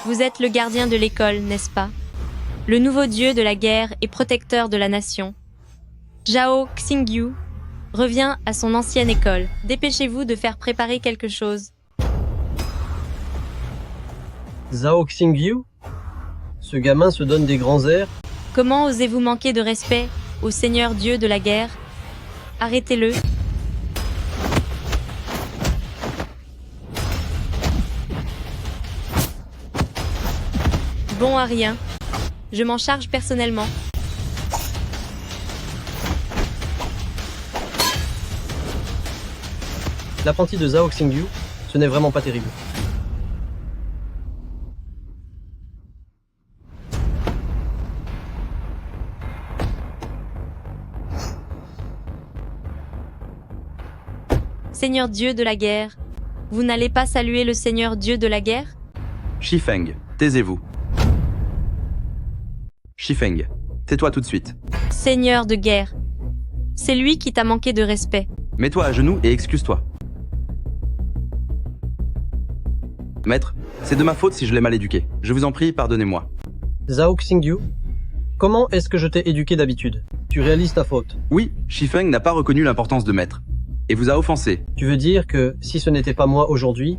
Vous êtes le gardien de l'école, n'est-ce pas? Le nouveau dieu de la guerre et protecteur de la nation. Zhao Xingyu revient à son ancienne école. Dépêchez-vous de faire préparer quelque chose. Zhao Xingyu? Ce gamin se donne des grands airs. Comment osez-vous manquer de respect au seigneur dieu de la guerre? Arrêtez-le. Bon à rien. Je m'en charge personnellement. L'apprenti de Zhao Xingyu, ce n'est vraiment pas terrible. Seigneur dieu de la guerre, vous n'allez pas saluer le seigneur dieu de la guerre? Shifeng, taisez-vous. Shifeng, tais-toi tout de suite. Seigneur de guerre, c'est lui qui t'a manqué de respect. Mets-toi à genoux et excuse-toi. Maître, c'est de ma faute si je l'ai mal éduqué. Je vous en prie, pardonnez-moi. Zhao Xingyu, comment est-ce que je t'ai éduqué d'habitude? Tu réalises ta faute. Oui, Shifeng n'a pas reconnu l'importance de maître. Et vous a offensé. Tu veux dire que si ce n'était pas moi aujourd'hui,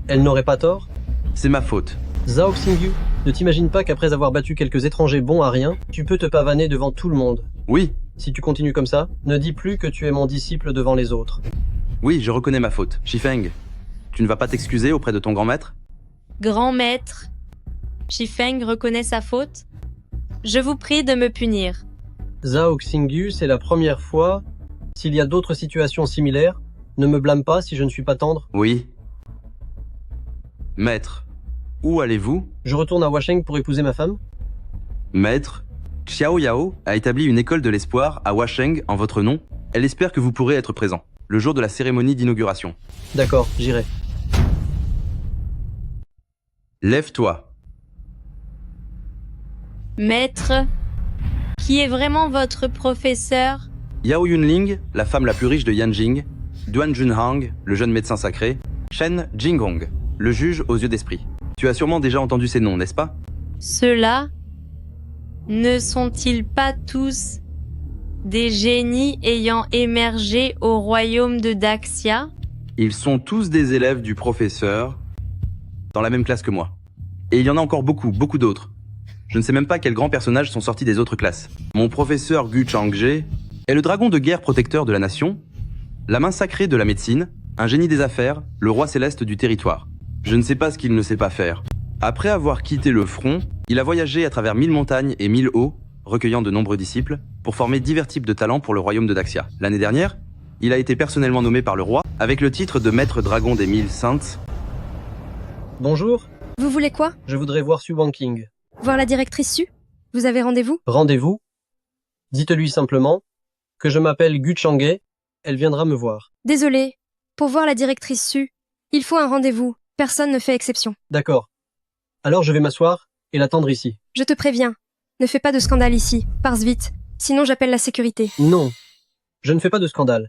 elle n'aurait pas tort? C'est ma faute. Zhao Xingyu, ne t'imagine pas qu'après avoir battu quelques étrangers bons à rien, tu peux te pavaner devant tout le monde. Oui, Si tu continues comme ça, ne dis plus que tu es mon disciple devant les autres. oui, je reconnais ma faute. Shifeng, tu ne vas pas t'excuser auprès de ton grand maître? Grand maître, Shifeng reconnaît sa faute. Je vous prie de me punir. Zhao Xingyu, c'est la première fois. S'il y a d'autres situations similaires, ne me blâme pas si je ne suis pas tendre. Oui. Maître, où allez-vous? Je retourne à Washeng pour épouser ma femme. Maître, Xiao Yao a établi une école de l'espoir à Washeng en votre nom. Elle espère que vous pourrez être présent le jour de la cérémonie d'inauguration. D'accord, j'irai. Lève-toi. Maître, qui est vraiment votre professeur? Yao Yunling, la femme la plus riche de Yanjing, Duan Junhang, le jeune médecin sacré, Shen Jinggong, le juge aux yeux d'esprit. Tu as sûrement déjà entendu ces noms, n'est-ce pas? Ceux-là ne sont-ils pas tous des génies ayant émergé au royaume de Daxia? Ils sont tous des élèves du professeur, dans la même classe que moi. Et il y en a encore beaucoup, beaucoup d'autres. Je ne sais même pas quels grands personnages sont sortis des autres classes. Mon professeur Gu Changje est le dragon de guerre protecteur de la nation, la main sacrée de la médecine, un génie des affaires, le roi céleste du territoire. Je ne sais pas ce qu'il ne sait pas faire. Après avoir quitté le front, il a voyagé à travers 1000 montagnes et 1000 hauts, recueillant de nombreux disciples, pour former divers types de talents pour le royaume de Daxia. L'année dernière, il a été personnellement nommé par le roi, avec le titre de maître dragon des 1000 saintes. Bonjour, Vous voulez quoi? je voudrais voir Su Wanking. Voir la directrice Su? Vous avez rendez-vous? Rendez-vous? Dites-lui simplement que je m'appelle Gu Changhe, elle viendra me voir. Désolé. Pour voir la directrice Su, il faut un rendez-vous. Personne ne fait exception. D'accord. Alors je vais m'asseoir et l'attendre ici. Je te préviens. Ne fais pas de scandale ici. Pars vite. Sinon j'appelle la sécurité. Non, je ne fais pas de scandale.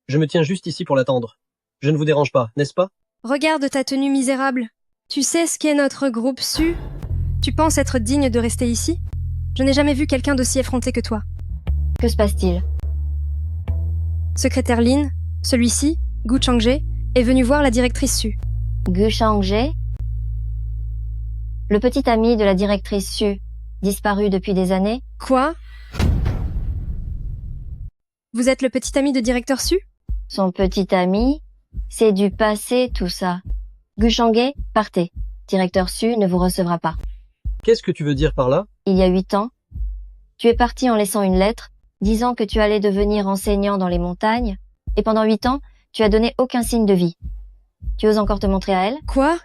Je me tiens juste ici pour l'attendre. Je ne vous dérange pas, n'est-ce pas? Regarde ta tenue misérable. Tu sais ce qu'est notre groupe Su? Tu penses être digne de rester ici? Je n'ai jamais vu quelqu'un d'aussi effronté que toi. Que se passe-t-il? Secrétaire Lin, celui-ci, Gu Changje, est venu voir la directrice Su. Gu Changje? Le petit ami de la directrice Su, disparu depuis des années? Quoi? Vous êtes le petit ami de directeur Su? Son petit ami? C'est du passé tout ça. Gu Changhe, partez. Directeur Su ne vous recevra pas. Qu'est-ce que tu veux dire par là? Il y a 8 ans, tu es parti en laissant une lettre, disant que tu allais devenir enseignant dans les montagnes, et pendant 8 ans, tu as donné aucun signe de vie. Tu oses encore te montrer à elle? Quoi?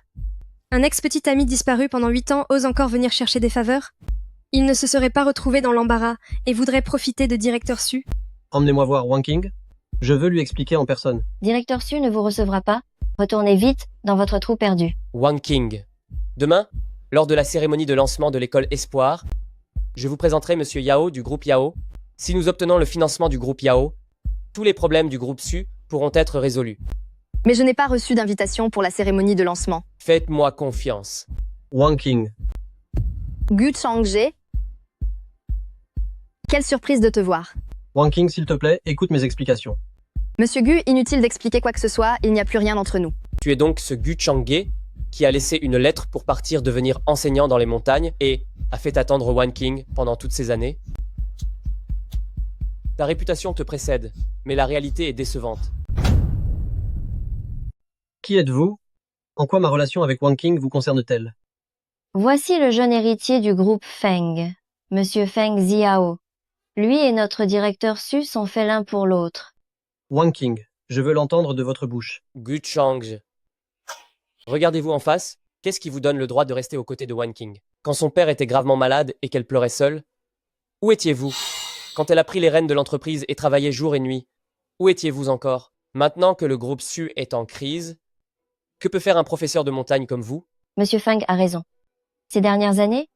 Un ex-petit ami disparu pendant 8 ans ose encore venir chercher des faveurs? Il ne se serait pas retrouvé dans l'embarras et voudrait profiter de directeur Su? Emmenez-moi voir Wanking. Je veux lui expliquer en personne. Directeur Su ne vous recevra pas. Retournez vite dans votre trou perdu. Wanking. Demain, lors de la cérémonie de lancement de l'école Espoir, je vous présenterai Monsieur Yao du groupe Yao. Si nous obtenons le financement du groupe Yao, tous les problèmes du groupe Su pourront être résolus. Mais je n'ai pas reçu d'invitation pour la cérémonie de lancement. Faites-moi confiance. Wang Qing. Gu Changje. Quelle surprise de te voir. Wang Qing, s'il te plaît, écoute mes explications. Monsieur Gu, inutile d'expliquer quoi que ce soit, il n'y a plus rien entre nous. Tu es donc ce Gu Changge qui a laissé une lettre pour partir devenir enseignant dans les montagnes et a fait attendre Wang Qing pendant toutes ces années. Ta réputation te précède, mais la réalité est décevante. Qui êtes-vous? En quoi ma relation avec Wang Qing vous concerne-t-elle? Voici le jeune héritier du groupe Feng, Monsieur Feng Ziao. Lui et notre directeur Su sont faits l'un pour l'autre. Wang Qing, je veux l'entendre de votre bouche. Gu Changje. Regardez-vous en face, qu'est-ce qui vous donne le droit de rester aux côtés de Wang Qing? Quand son père était gravement malade et qu'elle pleurait seule, où étiez-vous? Quand elle a pris les rênes de l'entreprise et travaillé jour et nuit, où étiez-vous encore? Maintenant que le groupe Su est en crise, que peut faire un professeur de montagne comme vous? Monsieur Feng a raison. Ces dernières années,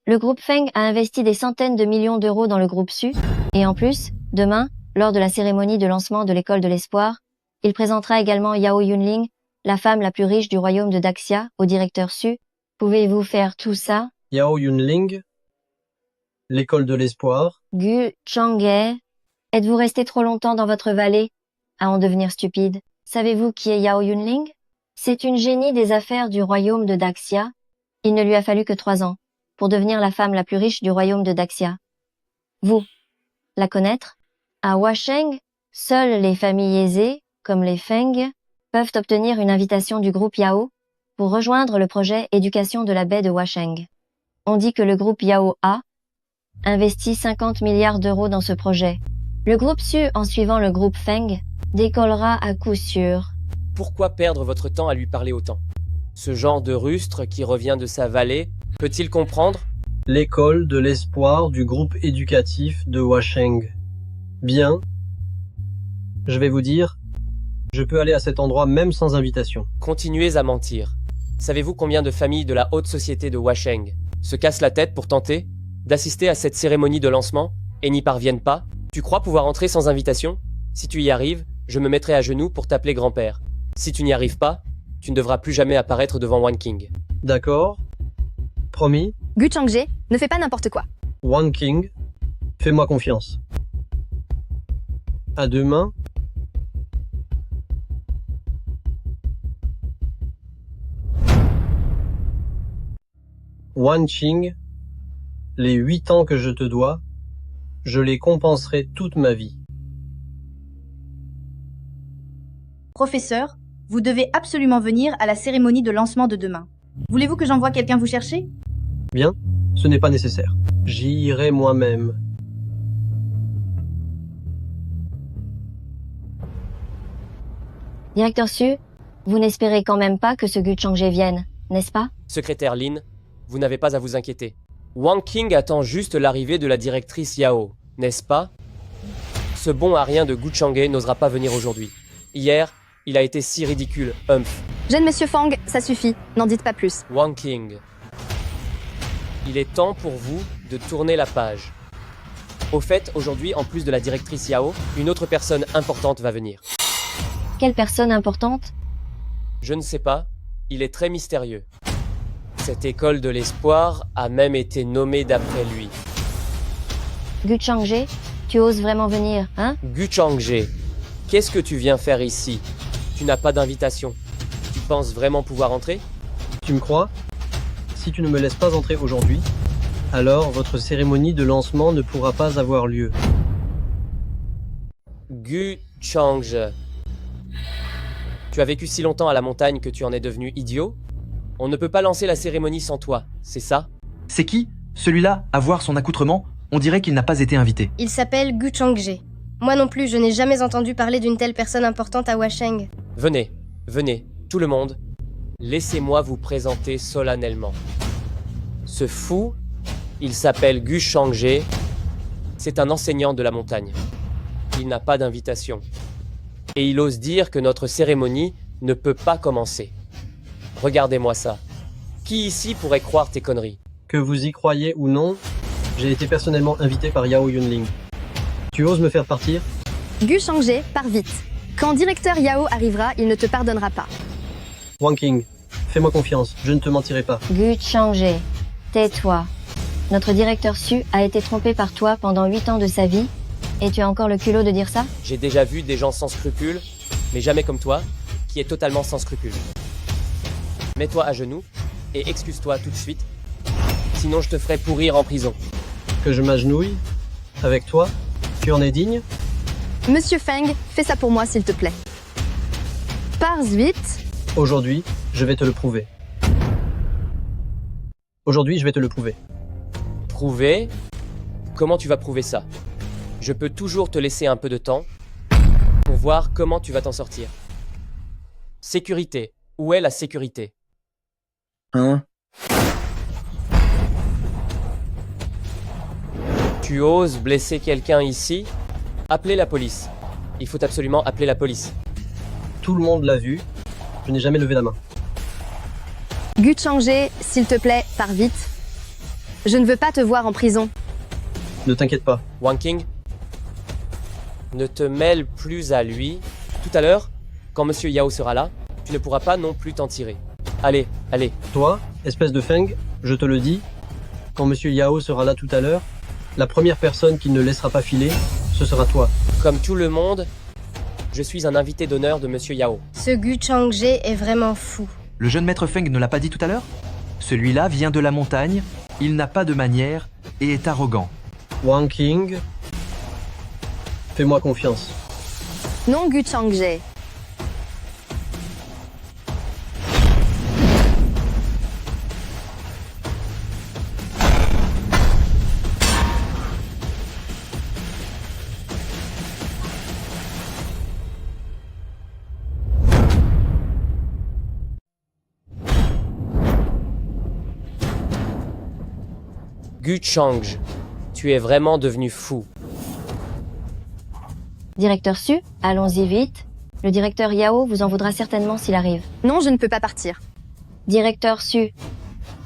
le groupe Feng a investi des centaines de millions d'euros dans le groupe Su, et en plus, demain, lors de la cérémonie de lancement de l'école de l'espoir, il présentera également Yao Yunling, la femme la plus riche du royaume de Daxia, au directeur Su. Pouvez-vous faire tout ça? Yao Yunling, l'école de l'espoir. Gu Changge, êtes-vous resté trop longtemps dans votre vallée à en devenir stupide? Savez-vous qui est Yao Yunling? C'est une génie des affaires du royaume de Daxia. Il ne lui a fallu que 3 ans pour devenir la femme la plus riche du royaume de Daxia. Vous, la connaître? À Washeng, seules les familles aisées, comme les Feng, peuvent obtenir une invitation du groupe Yao pour rejoindre le projet éducation de la baie de Washeng. On dit que le groupe Yao a investi 50 milliards d'euros dans ce projet. Le groupe Su, en suivant le groupe Feng, décollera à coup sûr. Pourquoi perdre votre temps à lui parler autant? Ce genre de rustre qui revient de sa vallée, peut-il comprendre? L'école de l'espoir du groupe éducatif de Washeng. Bien. Je vais vous dire, je peux aller à cet endroit même sans invitation. Continuez à mentir. Savez-vous combien de familles de la haute société de Washeng se cassent la tête pour tenter d'assister à cette cérémonie de lancement et n'y parviennent pas? Tu crois pouvoir entrer sans invitation? Si tu y arrives, je me mettrai à genoux pour t'appeler grand-père. Si tu n'y arrives pas, tu ne devras plus jamais apparaître devant Wang Qing. D'accord? Promis? Gu Changje, ne fais pas n'importe quoi. Wang Qing, fais-moi confiance. À demain. Wang Qing, les 8 ans que je te dois, je les compenserai toute ma vie. Professeur, vous devez absolument venir à la cérémonie de lancement de demain. Voulez-vous que j'envoie quelqu'un vous chercher? Bien, ce n'est pas nécessaire. J'y irai moi-même. Directeur Su, vous n'espérez quand même pas que ce Gu Changje vienne, n'est-ce pas? Secrétaire Lin, vous n'avez pas à vous inquiéter. Wang Qing attend juste l'arrivée de la directrice Yao, n'est-ce pas? Ce bon à rien de Gu Changge n'osera pas venir aujourd'hui. Hier, il a été si ridicule, humph. Jeune Monsieur Fang, ça suffit, n'en dites pas plus. Wang Qing. Il est temps pour vous de tourner la page. Au fait, aujourd'hui, en plus de la directrice Yao, une autre personne importante va venir. Quelle personne importante? Je ne sais pas, il est très mystérieux. Cette école de l'espoir a même été nommée d'après lui. Gu Changje, tu oses vraiment venir, hein? Gu Changje, qu'est-ce que tu viens faire ici? Tu n'as pas d'invitation. Tu penses vraiment pouvoir entrer? Tu me crois? Si tu ne me laisses pas entrer aujourd'hui, alors votre cérémonie de lancement ne pourra pas avoir lieu. Gu Changje. Tu as vécu si longtemps à la montagne que tu en es devenu idiot? On ne peut pas lancer la cérémonie sans toi, c'est ça? C'est qui? Celui-là, à voir son accoutrement, on dirait qu'il n'a pas été invité. Il s'appelle Gu Changje. Moi non plus, je n'ai jamais entendu parler d'une telle personne importante à Washeng. Venez, venez, tout le monde. Laissez-moi vous présenter solennellement. Ce fou, il s'appelle Gu Changje. C'est un enseignant de la montagne. Il n'a pas d'invitation. Et il ose dire que notre cérémonie ne peut pas commencer. Regardez-moi ça. Qui ici pourrait croire tes conneries? Que vous y croyez ou non, j'ai été personnellement invité par Yao Yunling. Tu oses me faire partir? Gu Changje, pars vite. Quand directeur Yao arrivera, il ne te pardonnera pas. Wang Qing, Fais-moi confiance, je ne te mentirai pas. Gu Changje, tais-toi. Notre directeur Su a été trompé par toi pendant 8 ans de sa vie, et tu as encore le culot de dire ça? J'ai déjà vu des gens sans scrupules, mais jamais comme toi, qui est totalement sans scrupules. Mets-toi à genoux et excuse-toi tout de suite, sinon je te ferai pourrir en prison. Que je m'agenouille? Avec toi? Tu en es digne? Monsieur Feng, fais ça pour moi s'il te plaît. Pars vite. Aujourd'hui, je vais te le prouver. Aujourd'hui, je vais te le prouver. Prouver? Comment tu vas prouver ça? Je peux toujours te laisser un peu de temps pour voir comment tu vas t'en sortir. Sécurité. Où est la sécurité? Hein? Tu oses blesser quelqu'un ici? Appelez la police. Il faut absolument appeler la police. Tout le monde l'a vu. Je n'ai jamais levé la main. Gu Changje, s'il te plaît, pars vite. Je ne veux pas te voir en prison. Ne t'inquiète pas. Wang King, ne te mêle plus à lui. Tout à l'heure, quand Monsieur Yao sera là, tu ne pourras pas non plus t'en tirer. Allez, allez. Toi, espèce de Feng, je te le dis, quand Monsieur Yao sera là tout à l'heure, la première personne qu'il ne laissera pas filer, ce sera toi. Comme tout le monde, je suis un invité d'honneur de Monsieur Yao. Ce Gu Changje est vraiment fou. Le jeune maître Feng ne l'a pas dit tout à l'heure? Celui-là vient de la montagne, il n'a pas de manières et est arrogant. Wang King, fais-moi confiance. Non, Gu Changje. Gu Changje, tu es vraiment devenu fou. Directeur Su, allons-y vite. Le directeur Yao vous en voudra certainement s'il arrive. Non, je ne peux pas partir. Directeur Su,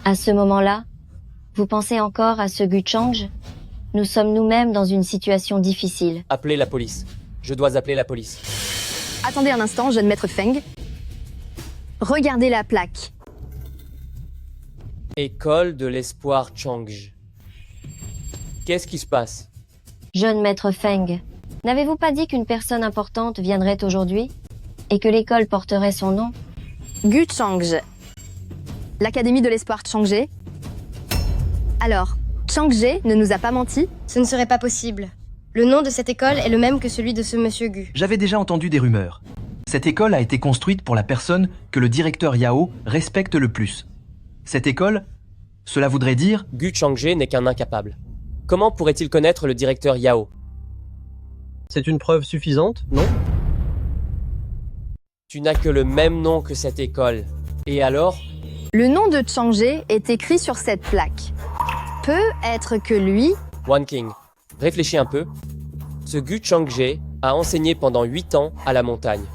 à ce moment-là, vous pensez encore à ce Gu Changje? Nous sommes nous-mêmes dans une situation difficile. Appelez la police. Je dois appeler la police. Attendez un instant, jeune maître Feng. Regardez la plaque. École de l'espoir Changje. Qu'est-ce qui se passe? Jeune maître Feng, n'avez-vous pas dit qu'une personne importante viendrait aujourd'hui? Et que l'école porterait son nom? Gu Changje. L'Académie de l'Espoir Changje. Alors, Changje ne nous a pas menti? Ce ne serait pas possible. Le nom de cette école est le même que celui de ce monsieur Gu. J'avais déjà entendu des rumeurs. Cette école a été construite pour la personne que le directeur Yao respecte le plus. Cette école, cela voudrait dire... Gu Changje n'est qu'un incapable. Comment pourrait-il connaître le directeur Yao? C'est une preuve suffisante, non? Tu n'as que le même nom que cette école. Et alors? Le nom de Changje est écrit sur cette plaque. Peut être que lui... Wang King, réfléchis un peu. Ce Gu Changje a enseigné pendant 8 ans à la montagne.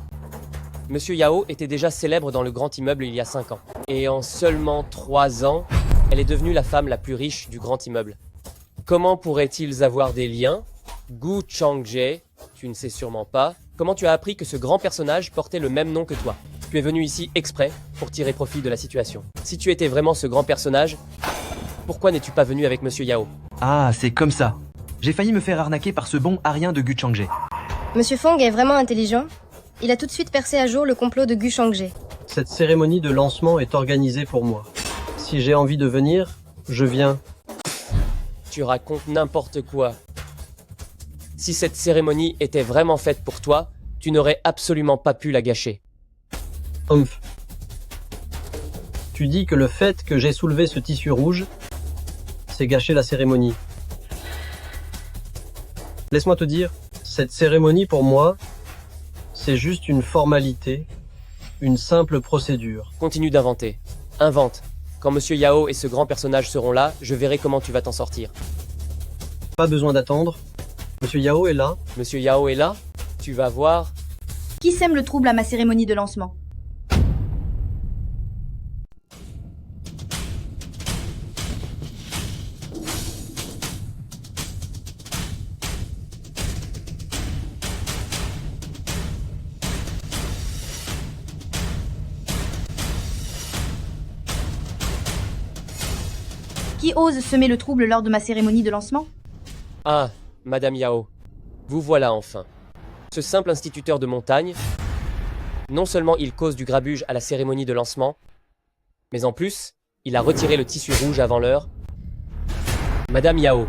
Monsieur Yao était déjà célèbre dans le grand immeuble il y a 5 ans. Et en seulement 3 ans, elle est devenue la femme la plus riche du grand immeuble. Comment pourraient-ils avoir des liens? Gu Changje, tu ne sais sûrement pas. Comment tu as appris que ce grand personnage portait le même nom que toi? Tu es venu ici exprès pour tirer profit de la situation. Si tu étais vraiment ce grand personnage, pourquoi n'es-tu pas venu avec Monsieur Yao? Ah, c'est comme ça. J'ai failli me faire arnaquer par ce bon arien de Gu Changje. Monsieur Feng est vraiment intelligent. Il a tout de suite percé à jour le complot de Gu Changje. Cette cérémonie de lancement est organisée pour moi. Si j'ai envie de venir, je viens. Tu racontes n'importe quoi. Si cette cérémonie était vraiment faite pour toi, tu n'aurais absolument pas pu la gâcher. Humph. Tu dis que le fait que j'ai soulevé ce tissu rouge, c'est gâcher la cérémonie. Laisse-moi te dire, cette cérémonie pour moi, c'est juste une formalité, une simple procédure. Continue d'inventer. Invente. Quand Monsieur Yao et ce grand personnage seront là, je verrai comment tu vas t'en sortir. Pas besoin d'attendre. Monsieur Yao est là. Monsieur Yao est là? Tu vas voir. Qui sème le trouble à ma cérémonie de lancement? Qui ose semer le trouble lors de ma cérémonie de lancement? Ah, Madame Yao, vous voilà enfin. Ce simple instituteur de montagne, non seulement il cause du grabuge à la cérémonie de lancement, mais en plus, il a retiré le tissu rouge avant l'heure. Madame Yao,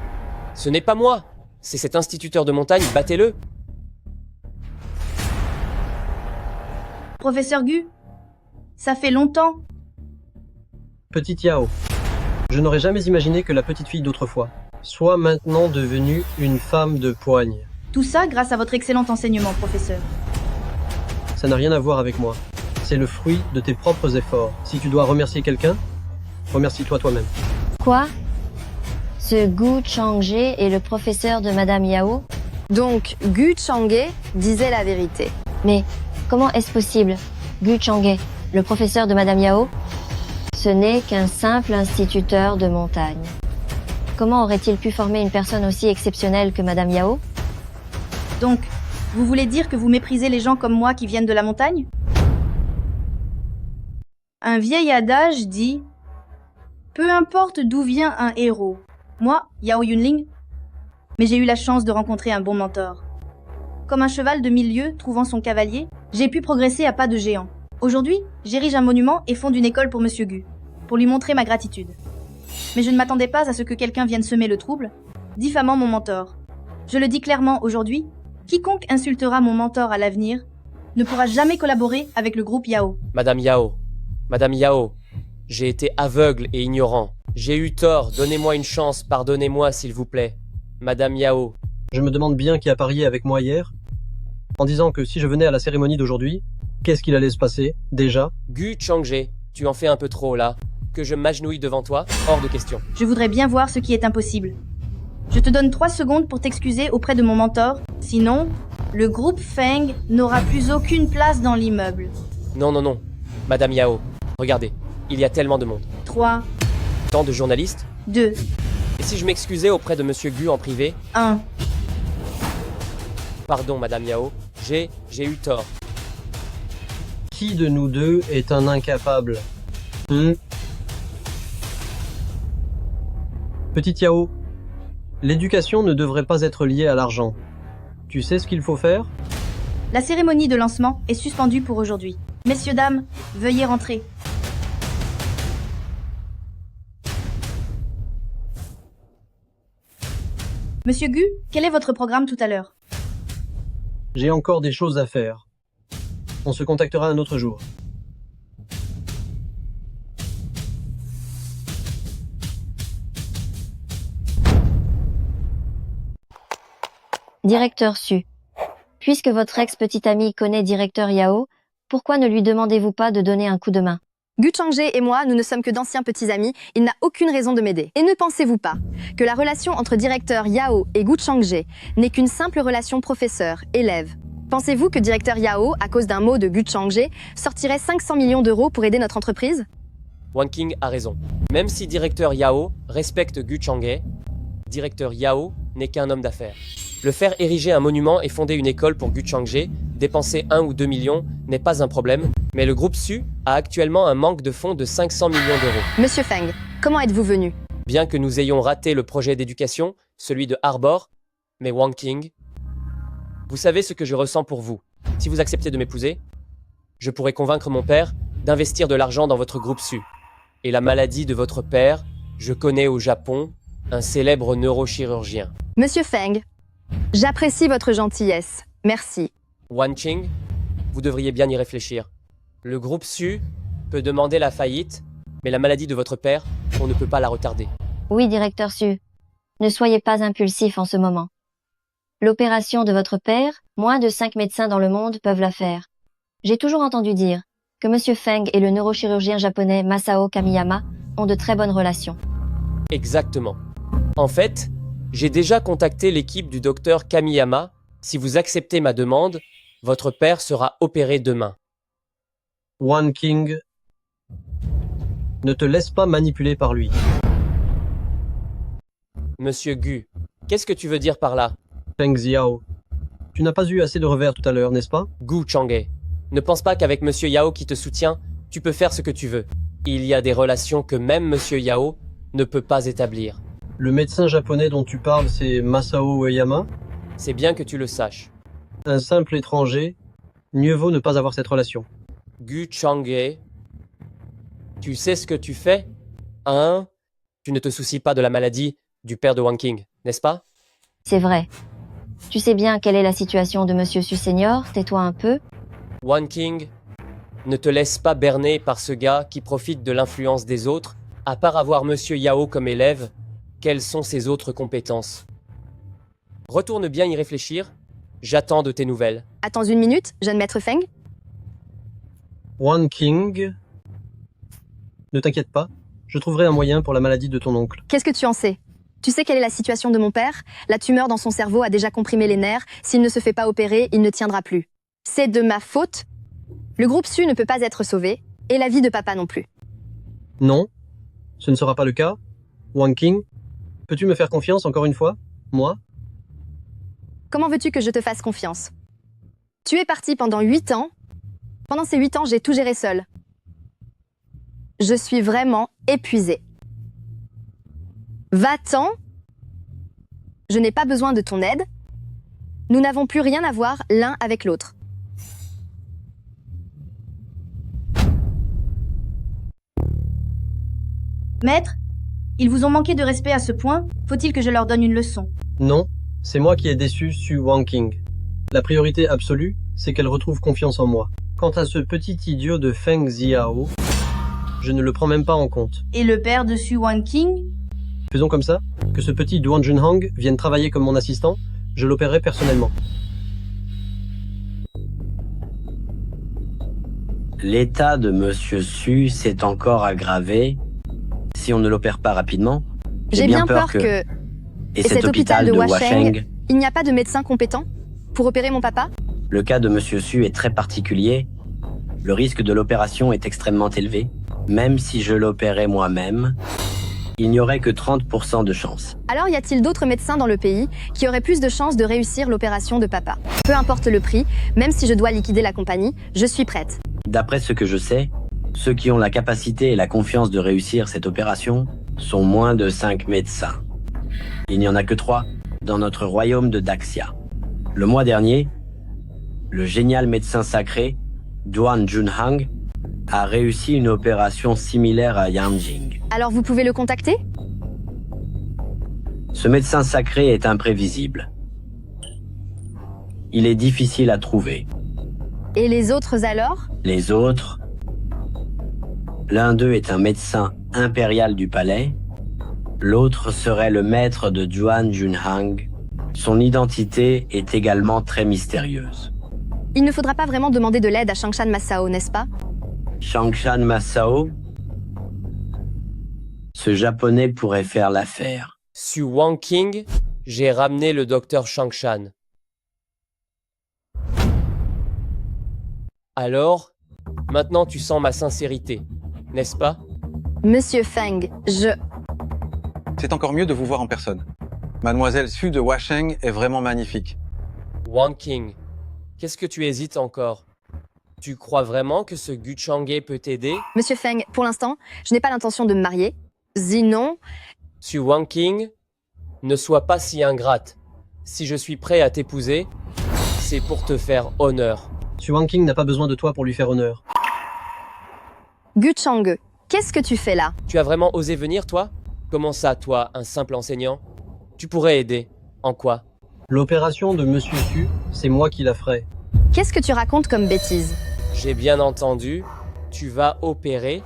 ce n'est pas moi, c'est cet instituteur de montagne, battez-le. Professeur Gu, ça fait longtemps. Petite Yao, je n'aurais jamais imaginé que la petite fille d'autrefois soit maintenant devenue une femme de poigne. Tout ça grâce à votre excellent enseignement, professeur. Ça n'a rien à voir avec moi. C'est le fruit de tes propres efforts. Si tu dois remercier quelqu'un, remercie-toi toi-même. Quoi? Ce Gu Changge est le professeur de Madame Yao? Donc, Gu Changge disait la vérité. Mais comment est-ce possible? Gu Changge, le professeur de Madame Yao? Ce n'est qu'un simple instituteur de montagne. Comment aurait-il pu former une personne aussi exceptionnelle que Madame Yao? Donc, vous voulez dire que vous méprisez les gens comme moi qui viennent de la montagne? Un vieil adage dit « Peu importe d'où vient un héros. Moi, Yao Yunling, mais j'ai eu la chance de rencontrer un bon mentor. Comme un cheval de 1000 lieues trouvant son cavalier, j'ai pu progresser à pas de géant. Aujourd'hui, j'érige un monument et fonde une école pour Monsieur Gu, pour lui montrer ma gratitude. Mais je ne m'attendais pas à ce que quelqu'un vienne semer le trouble, diffamant mon mentor. Je le dis clairement aujourd'hui, quiconque insultera mon mentor à l'avenir ne pourra jamais collaborer avec le groupe Yao. Madame Yao, j'ai été aveugle et ignorant. J'ai eu tort, donnez-moi une chance, pardonnez-moi s'il vous plaît. Madame Yao. Je me demande bien qui a parié avec moi hier, en disant que si je venais à la cérémonie d'aujourd'hui, qu'est-ce qu'il allait se passer, déjà? Gu Changge, tu en fais un peu trop là. Que je m'agenouille devant toi, hors de question. Je voudrais bien voir ce qui est impossible. Je te donne 3 secondes pour t'excuser auprès de mon mentor, sinon, le groupe Feng n'aura plus aucune place dans l'immeuble. Non. Madame Yao, regardez, il y a tellement de monde. 3, Tant de journalistes. 2, Et si je m'excusais auprès de Monsieur Gu en privé? 1. Pardon, Madame Yao, j'ai eu tort. Qui de nous deux est un incapable? Petite Yao, l'éducation ne devrait pas être liée à l'argent. Tu sais ce qu'il faut faire? La cérémonie de lancement est suspendue pour aujourd'hui. Messieurs, dames, veuillez rentrer. Monsieur Gu, quel est votre programme tout à l'heure? J'ai encore des choses à faire. On se contactera un autre jour. Directeur Su. Puisque votre ex-petite amie connaît Directeur Yao, pourquoi ne lui demandez-vous pas de donner un coup de main? Gu Changge et moi, nous ne sommes que d'anciens petits amis, il n'a aucune raison de m'aider. Et ne pensez-vous pas que la relation entre directeur Yao et Gu Changge n'est qu'une simple relation professeur-élève? Pensez-vous que directeur Yao, à cause d'un mot de Gu Changge, sortirait 500 millions d'euros pour aider notre entreprise? Wan King a raison. Même si Directeur Yao respecte Gu Changge, Directeur Yao n'est qu'un homme d'affaires. Le faire ériger un monument et fonder une école pour Gu Changge, dépenser 1 ou 2 millions, n'est pas un problème, mais le groupe Su a actuellement un manque de fonds de 500 millions d'euros. Monsieur Feng, comment êtes-vous venu? Bien que nous ayons raté le projet d'éducation, celui de Harbor, mais Wang King, vous savez ce que je ressens pour vous. Si vous acceptez de m'épouser, je pourrais convaincre mon père d'investir de l'argent dans votre groupe Su. Et la maladie de votre père, je connais au Japon un célèbre neurochirurgien. Monsieur Feng, j'apprécie votre gentillesse. Merci. Wan Qing, vous devriez bien y réfléchir. Le groupe Su peut demander la faillite, mais la maladie de votre père, on ne peut pas la retarder. Oui, directeur Su. Ne soyez pas impulsif en ce moment. L'opération de votre père, moins de 5 médecins dans le monde peuvent la faire. J'ai toujours entendu dire que Monsieur Feng et le neurochirurgien japonais Masao Kamiyama ont de très bonnes relations. Exactement. En fait, j'ai déjà contacté l'équipe du docteur Kamiyama. Si vous acceptez ma demande, votre père sera opéré demain. Wan King, ne te laisse pas manipuler par lui. Monsieur Gu, qu'est-ce que tu veux dire par là? Feng Xiao, tu n'as pas eu assez de revers tout à l'heure, n'est-ce pas? Gu Changge, ne pense pas qu'avec Monsieur Yao qui te soutient, tu peux faire ce que tu veux. Il y a des relations que même Monsieur Yao ne peut pas établir. Le médecin japonais dont tu parles, c'est Masao Ueyama? C'est bien que tu le saches. Un simple étranger, mieux vaut ne pas avoir cette relation. Gu Changge, tu sais ce que tu fais? Hein? Tu ne te soucies pas de la maladie du père de Wang King, n'est-ce pas? C'est vrai. Tu sais bien quelle est la situation de Monsieur Su Senior, tais-toi un peu. Wang King, ne te laisse pas berner par ce gars qui profite de l'influence des autres. À part avoir Monsieur Yao comme élève, quelles sont ses autres compétences? Retourne bien y réfléchir. J'attends de tes nouvelles. Attends une minute, jeune maître Feng. Wan King, ne t'inquiète pas, je trouverai un moyen pour la maladie de ton oncle. Qu'est-ce que tu en sais? Tu sais quelle est la situation de mon père? La tumeur dans son cerveau a déjà comprimé les nerfs. S'il ne se fait pas opérer, il ne tiendra plus. C'est de ma faute. Le groupe Su ne peut pas être sauvé, et la vie de papa non plus. Non, ce ne sera pas le cas. Wang King, peux-tu me faire confiance encore une fois? Moi? Comment veux-tu que je te fasse confiance? Tu es parti pendant 8 ans. Pendant ces 8 ans, j'ai tout géré seul. Je suis vraiment épuisée. Va-t'en. Je n'ai pas besoin de ton aide. Nous n'avons plus rien à voir l'un avec l'autre. Maître, ils vous ont manqué de respect à ce point? Faut-il que je leur donne une leçon? Non, c'est moi qui ai déçu Su Wang King. La priorité absolue, c'est qu'elle retrouve confiance en moi. Quant à ce petit idiot de Feng Ziao, je ne le prends même pas en compte. Et le père de Su Wang King? Faisons comme ça, que ce petit Duan Junhang vienne travailler comme mon assistant, je l'opérerai personnellement. L'état de Monsieur Su s'est encore aggravé si on ne l'opère pas rapidement. J'ai bien peur que... Et cet hôpital de Washeng, il n'y a pas de médecin compétent pour opérer mon papa? le cas de Monsieur Su est très particulier. Le risque de l'opération est extrêmement élevé. Même si je l'opérais moi-même, il n'y aurait que 30% de chance. Alors y a-t-il d'autres médecins dans le pays qui auraient plus de chances de réussir l'opération de papa? Peu importe le prix, même si je dois liquider la compagnie, je suis prête. D'après ce que je sais, ceux qui ont la capacité et la confiance de réussir cette opération sont moins de 5 médecins. Il n'y en a que 3 dans notre royaume de Daxia. Le mois dernier, le génial médecin sacré, Duan Junhang, a réussi une opération similaire à Yanjing. Alors vous pouvez le contacter? Ce médecin sacré est imprévisible. Il est difficile à trouver. Et les autres alors? Les autres, l'un d'eux est un médecin impérial du palais, l'autre serait le maître de Duan Junhang. Son identité est également très mystérieuse. Il ne faudra pas vraiment demander de l'aide à Changshan Masao, n'est-ce pas? Changshan Masao? Ce japonais pourrait faire l'affaire. Su Wang King, j'ai ramené le docteur Changshan. Alors, maintenant tu sens ma sincérité, n'est-ce pas? Monsieur Feng, C'est encore mieux de vous voir en personne. Mademoiselle Su de Washeng est vraiment magnifique. Wang King, qu'est-ce que tu hésites encore? Tu crois vraiment que ce Gu Changge peut t'aider? Monsieur Feng, pour l'instant, je n'ai pas l'intention de me marier. Sinon... Su Wang King, ne sois pas si ingrate. Si je suis prêt à t'épouser, c'est pour te faire honneur. Su Wang King n'a pas besoin de toi pour lui faire honneur. Gu Changge, qu'est-ce que tu fais là? Tu as vraiment osé venir, toi? Comment ça, toi, un simple enseignant? Tu pourrais aider. En quoi? L'opération de Monsieur Su, c'est moi qui la ferai. Qu'est-ce que tu racontes comme bêtise? J'ai bien entendu. Tu vas opérer.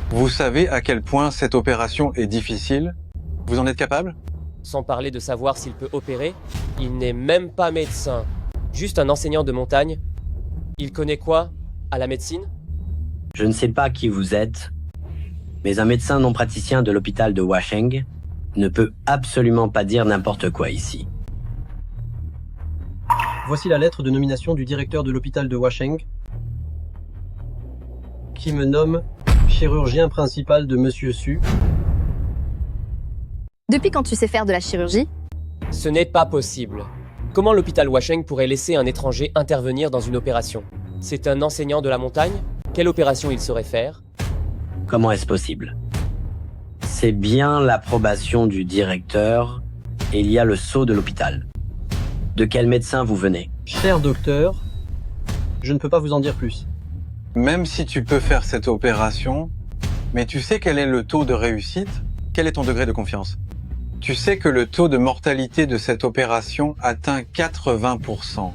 Vous savez à quel point cette opération est difficile? Vous en êtes capable? Sans parler de savoir s'il peut opérer, il n'est même pas médecin. Juste un enseignant de montagne. Il connaît quoi? À la médecine? Je ne sais pas qui vous êtes, mais un médecin non praticien de l'hôpital de Washeng ne peut absolument pas dire n'importe quoi ici. Voici la lettre de nomination du directeur de l'hôpital de Washeng, qui me nomme chirurgien principal de Monsieur Su. Depuis quand tu sais faire de la chirurgie? Ce n'est pas possible. Comment l'hôpital Washeng pourrait laisser un étranger intervenir dans une opération? C'est un enseignant de la montagne? Quelle opération il saurait faire? Comment est-ce possible? C'est bien l'approbation du directeur et il y a le sceau de l'hôpital. De quel médecin vous venez? Cher docteur, je ne peux pas vous en dire plus. Même si tu peux faire cette opération, mais tu sais quel est le taux de réussite? Quel est ton degré de confiance? Tu sais que le taux de mortalité de cette opération atteint 80%.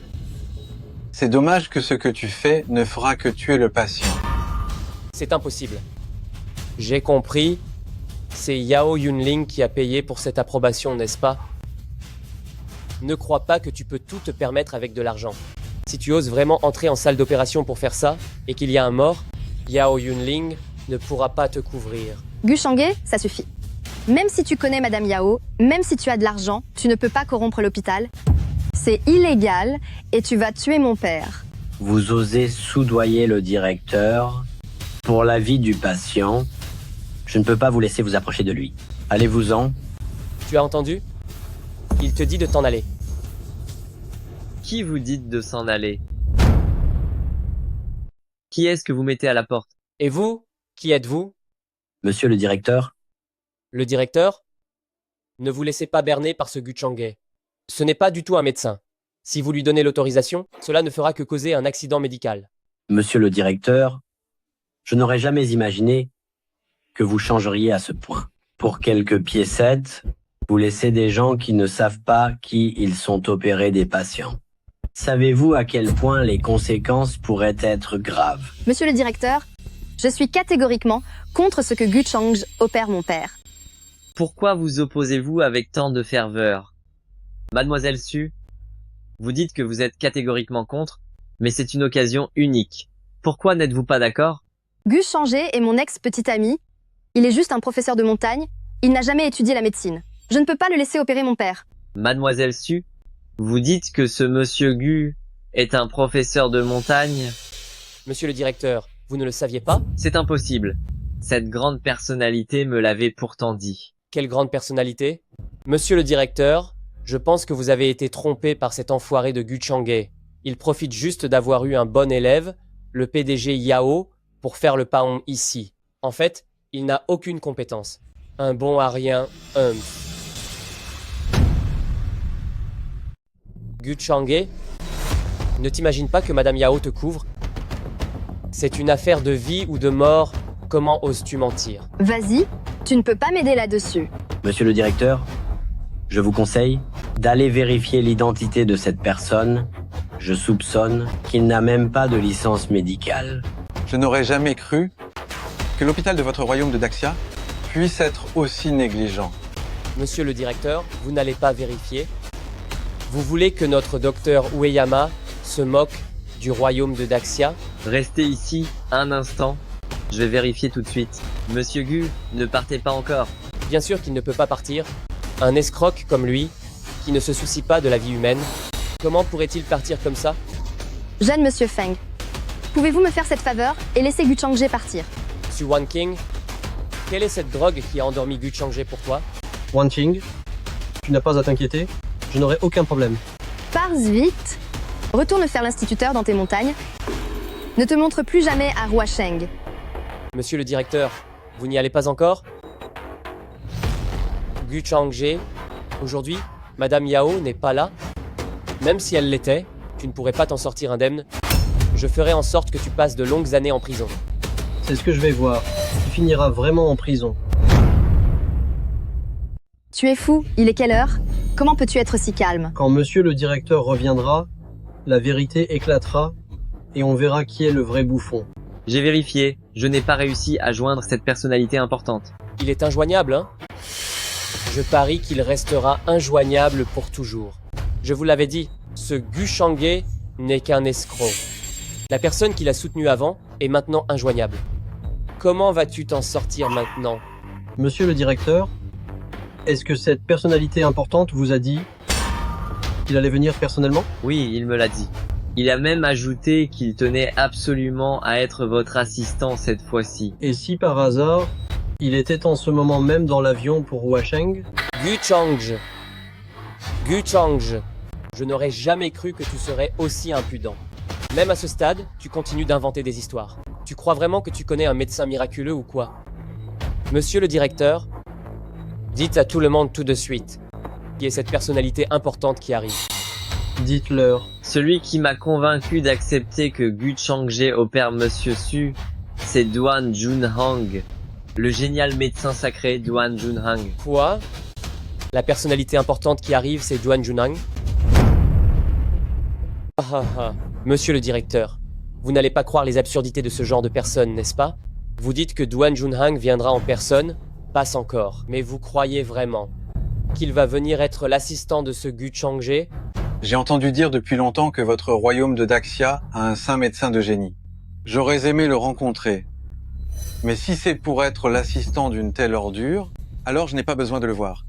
C'est dommage que ce que tu fais ne fera que tuer le patient. C'est impossible. J'ai compris. C'est Yao Yunling qui a payé pour cette approbation, n'est-ce pas? Ne crois pas que tu peux tout te permettre avec de l'argent. Si tu oses vraiment entrer en salle d'opération pour faire ça, et qu'il y a un mort, Yao Yunling ne pourra pas te couvrir. Gu Changhe, ça suffit. Même si tu connais Madame Yao, même si tu as de l'argent, tu ne peux pas corrompre l'hôpital. C'est illégal et tu vas tuer mon père. Vous osez soudoyer le directeur pour la vie du patient. Je ne peux pas vous laisser vous approcher de lui. Allez-vous-en. Tu as entendu? Il te dit de t'en aller. Qui vous dites de s'en aller? Qui est-ce que vous mettez à la porte? Et vous? Qui êtes-vous? Monsieur le directeur? Le directeur? Ne vous laissez pas berner par ce Gu Changhe. Ce n'est pas du tout un médecin. Si vous lui donnez l'autorisation, cela ne fera que causer un accident médical. Monsieur le directeur, je n'aurais jamais imaginé que vous changeriez à ce point. Pour quelques piécettes, vous laissez des gens qui ne savent pas qui ils sont opérés des patients. Savez-vous à quel point les conséquences pourraient être graves? Monsieur le directeur, je suis catégoriquement contre ce que Gu Changhe opère mon père. Pourquoi vous opposez-vous avec tant de ferveur? Mademoiselle Su, vous dites que vous êtes catégoriquement contre, mais c'est une occasion unique. Pourquoi n'êtes-vous pas d'accord? Gu Changhe est mon ex-petit ami. Il est juste un professeur de montagne. Il n'a jamais étudié la médecine. Je ne peux pas le laisser opérer mon père. Mademoiselle Su, vous dites que ce monsieur Gu est un professeur de montagne? Monsieur le directeur, vous ne le saviez pas? C'est impossible. Cette grande personnalité me l'avait pourtant dit. Quelle grande personnalité? Monsieur le directeur, je pense que vous avez été trompé par cet enfoiré de Gu Changhe. Il profite juste d'avoir eu un bon élève, le PDG Yao, pour faire le paon ici. En fait, il n'a aucune compétence. Un bon à rien, Gu Changhe, ne t'imagine pas que Madame Yao te couvre. C'est une affaire de vie ou de mort. Comment oses-tu mentir? Vas-y, tu ne peux pas m'aider là-dessus. Monsieur le directeur, je vous conseille d'aller vérifier l'identité de cette personne. Je soupçonne qu'il n'a même pas de licence médicale. Je n'aurais jamais cru que l'hôpital de votre royaume de Daxia puisse être aussi négligent. Monsieur le directeur, vous n'allez pas vérifier. Vous voulez que notre docteur Ueyama se moque du royaume de Daxia? Restez ici un instant. Je vais vérifier tout de suite. Monsieur Gu, ne partez pas encore. Bien sûr qu'il ne peut pas partir. Un escroc comme lui, qui ne se soucie pas de la vie humaine, comment pourrait-il partir comme ça? Jeune monsieur Feng, pouvez-vous me faire cette faveur et laisser Gu Changhe partir? Su Wan King, quelle est cette drogue qui a endormi Gu Changhe pour toi? Wan Qing, tu n'as pas à t'inquiéter, je n'aurai aucun problème. Pars vite. Retourne faire l'instituteur dans tes montagnes. Ne te montre plus jamais à Huasheng. Monsieur le directeur, vous n'y allez pas encore? Gu Changhe, aujourd'hui, Madame Yao n'est pas là. Même si elle l'était, tu ne pourrais pas t'en sortir indemne. Je ferai en sorte que tu passes de longues années en prison. C'est ce que je vais voir. Tu finiras vraiment en prison. Tu es fou, il est quelle heure? Comment peux-tu être si calme? Quand monsieur le directeur reviendra, la vérité éclatera et on verra qui est le vrai bouffon. J'ai vérifié, je n'ai pas réussi à joindre cette personnalité importante. Il est injoignable, hein? Je parie qu'il restera injoignable pour toujours. Je vous l'avais dit, ce Gu Changhe n'est qu'un escroc. La personne qui l'a soutenu avant est maintenant injoignable. Comment vas-tu t'en sortir maintenant? Monsieur le directeur, est-ce que cette personnalité importante vous a dit qu'il allait venir personnellement? Oui, il me l'a dit. Il a même ajouté qu'il tenait absolument à être votre assistant cette fois-ci. Et si par hasard, il était en ce moment même dans l'avion pour Huasheng? Gu Changhe. Gu Changhe. Je n'aurais jamais cru que tu serais aussi impudent. Même à ce stade, tu continues d'inventer des histoires. Tu crois vraiment que tu connais un médecin miraculeux ou quoi? Monsieur le directeur, Dites à tout le monde tout de suite qui est cette personnalité importante qui arrive. Dites-leur. Celui qui m'a convaincu d'accepter que Gu Changje opère Monsieur Su, c'est Duan Junhang. Le génial médecin sacré Duan Junhang. Quoi? La personnalité importante qui arrive, c'est Duan Junhang? Monsieur le directeur, vous n'allez pas croire les absurdités de ce genre de personne, n'est-ce pas? Vous dites que Duan Junhang viendra en personne? Passe encore. Mais vous croyez vraiment qu'il va venir être l'assistant de ce Gu Changje? J'ai entendu dire depuis longtemps que votre royaume de Daxia a un saint médecin de génie. J'aurais aimé le rencontrer. Mais si c'est pour être l'assistant d'une telle ordure, alors je n'ai pas besoin de le voir.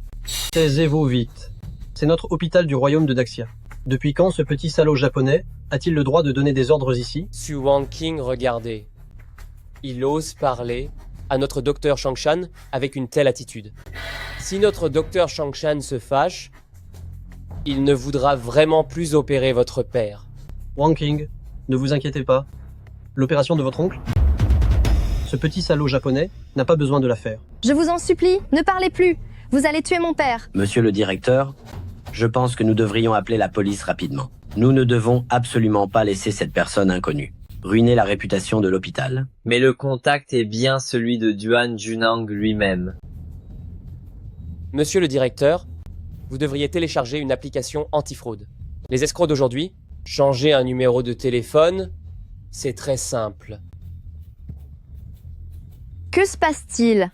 Taisez-vous vite. C'est notre hôpital du royaume de Daxia. Depuis quand ce petit salaud japonais a-t-il le droit de donner des ordres ici? Su Wangqing, regardez. Il ose parler à notre docteur Shangshan avec une telle attitude. Si notre docteur Shangshan se fâche, il ne voudra vraiment plus opérer votre père. Wangqing, ne vous inquiétez pas. L'opération de votre oncle? Ce petit salaud japonais n'a pas besoin de la faire. Je vous en supplie, ne parlez plus. Vous allez tuer mon père. Monsieur le directeur, je pense que nous devrions appeler la police rapidement. Nous ne devons absolument pas laisser cette personne inconnue ruiner la réputation de l'hôpital. Mais le contact est bien celui de Duan Junhang lui-même. Monsieur le directeur, vous devriez télécharger une application antifraude. Les escrocs d'aujourd'hui, changer un numéro de téléphone, c'est très simple. Que se passe-t-il?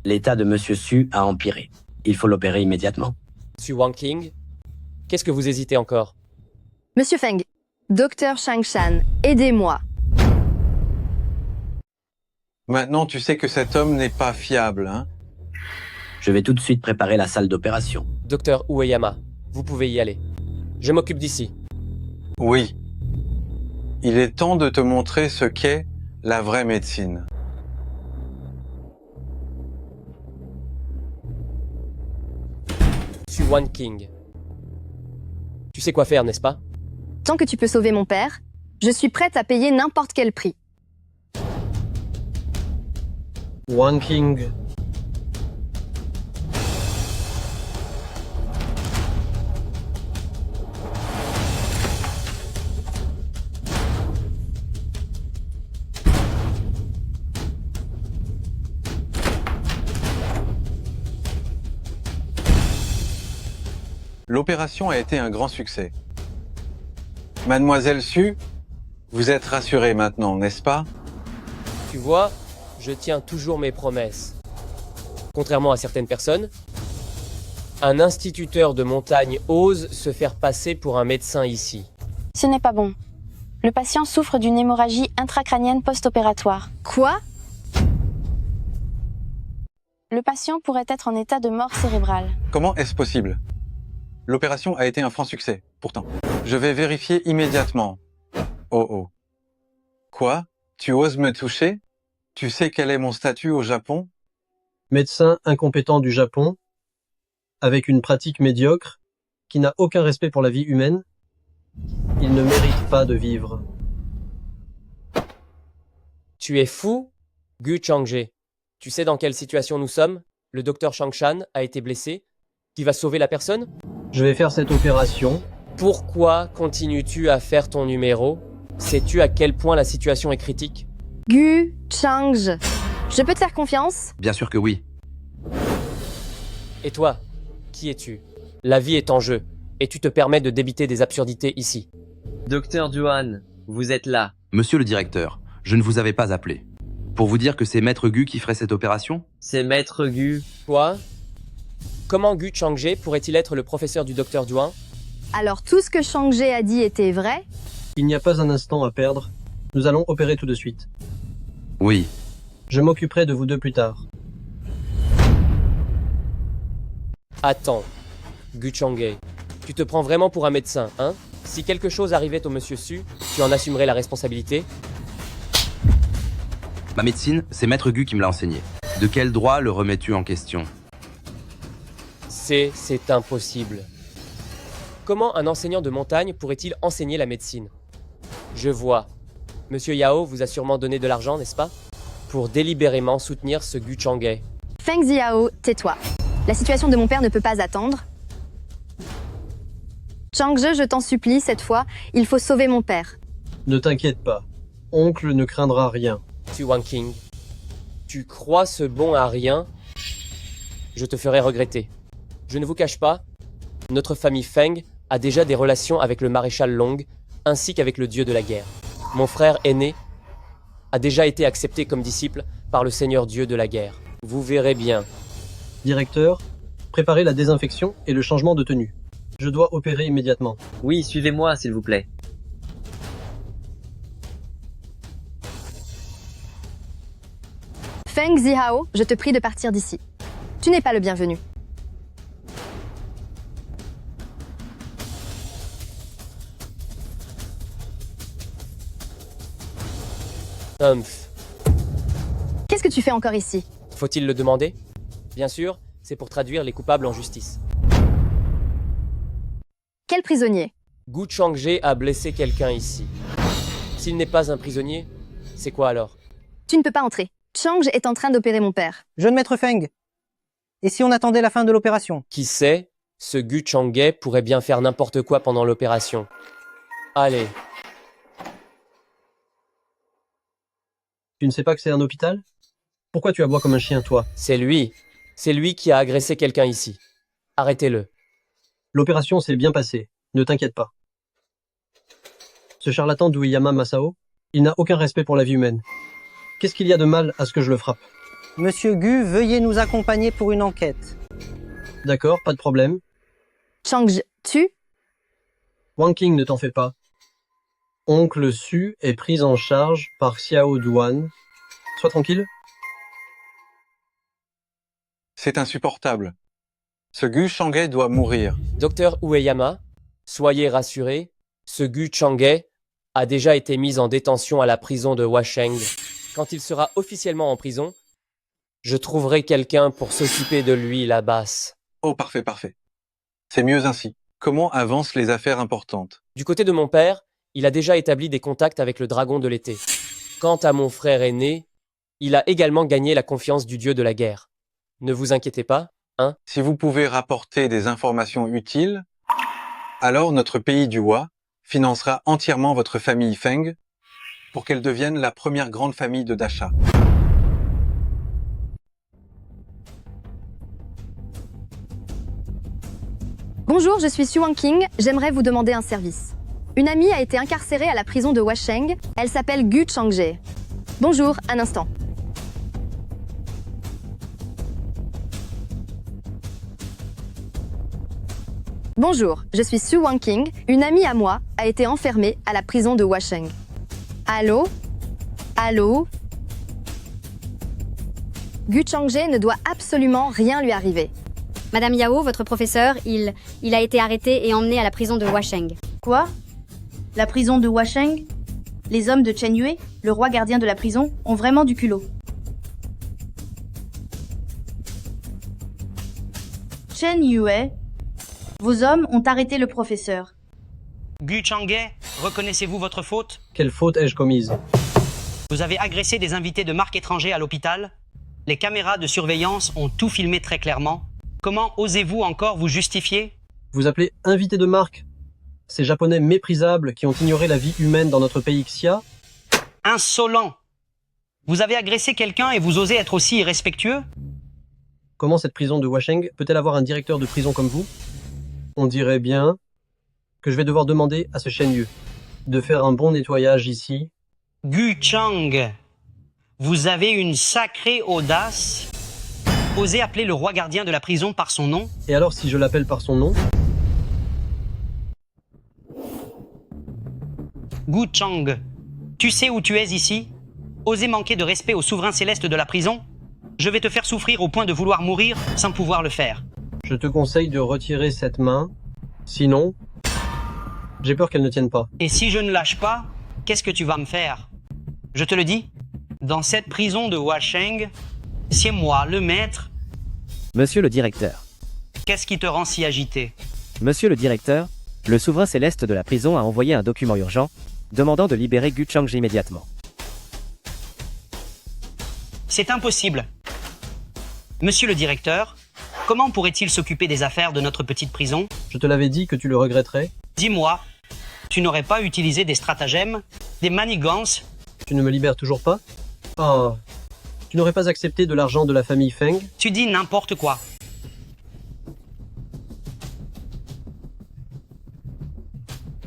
L'état de Monsieur Su a empiré. Il faut l'opérer immédiatement. Su Wangqing, qu'est-ce que vous hésitez encore? Monsieur Feng, Docteur Shangshan, aidez-moi. Maintenant, tu sais que cet homme n'est pas fiable, hein? Je vais tout de suite préparer la salle d'opération. Docteur Ueyama, vous pouvez y aller. Je m'occupe d'ici. Oui. Il est temps de te montrer ce qu'est la vraie médecine. Su Wangqing. Tu sais quoi faire, n'est-ce pas? Tant que tu peux sauver mon père, je suis prête à payer n'importe quel prix. Wangqing. L'opération a été un grand succès. Mademoiselle Su, vous êtes rassurée maintenant, n'est-ce pas? Tu vois, je tiens toujours mes promesses. Contrairement à certaines personnes, un instituteur de montagne ose se faire passer pour un médecin ici. Ce n'est pas bon. Le patient souffre d'une hémorragie intracrânienne post-opératoire. Quoi? Le patient pourrait être en état de mort cérébrale. Comment est-ce possible? L'opération a été un franc succès, pourtant. Je vais vérifier immédiatement. Oh oh. Quoi? Tu oses me toucher? Tu sais quel est mon statut au Japon? Médecin incompétent du Japon, avec une pratique médiocre, qui n'a aucun respect pour la vie humaine. Il ne mérite pas de vivre. Tu es fou, Gu Changje. Tu sais dans quelle situation nous sommes? Le docteur Shangshan a été blessé. Qui va sauver la personne? Je vais faire cette opération. Pourquoi continues-tu à faire ton numéro? Sais-tu à quel point la situation est critique? Gu Changje, je peux te faire confiance? Bien sûr que oui. Et toi, qui es-tu? La vie est en jeu, et tu te permets de débiter des absurdités ici. Docteur Duan, vous êtes là. Monsieur le directeur, je ne vous avais pas appelé. Pour vous dire que c'est Maître Gu qui ferait cette opération? C'est Maître Gu. Quoi? Comment Gu Changje pourrait-il être le professeur du docteur Duan? Alors tout ce que Changje a dit était vrai? Il n'y a pas un instant à perdre. Nous allons opérer tout de suite. Oui. Je m'occuperai de vous deux plus tard. Attends, Gu Changje, tu te prends vraiment pour un médecin, hein? Si quelque chose arrivait au monsieur Su, tu en assumerais la responsabilité? Ma médecine, c'est Maître Gu qui me l'a enseigné. De quel droit le remets-tu en question? C'est impossible. Comment un enseignant de montagne pourrait-il enseigner la médecine? Je vois. Monsieur Yao vous a sûrement donné de l'argent, n'est-ce pas? Pour délibérément soutenir ce Gu Changje. Feng Ziao, tais-toi. La situation de mon père ne peut pas attendre. Changzhe, je t'en supplie, cette fois, il faut sauver mon père. Ne t'inquiète pas. Oncle ne craindra rien. Tu Wanking, tu crois ce bon à rien? Je te ferai regretter. Je ne vous cache pas, notre famille Feng a déjà des relations avec le maréchal Long, ainsi qu'avec le dieu de la guerre. Mon frère aîné a déjà été accepté comme disciple par le seigneur dieu de la guerre. Vous verrez bien. Directeur, préparez la désinfection et le changement de tenue. Je dois opérer immédiatement. Oui, suivez-moi, s'il vous plaît. Feng Ziao, je te prie de partir d'ici. Tu n'es pas le bienvenu. Qu'est-ce que tu fais encore ici? Faut-il le demander? Bien sûr, c'est pour traduire les coupables en justice. Quel prisonnier? Gu Changje a blessé quelqu'un ici. S'il n'est pas un prisonnier, c'est quoi alors? Tu ne peux pas entrer. Changzhe est en train d'opérer mon père. Jeune maître Feng, et si on attendait la fin de l'opération? Qui sait, ce Gu Changge pourrait bien faire n'importe quoi pendant l'opération. Allez. Tu ne sais pas que c'est un hôpital? Pourquoi tu aboies comme un chien, toi? C'est lui. C'est lui qui a agressé quelqu'un ici. Arrêtez-le. L'opération s'est bien passée. Ne t'inquiète pas. Ce charlatan d'Ueyama Masao, il n'a aucun respect pour la vie humaine. Qu'est-ce qu'il y a de mal à ce que je le frappe? Monsieur Gu, veuillez nous accompagner pour une enquête. D'accord, pas de problème. Changzhe, tu? Wanking, ne t'en fais pas. Oncle Su est pris en charge par Xiao Duan. Sois tranquille. C'est insupportable. Ce Gu Changge doit mourir. Docteur Ueyama, soyez rassuré, ce Gu Changge a déjà été mis en détention à la prison de Washeng. Quand il sera officiellement en prison, je trouverai quelqu'un pour s'occuper de lui là-bas. Oh, parfait, parfait. C'est mieux ainsi. Comment avancent les affaires importantes? Du côté de mon père, il a déjà établi des contacts avec le dragon de l'été. Quant à mon frère aîné, il a également gagné la confiance du dieu de la guerre. Ne vous inquiétez pas, hein? Si vous pouvez rapporter des informations utiles, alors notre pays du Hua financera entièrement votre famille Feng pour qu'elle devienne la première grande famille de Dacha. Bonjour, je suis Su Wanking. J'aimerais vous demander un service. Une amie a été incarcérée à la prison de Washeng. Elle s'appelle Gu Changje. Bonjour, un instant. Bonjour, je suis Su Wanking. Une amie à moi a été enfermée à la prison de Washeng. Allô? Allô? Gu Changje ne doit absolument rien lui arriver. Madame Yao, votre professeur, il a été arrêté et emmené à la prison de Washeng. Quoi? La prison de Washeng? Les hommes de Chen Yue, le roi gardien de la prison, ont vraiment du culot. Chen Yue, vos hommes ont arrêté le professeur. Gu Changge, reconnaissez-vous votre faute? Quelle faute ai-je commise? Vous avez agressé des invités de marque étrangère à l'hôpital. Les caméras de surveillance ont tout filmé très clairement. Comment osez-vous encore vous justifier? Vous appelez invité de marque? Ces Japonais méprisables qui ont ignoré la vie humaine dans notre pays Xia? Insolent! Vous avez agressé quelqu'un et vous osez être aussi irrespectueux? Comment cette prison de Washeng peut-elle avoir un directeur de prison comme vous? On dirait bien que je vais devoir demander à ce Shen Yu de faire un bon nettoyage ici. Gu Chang, vous avez une sacrée audace. Osez appeler le roi gardien de la prison par son nom? Et alors si je l'appelle par son nom? Gu Chang, tu sais où tu es ici? Osez manquer de respect au souverain céleste de la prison? Je vais te faire souffrir au point de vouloir mourir sans pouvoir le faire. Je te conseille de retirer cette main, sinon, j'ai peur qu'elle ne tienne pas. Et si je ne lâche pas, qu'est-ce que tu vas me faire? Je te le dis, dans cette prison de Washeng, c'est moi, le maître. Monsieur le directeur. Qu'est-ce qui te rend si agité? Monsieur le directeur, le souverain céleste de la prison a envoyé un document urgent, demandant de libérer Gu Changje immédiatement. C'est impossible. Monsieur le directeur, comment pourrait-il s'occuper des affaires de notre petite prison? Je te l'avais dit que tu le regretterais. Dis-moi, tu n'aurais pas utilisé des stratagèmes, des manigances? Tu ne me libères toujours pas? Ah, tu n'aurais pas accepté de l'argent de la famille Feng? Tu dis n'importe quoi.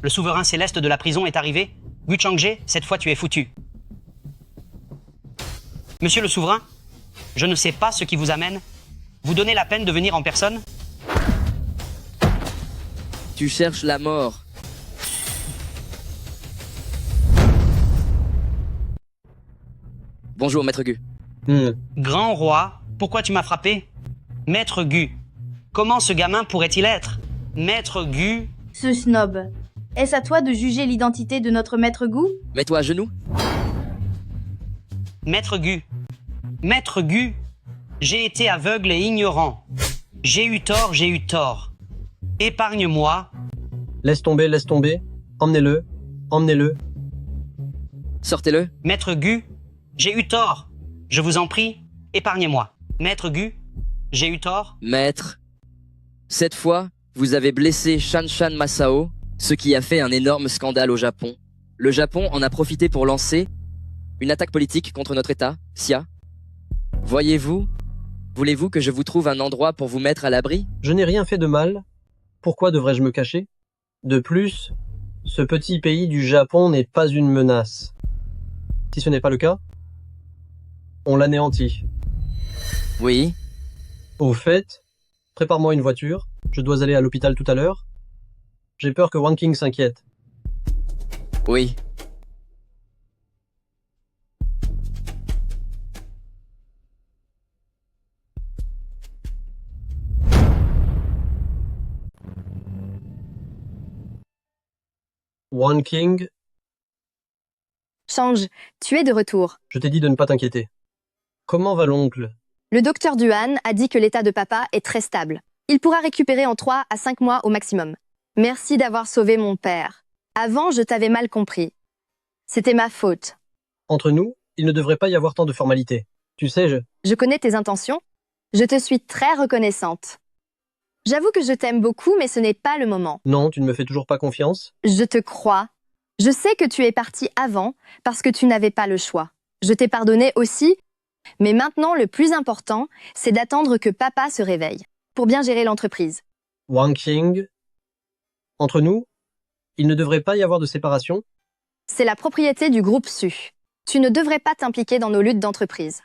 Le souverain céleste de la prison est arrivé. Gu Changje, cette fois tu es foutu. Monsieur le souverain, je ne sais pas ce qui vous amène. Vous donnez la peine de venir en personne? Tu cherches la mort. Bonjour, Maître Gu. Grand roi, pourquoi tu m'as frappé? Maître Gu, comment ce gamin pourrait-il être? Maître Gu... Ce snob. Est-ce à toi de juger l'identité de notre maître Gu? Mets-toi à genoux. Maître Gu. Maître Gu, j'ai été aveugle et ignorant. J'ai eu tort, j'ai eu tort. Épargne-moi. Laisse tomber, laisse tomber. Emmenez-le, emmenez-le. Sortez-le. Maître Gu, j'ai eu tort. Je vous en prie, épargnez-moi. Maître Gu, j'ai eu tort. Maître, cette fois, vous avez blessé Shanshan Masao, ce qui a fait un énorme scandale au Japon. Le Japon en a profité pour lancer une attaque politique contre notre État, Xia. Voulez-vous que je vous trouve un endroit pour vous mettre à l'abri? Je n'ai rien fait de mal. Pourquoi devrais-je me cacher? De plus, ce petit pays du Japon n'est pas une menace. Si ce n'est pas le cas, on l'anéantit. Oui. Au fait, prépare-moi une voiture. Je dois aller à l'hôpital tout à l'heure. J'ai peur que Wang King s'inquiète. Oui. Wang King, Change, tu es de retour. je t'ai dit de ne pas t'inquiéter. Comment va l'oncle? Le docteur Duan a dit que l'état de papa est très stable. Il pourra récupérer en 3 à 5 mois au maximum. Merci d'avoir sauvé mon père. Avant, je t'avais mal compris. C'était ma faute. Entre nous, il ne devrait pas y avoir tant de formalités. Tu sais, Je connais tes intentions. Je te suis très reconnaissante. J'avoue que je t'aime beaucoup, mais ce n'est pas le moment. Non, tu ne me fais toujours pas confiance. Je te crois. Je sais que tu es parti avant parce que tu n'avais pas le choix. Je t'ai pardonné aussi, mais maintenant le plus important, c'est d'attendre que papa se réveille pour bien gérer l'entreprise. Wang King, entre nous, il ne devrait pas y avoir de séparation. C'est la propriété du groupe Su. Tu ne devrais pas t'impliquer dans nos luttes d'entreprise.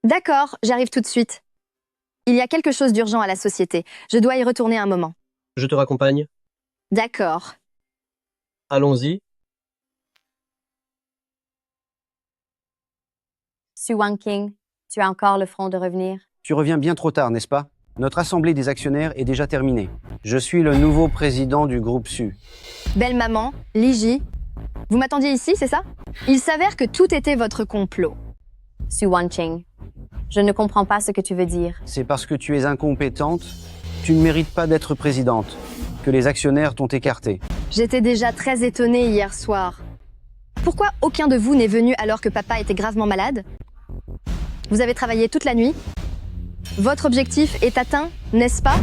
D'accord, j'arrive tout de suite. Il y a quelque chose d'urgent à la société. Je dois y retourner un moment. Je te raccompagne. D'accord. Allons-y. Su Wang King, tu as encore le front de revenir? Tu reviens bien trop tard, n'est-ce pas? Notre assemblée des actionnaires est déjà terminée. Je suis le nouveau président du groupe Su. Belle maman, Liji, vous m'attendiez ici, c'est ça? Il s'avère que tout était votre complot. Su Wanqing, je ne comprends pas ce que tu veux dire. C'est parce que tu es incompétente, tu ne mérites pas d'être présidente, que les actionnaires t'ont écartée. J'étais déjà très étonnée hier soir. Pourquoi aucun de vous n'est venu alors que papa était gravement malade? Vous avez travaillé toute la nuit? Votre objectif est atteint, n'est-ce pas?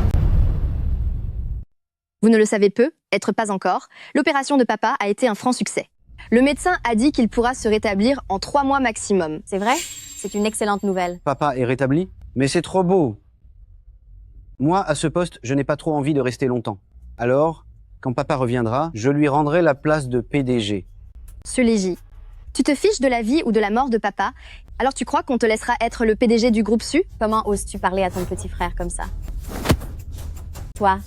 Vous ne le savez peu, être pas encore. L'opération de papa a été un franc succès. Le médecin a dit qu'il pourra se rétablir en 3 mois maximum. C'est vrai? C'est une excellente nouvelle. Papa est rétabli? Mais c'est trop beau. Moi, à ce poste, je n'ai pas trop envie de rester longtemps. Alors, quand papa reviendra, je lui rendrai la place de PDG. Liji, tu te fiches de la vie ou de la mort de papa, alors tu crois qu'on te laissera être le PDG du groupe Su? Comment oses-tu parler à ton petit frère comme ça? Toi,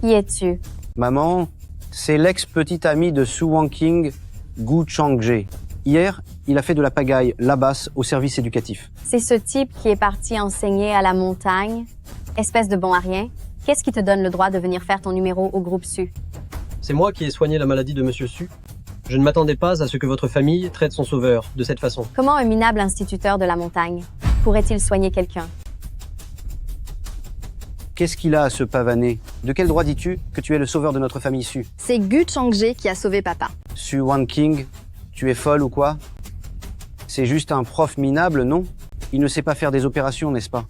qui es-tu? Maman, c'est l'ex-petit ami de Su Wanqing, Gu Changje. Hier, il a fait de la pagaille, la basse, au service éducatif. C'est ce type qui est parti enseigner à la montagne? Espèce de bon à rien. Qu'est-ce qui te donne le droit de venir faire ton numéro au groupe Su? C'est moi qui ai soigné la maladie de Monsieur Su. Je ne m'attendais pas à ce que votre famille traite son sauveur de cette façon. Comment un minable instituteur de la montagne pourrait-il soigner quelqu'un? Qu'est-ce qu'il a à se pavaner? De quel droit dis-tu que tu es le sauveur de notre famille Su? C'est Gu Changje qui a sauvé papa. Su Wanqing, tu es folle ou quoi? C'est juste un prof minable, non? Il ne sait pas faire des opérations, n'est-ce pas?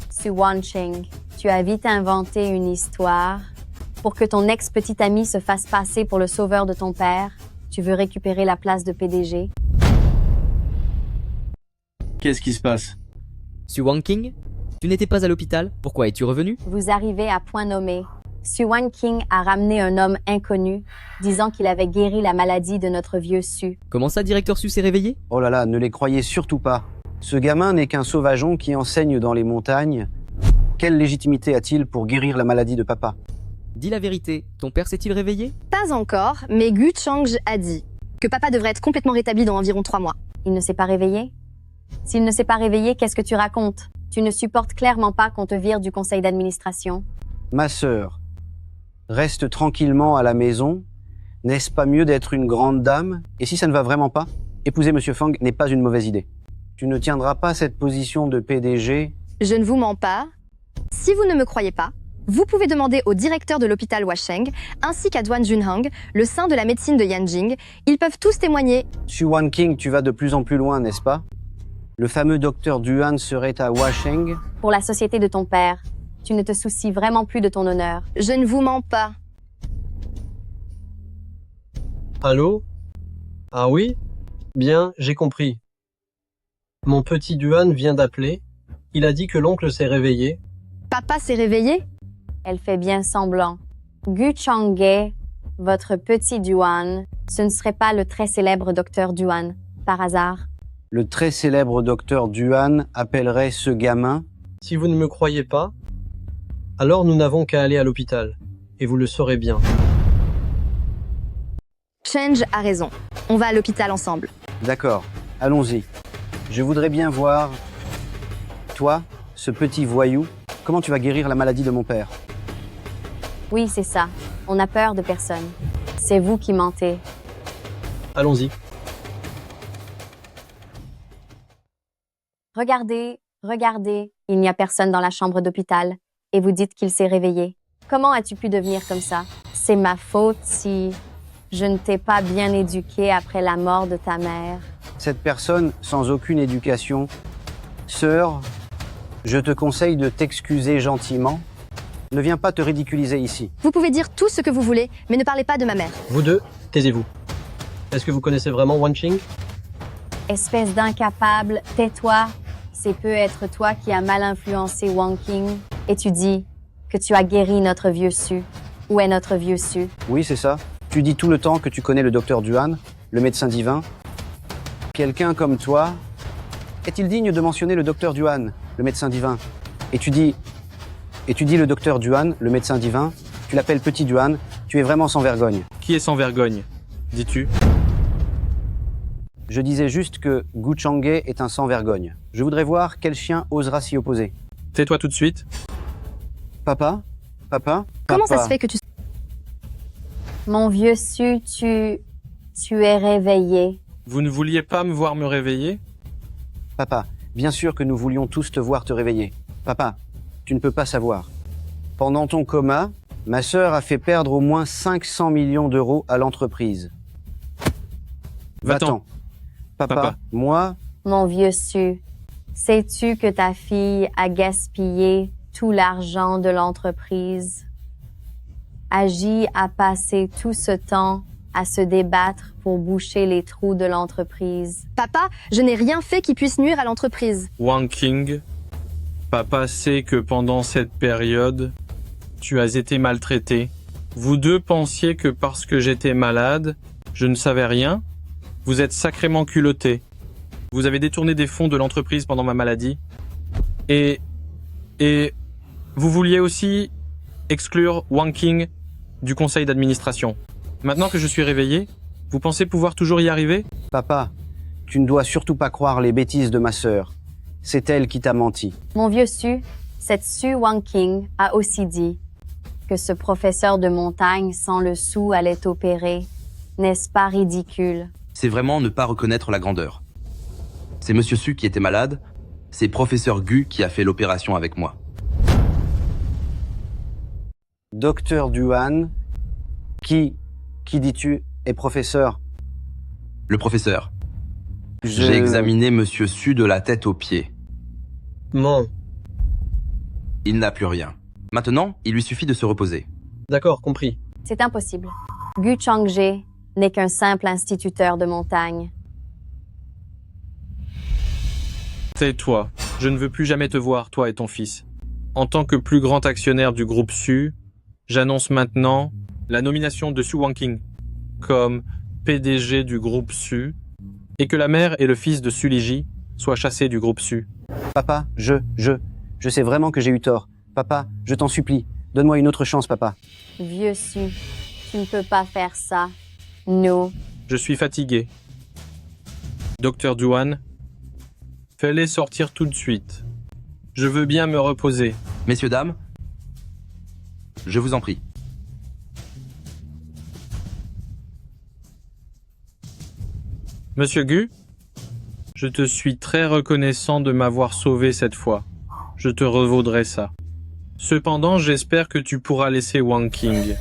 Su Wanching, tu as vite inventé une histoire. Pour que ton ex-petit ami se fasse passer pour le sauveur de ton père, tu veux récupérer la place de PDG. Qu'est-ce qui se passe? Su Wanking, tu n'étais pas à l'hôpital, pourquoi es-tu revenu? Vous arrivez à point nommé. Su Wanking a ramené un homme inconnu, disant qu'il avait guéri la maladie de notre vieux Su. Comment ça, directeur Su s'est réveillé? Oh là là, ne les croyez surtout pas. Ce gamin n'est qu'un sauvageon qui enseigne dans les montagnes. Quelle légitimité a-t-il pour guérir la maladie de papa? Dis la vérité, ton père s'est-il réveillé? Pas encore, mais Gu Changje a dit que papa devrait être complètement rétabli dans environ 3 mois. Il ne s'est pas réveillé? S'il ne s'est pas réveillé, qu'est-ce que tu racontes? Tu ne supportes clairement pas qu'on te vire du conseil d'administration. Ma sœur, reste tranquillement à la maison. N'est-ce pas mieux d'être une grande dame? Et si ça ne va vraiment pas, épouser Monsieur Fang n'est pas une mauvaise idée. Tu ne tiendras pas cette position de PDG. Je ne vous mens pas. Si vous ne me croyez pas, vous pouvez demander au directeur de l'hôpital Washeng, ainsi qu'à Duan Junhang, le saint de la médecine de Yanjing. Ils peuvent tous témoigner. Su Wanking, tu vas de plus en plus loin, n'est-ce pas? Le fameux docteur Duan serait à Washeng. Pour la société de ton père, tu ne te soucies vraiment plus de ton honneur. Je ne vous mens pas. Allô? Ah oui? Bien, j'ai compris. Mon petit Duan vient d'appeler. Il a dit que l'oncle s'est réveillé. Papa s'est réveillé? Elle fait bien semblant. Gu Changge, votre petit Duan, ce ne serait pas le très célèbre docteur Duan, par hasard? Le très célèbre docteur Duan appellerait ce gamin. Si vous ne me croyez pas, alors nous n'avons qu'à aller à l'hôpital. Et vous le saurez bien. Change a raison. On va à l'hôpital ensemble. D'accord, allons-y. Je voudrais bien voir... Toi, ce petit voyou, comment tu vas guérir la maladie de mon père? Oui, c'est ça. On n'a peur de personne. C'est vous qui mentez. Allons-y. Regardez, regardez, il n'y a personne dans la chambre d'hôpital. Et vous dites qu'il s'est réveillé. Comment as-tu pu devenir comme ça? C'est ma faute si je ne t'ai pas bien éduqué après la mort de ta mère. Cette personne sans aucune éducation. Sœur, je te conseille de t'excuser gentiment. Ne viens pas te ridiculiser ici. Vous pouvez dire tout ce que vous voulez, mais ne parlez pas de ma mère. Vous deux, taisez-vous. Est-ce que vous connaissez vraiment Wanching? Espèce d'incapable, tais-toi. C'est peut être toi qui as mal influencé Wanking. Et tu dis que tu as guéri notre vieux Su. Où est notre vieux Su? Oui, c'est ça. Tu dis tout le temps que tu connais le docteur Duan, le médecin divin. Quelqu'un comme toi, est-il digne de mentionner le docteur Duan, le médecin divin? Et tu dis le docteur Duan, le médecin divin, tu l'appelles petit Duan, tu es vraiment sans vergogne. Qui est sans vergogne, dis-tu? Je disais juste que Gu Changge est un sans vergogne. Je voudrais voir quel chien osera s'y opposer. Tais-toi tout de suite. Papa? Papa? Comment Papa. ça se fait que tu... Mon vieux Su, tu es réveillé. Vous ne vouliez pas me voir me réveiller? Papa, bien sûr que nous voulions tous te voir te réveiller. Papa, tu ne peux pas savoir. Pendant ton coma, ma sœur a fait perdre au moins 500 millions d'euros à l'entreprise. Va-t'en. Papa, moi... Mon vieux Su, sais-tu que ta fille a gaspillé tout l'argent de l'entreprise? Agi a passé tout ce temps à se débattre pour boucher les trous de l'entreprise. Papa, je n'ai rien fait qui puisse nuire à l'entreprise. Wanking, papa sait que pendant cette période, tu as été maltraité. Vous deux pensiez que parce que j'étais malade, je ne savais rien? Vous êtes sacrément culottés. Vous avez détourné des fonds de l'entreprise pendant ma maladie. Et vous vouliez aussi exclure Wanking du conseil d'administration. Maintenant que je suis réveillé, vous pensez pouvoir toujours y arriver? Papa, tu ne dois surtout pas croire les bêtises de ma sœur. C'est elle qui t'a menti. Mon vieux Su, cette Su Wanking a aussi dit que ce professeur de montagne sans le sou allait opérer. N'est-ce pas ridicule? C'est vraiment ne pas reconnaître la grandeur. C'est Monsieur Su qui était malade, c'est Professeur Gu qui a fait l'opération avec moi. Docteur Duan, qui dis-tu, est professeur? Le professeur. J'ai examiné Monsieur Su de la tête aux pieds. Non. Il n'a plus rien. Maintenant, il lui suffit de se reposer. D'accord, compris. C'est impossible. Gu Changje n'est qu'un simple instituteur de montagne. Tais-toi. Je ne veux plus jamais te voir, toi et ton fils. En tant que plus grand actionnaire du groupe Su, j'annonce maintenant la nomination de Su Wangqing comme PDG du groupe Su et que la mère et le fils de Su Liji soient chassés du groupe Su. Papa, je sais vraiment que j'ai eu tort. Papa, je t'en supplie, donne-moi une autre chance, papa. Vieux Su, tu ne peux pas faire ça. Nous. Je suis fatigué. Docteur Duan, fais-les sortir tout de suite. Je veux bien me reposer. Messieurs, dames, je vous en prie. Monsieur Gu, je te suis très reconnaissant de m'avoir sauvé cette fois. Je te revaudrai ça. Cependant, j'espère que tu pourras laisser Wangqing.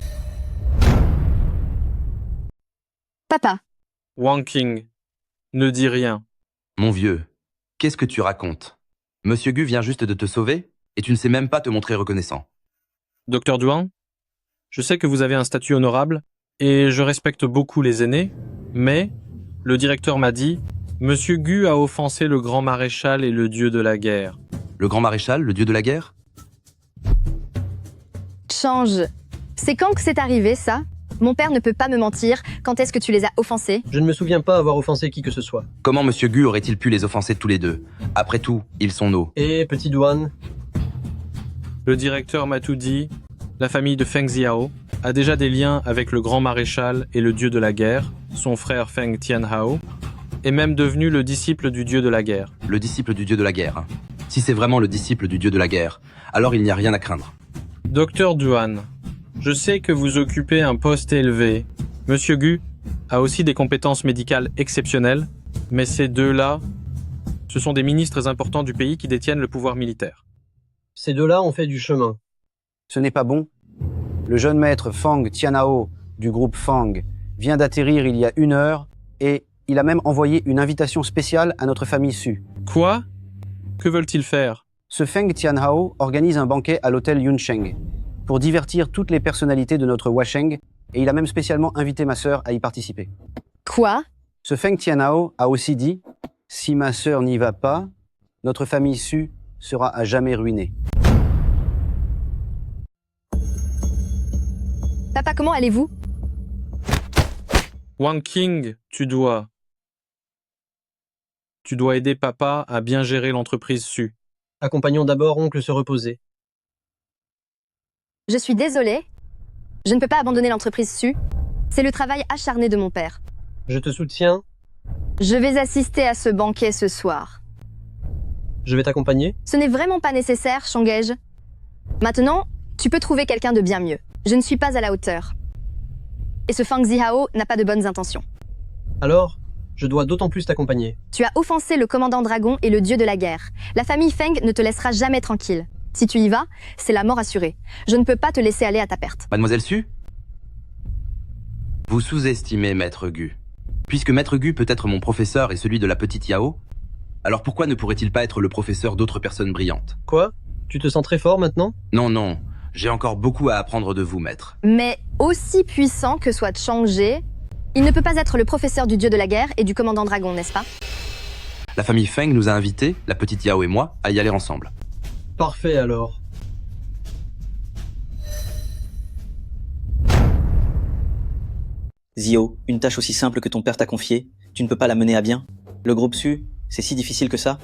Papa. Wangqing, ne dis rien. Mon vieux, qu'est-ce que tu racontes? Monsieur Gu vient juste de te sauver et tu ne sais même pas te montrer reconnaissant. Docteur Duan, je sais que vous avez un statut honorable et je respecte beaucoup les aînés, mais le directeur m'a dit « Monsieur Gu a offensé le grand maréchal et le dieu de la guerre. » Le grand maréchal, le dieu de la guerre? Change. C'est quand que c'est arrivé, ça? Mon père ne peut pas me mentir. Quand est-ce que tu les as offensés? Je ne me souviens pas avoir offensé qui que ce soit. Comment Monsieur Gu aurait-il pu les offenser tous les deux? Après tout, ils sont nos. Et petit Duan? Le directeur m'a tout dit. La famille de Feng Xiao a déjà des liens avec le grand maréchal et le dieu de la guerre, son frère Feng Tianhao, est même devenu le disciple du dieu de la guerre. Le disciple du dieu de la guerre, hein. Si c'est vraiment le disciple du dieu de la guerre, alors il n'y a rien à craindre. Docteur Duan, je sais que vous occupez un poste élevé. Monsieur Gu a aussi des compétences médicales exceptionnelles, mais ces deux-là, ce sont des ministres importants du pays qui détiennent le pouvoir militaire. Ces deux-là ont fait du chemin. Ce n'est pas bon. Le jeune maître Feng Tianhao du groupe Fang vient d'atterrir il y a 1 heure et il a même envoyé une invitation spéciale à notre famille Su. Quoi? Que veulent-ils faire? Ce Feng Tianhao organise un banquet à l'hôtel Yunsheng pour divertir toutes les personnalités de notre Washeng et il a même spécialement invité ma sœur à y participer. Quoi? Ce Feng Tianhao a aussi dit « Si ma sœur n'y va pas, notre famille Su sera à jamais ruinée. » Papa, comment allez-vous? Wangqing, tu dois aider papa à bien gérer l'entreprise Su. Accompagnons d'abord oncle se reposer. Je suis désolée. Je ne peux pas abandonner l'entreprise Su. C'est le travail acharné de mon père. Je te soutiens. Je vais assister à ce banquet ce soir. Je vais t'accompagner. Ce n'est vraiment pas nécessaire, Changge. Maintenant, tu peux trouver quelqu'un de bien mieux. Je ne suis pas à la hauteur. Et ce Feng Xiao n'a pas de bonnes intentions. Alors, je dois d'autant plus t'accompagner. Tu as offensé le commandant dragon et le dieu de la guerre. La famille Feng ne te laissera jamais tranquille. Si tu y vas, c'est la mort assurée. Je ne peux pas te laisser aller à ta perte. Mademoiselle Su? Vous sous-estimez Maître Gu. Puisque Maître Gu peut être mon professeur et celui de la petite Yao, alors pourquoi ne pourrait-il pas être le professeur d'autres personnes brillantes? Quoi? Tu te sens très fort maintenant? Non, non. J'ai encore beaucoup à apprendre de vous, maître. Mais aussi puissant que soit Changge, il ne peut pas être le professeur du dieu de la guerre et du commandant dragon, n'est-ce pas? La famille Feng nous a invités, la petite Yao et moi, à y aller ensemble. Parfait alors. Zio, une tâche aussi simple que ton père t'a confiée, tu ne peux pas la mener à bien? Le groupe Su, c'est si difficile que ça?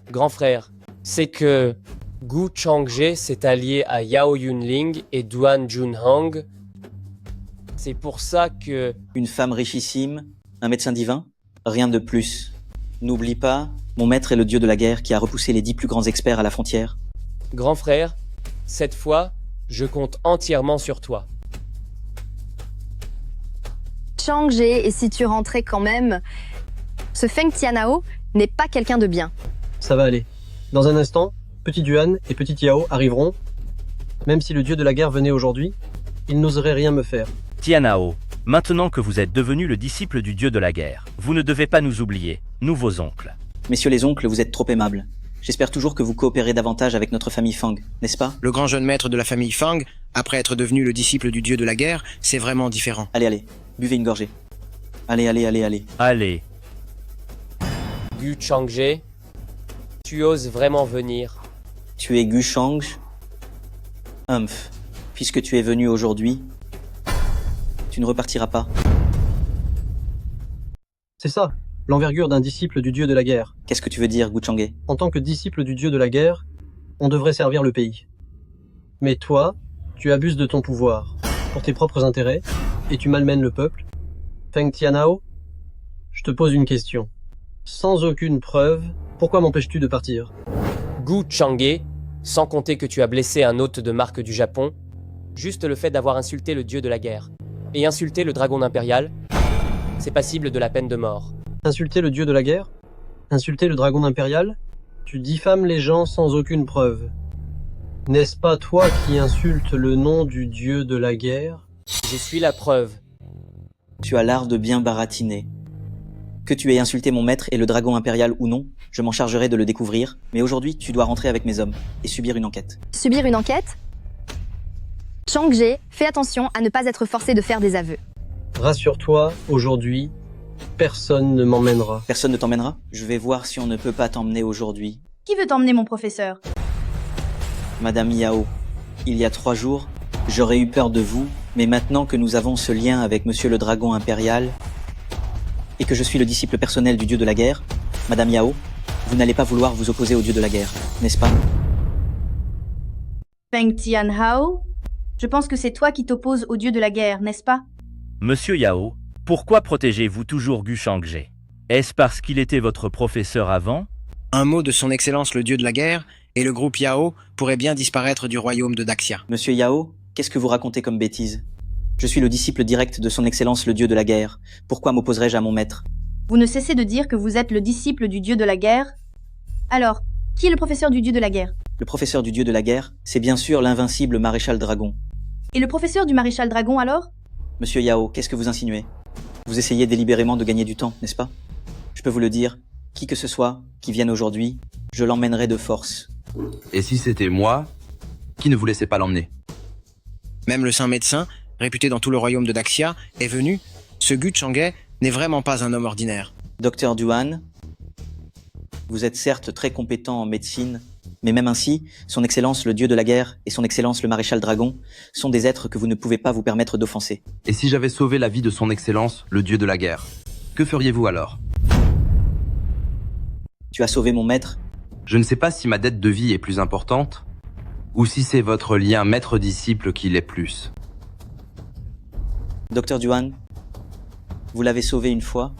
Grand frère, c'est que Gu Changje s'est allié à Yao Yunling et Duan Junhong. C'est pour ça que... Une femme richissime, un médecin divin? Rien de plus. N'oublie pas, mon maître est le dieu de la guerre qui a repoussé les 10 plus grands experts à la frontière. Grand frère, cette fois, je compte entièrement sur toi. Changge, et si tu rentrais quand même... Ce Feng Tianhao n'est pas quelqu'un de bien. Ça va aller. Dans un instant, petit Duan et petit Yao arriveront. Même si le dieu de la guerre venait aujourd'hui, il n'oserait rien me faire. Tianhao, maintenant que vous êtes devenu le disciple du dieu de la guerre, vous ne devez pas nous oublier, nous vos oncles. Messieurs les oncles, vous êtes trop aimables. J'espère toujours que vous coopérez davantage avec notre famille Fang, n'est-ce pas? Le grand jeune maître de la famille Fang, après être devenu le disciple du dieu de la guerre, c'est vraiment différent. Allez, buvez une gorgée. Allez. Allez. Gu Changje, tu oses vraiment venir. Tu es Gu Chang. Humph. Puisque tu es venu aujourd'hui, tu ne repartiras pas. C'est ça, l'envergure d'un disciple du dieu de la guerre. Qu'est-ce que tu veux dire, Gu Changge? En tant que disciple du dieu de la guerre, on devrait servir le pays. Mais toi, tu abuses de ton pouvoir, pour tes propres intérêts, et tu malmènes le peuple. Feng Tianhao, je te pose une question. Sans aucune preuve, pourquoi m'empêches-tu de partir? Gu Changge, sans compter que tu as blessé un hôte de marque du Japon, juste le fait d'avoir insulté le dieu de la guerre, et insulté le dragon impérial, c'est passible de la peine de mort. Insulter le dieu de la guerre? Insulter le dragon impérial? Tu diffames les gens sans aucune preuve. N'est-ce pas toi qui insultes le nom du dieu de la guerre? Je suis la preuve. Tu as l'art de bien baratiner. Que tu aies insulté mon maître et le dragon impérial ou non, je m'en chargerai de le découvrir, mais aujourd'hui tu dois rentrer avec mes hommes et subir une enquête. Subir une enquête? Changje, fais attention à ne pas être forcé de faire des aveux. Rassure-toi, aujourd'hui, personne ne m'emmènera. Personne ne t'emmènera? Je vais voir si on ne peut pas t'emmener aujourd'hui. Qui veut t'emmener, mon professeur? Madame Yao, il y a 3 jours, j'aurais eu peur de vous, mais maintenant que nous avons ce lien avec Monsieur le Dragon Impérial, et que je suis le disciple personnel du dieu de la guerre, Madame Yao, vous n'allez pas vouloir vous opposer au dieu de la guerre, n'est-ce pas? Feng Tianhao, je pense que c'est toi qui t'opposes au dieu de la guerre, n'est-ce pas? Monsieur Yao, pourquoi protégez-vous toujours Gu Changje? Est-ce parce qu'il était votre professeur avant? Un mot de son excellence le dieu de la guerre, et le groupe Yao pourrait bien disparaître du royaume de Daxia. Monsieur Yao, qu'est-ce que vous racontez comme bêtise? Je suis le disciple direct de son excellence le dieu de la guerre. Pourquoi m'opposerais-je à mon maître? Vous ne cessez de dire que vous êtes le disciple du dieu de la guerre. Alors, qui est le professeur du dieu de la guerre? Le professeur du dieu de la guerre, c'est bien sûr l'invincible maréchal Dragon. Et le professeur du maréchal Dragon alors? Monsieur Yao, qu'est-ce que vous insinuez? Vous essayez délibérément de gagner du temps, n'est-ce pas? Je peux vous le dire, qui que ce soit qui vienne aujourd'hui, je l'emmènerai de force. Et si c'était moi, qui ne vous laissait pas l'emmener? Même le saint médecin, réputé dans tout le royaume de Daxia, est venu. Ce Gu Changge n'est vraiment pas un homme ordinaire. Docteur Duan, vous êtes certes très compétent en médecine, mais même ainsi, son excellence le dieu de la guerre et son excellence le maréchal Dragon sont des êtres que vous ne pouvez pas vous permettre d'offenser. Et si j'avais sauvé la vie de son excellence, le dieu de la guerre, que feriez-vous alors? Tu as sauvé mon maître? Je ne sais pas si ma dette de vie est plus importante, ou si c'est votre lien maître-disciple qui l'est plus. Docteur Duan, vous l'avez sauvé une fois,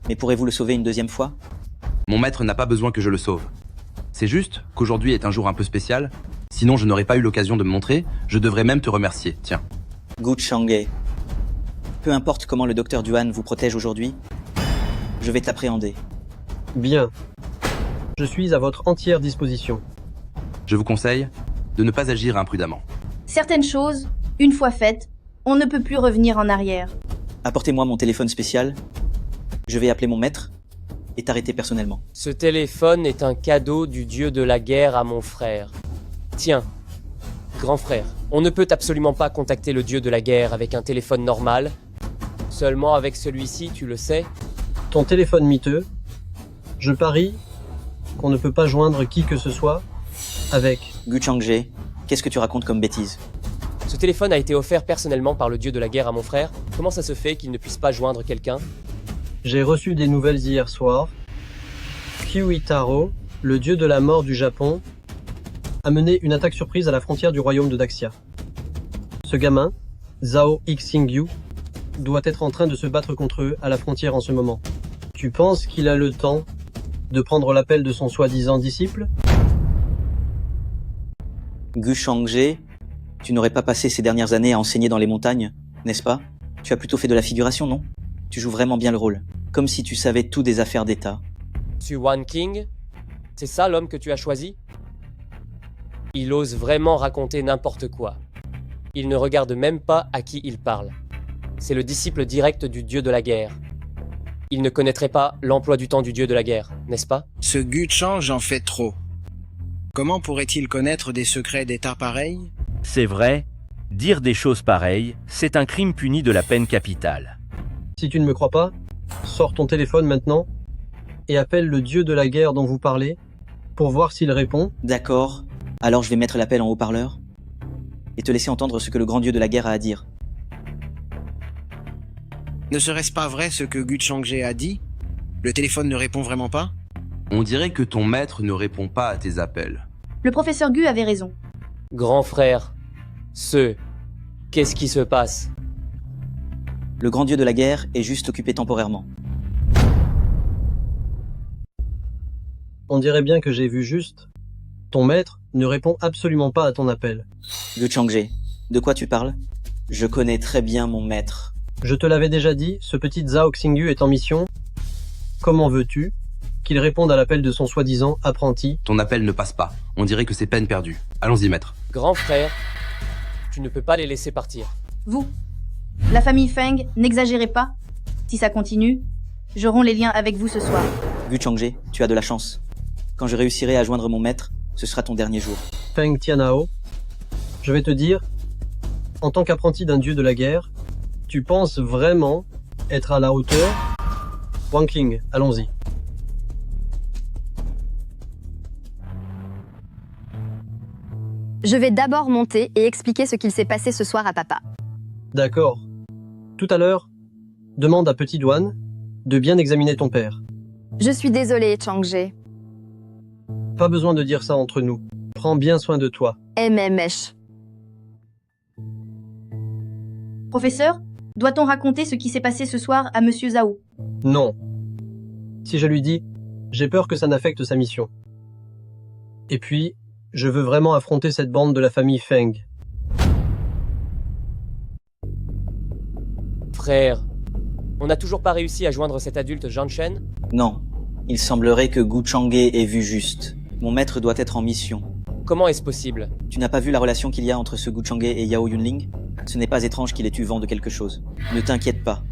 mais pourrez-vous le sauver une deuxième fois? Mon maître n'a pas besoin que je le sauve. C'est juste qu'aujourd'hui est un jour un peu spécial, sinon je n'aurais pas eu l'occasion de me montrer, je devrais même te remercier, tiens. Gu Changge, peu importe comment le docteur Duan vous protège aujourd'hui, je vais t'appréhender. Bien. Je suis à votre entière disposition. Je vous conseille de ne pas agir imprudemment. Certaines choses, une fois faites, on ne peut plus revenir en arrière. Apportez-moi mon téléphone spécial, je vais appeler mon maître et t'arrêter personnellement. Ce téléphone est un cadeau du dieu de la guerre à mon frère. Tiens, grand frère, on ne peut absolument pas contacter le dieu de la guerre avec un téléphone normal. Seulement avec celui-ci, tu le sais. Ton téléphone miteux, je parie qu'on ne peut pas joindre qui que ce soit avec. Gu Changje, qu'est-ce que tu racontes comme bêtise? Ce téléphone a été offert personnellement par le dieu de la guerre à mon frère. Comment ça se fait qu'il ne puisse pas joindre quelqu'un? J'ai reçu des nouvelles hier soir. Kyuitaro, le dieu de la mort du Japon, a mené une attaque surprise à la frontière du royaume de Daxia. Ce gamin, Zhao Xingyu, doit être en train de se battre contre eux à la frontière en ce moment. Tu penses qu'il a le temps de prendre l'appel de son soi-disant disciple? Gu Changje, tu n'aurais pas passé ces dernières années à enseigner dans les montagnes, n'est-ce pas? Tu as plutôt fait de la figuration, non? Tu joues vraiment bien le rôle, comme si tu savais tout des affaires d'État. Wan King, c'est ça l'homme que tu as choisi? Il ose vraiment raconter n'importe quoi. Il ne regarde même pas à qui il parle. C'est le disciple direct du dieu de la guerre. il ne connaîtrait pas l'emploi du temps du dieu de la guerre, n'est-ce pas? Ce Gu Chang en fait trop. Comment pourrait-il connaître des secrets d'État pareils? C'est vrai, dire des choses pareilles, c'est un crime puni de la peine capitale. Si tu ne me crois pas, sors ton téléphone maintenant et appelle le dieu de la guerre dont vous parlez pour voir s'il répond. D'accord, alors je vais mettre l'appel en haut-parleur et te laisser entendre ce que le grand dieu de la guerre a à dire. Ne serait-ce pas vrai ce que Gu Changje a dit? Le téléphone ne répond vraiment pas? On dirait que ton maître ne répond pas à tes appels. Le professeur Gu avait raison. Grand frère, qu'est-ce qui se passe? Le grand dieu de la guerre est juste occupé temporairement. On dirait bien que j'ai vu juste. Ton maître ne répond absolument pas à ton appel. Gu Changje, de quoi tu parles? Je connais très bien mon maître. Je te l'avais déjà dit, ce petit Zhao Xingyu est en mission. Comment veux-tu qu'il réponde à l'appel de son soi-disant apprenti? Ton appel ne passe pas. On dirait que c'est peine perdue. Allons-y, maître. Grand frère, tu ne peux pas les laisser partir. Vous, la famille Feng, n'exagérez pas. Si ça continue, je romps les liens avec vous ce soir. Gu Changje, tu as de la chance. Quand je réussirai à joindre mon maître, ce sera ton dernier jour. Feng Tianhao, je vais te dire, en tant qu'apprenti d'un dieu de la guerre, tu penses vraiment être à la hauteur? Wang King, allons-y. Je vais d'abord monter et expliquer ce qu'il s'est passé ce soir à papa. D'accord. Tout à l'heure, demande à Petit Douane de bien examiner ton père. Je suis désolée, Changje. Pas besoin de dire ça entre nous. Prends bien soin de toi. MMH. Professeur, doit-on raconter ce qui s'est passé ce soir à Monsieur Zhao? Non. Si je lui dis, j'ai peur que ça n'affecte sa mission. Et puis, je veux vraiment affronter cette bande de la famille Feng. Frère, on n'a toujours pas réussi à joindre cet adulte Zhang Shen? Non, il semblerait que Gu Changge ait vu juste. Mon maître doit être en mission. Comment est-ce possible? Tu n'as pas vu la relation qu'il y a entre ce Gu Changge et Yao Yunling? Ce n'est pas étrange qu'il ait eu vent de quelque chose. Ne t'inquiète pas.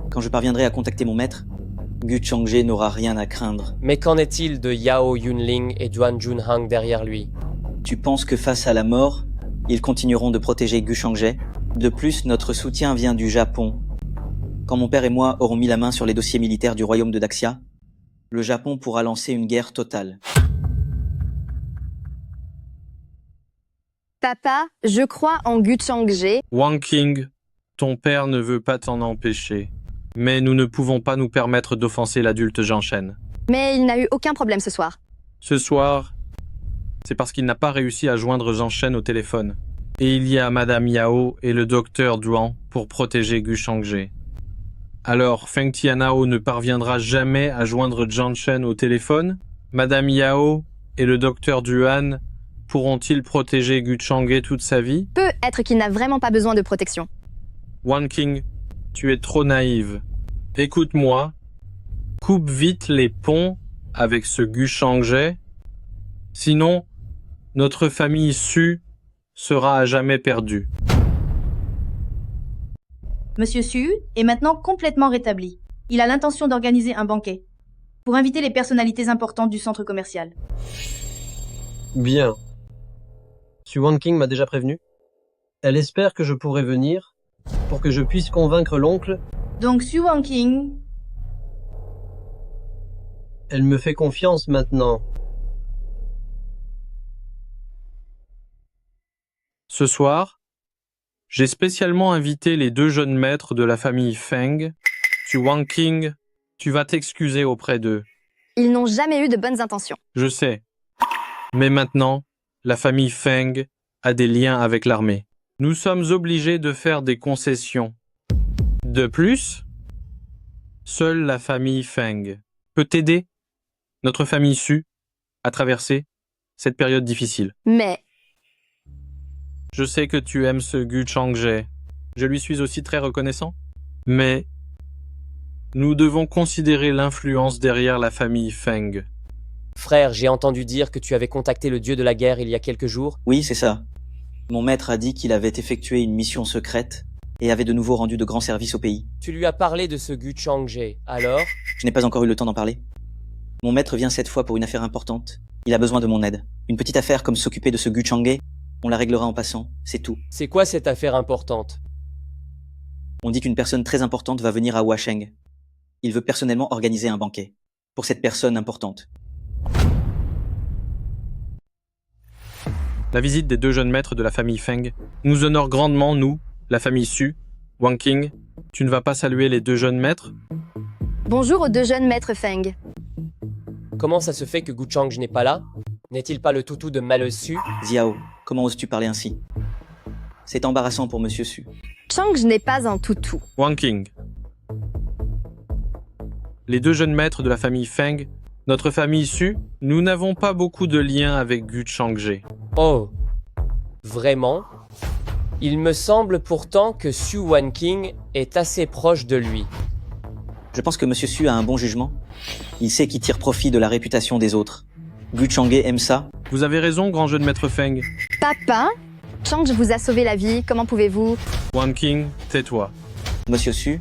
Quand je parviendrai à contacter mon maître, Gu Changge n'aura rien à craindre. Mais qu'en est-il de Yao Yunling et Duan Junhang derrière lui? Tu penses que face à la mort, ils continueront de protéger Gu Changge? De plus, notre soutien vient du Japon. Quand mon père et moi aurons mis la main sur les dossiers militaires du royaume de Daxia, le Japon pourra lancer une guerre totale. Papa, je crois en Gu Changje. Wang King, ton père ne veut pas t'en empêcher. Mais nous ne pouvons pas nous permettre d'offenser l'adulte Zhang Shen. Mais il n'a eu aucun problème ce soir. Ce soir, c'est parce qu'il n'a pas réussi à joindre Zhang Shen au téléphone. Et il y a Madame Yao et le docteur Duan pour protéger Gu Changje. Alors, Feng Tianhao ne parviendra jamais à joindre Zhang Shen au téléphone? Madame Yao et le docteur Duan pourront-ils protéger Gu Changge toute sa vie? Peut-être qu'il n'a vraiment pas besoin de protection. Wang King, tu es trop naïve. Écoute-moi. Coupe vite les ponts avec ce Gu Changje. Sinon, notre famille Su sera à jamais perdue. Monsieur Su est maintenant complètement rétabli. Il a l'intention d'organiser un banquet pour inviter les personnalités importantes du centre commercial. Bien. Su Wang King m'a déjà prévenu. Elle espère que je pourrai venir pour que je puisse convaincre l'oncle. Donc Su Wang King... Elle me fait confiance maintenant. Ce soir, j'ai spécialement invité les deux jeunes maîtres de la famille Feng. Su Wang King, tu vas t'excuser auprès d'eux. Ils n'ont jamais eu de bonnes intentions. Je sais. Mais maintenant, la famille Feng a des liens avec l'armée. Nous sommes obligés de faire des concessions. De plus, seule la famille Feng peut aider notre famille Su à traverser cette période difficile. Mais... Je sais que tu aimes ce Gu Changje. Je lui suis aussi très reconnaissant. Mais nous devons considérer l'influence derrière la famille Feng. Frère, j'ai entendu dire que tu avais contacté le dieu de la guerre il y a quelques jours. Oui, c'est ça. Mon maître a dit qu'il avait effectué une mission secrète et avait de nouveau rendu de grands services au pays. Tu lui as parlé de ce Gu Changje, alors? Je n'ai pas encore eu le temps d'en parler. Mon maître vient cette fois pour une affaire importante. Il a besoin de mon aide. Une petite affaire comme s'occuper de ce Gu Changge, on la réglera en passant, c'est tout. C'est quoi cette affaire importante? On dit qu'une personne très importante va venir à Huasheng. Il veut personnellement organiser un banquet. Pour cette personne importante. La visite des 2 jeunes maîtres de la famille Feng nous honore grandement, nous, la famille Su. Wang Qing, tu ne vas pas saluer les 2 jeunes maîtres? Bonjour aux 2 jeunes maîtres Feng. Comment ça se fait que Gu Changje n'est pas là? N'est-il pas le toutou de Malheureux Su? Xiao, comment oses-tu parler ainsi? C'est embarrassant pour Monsieur Su. Changje n'est pas un toutou. Wang Qing. Les 2 jeunes maîtres de la famille Feng, notre famille Su, nous n'avons pas beaucoup de liens avec Gu Changje. Oh, vraiment? Il me semble pourtant que Su Wanqing est assez proche de lui. Je pense que Monsieur Su a un bon jugement. Il sait qu'il tire profit de la réputation des autres. Gu Changge aime ça. Vous avez raison, grand jeune maître Feng. Papa, Changje vous a sauvé la vie, comment pouvez-vous? Wang Qing, tais-toi. Monsieur Su,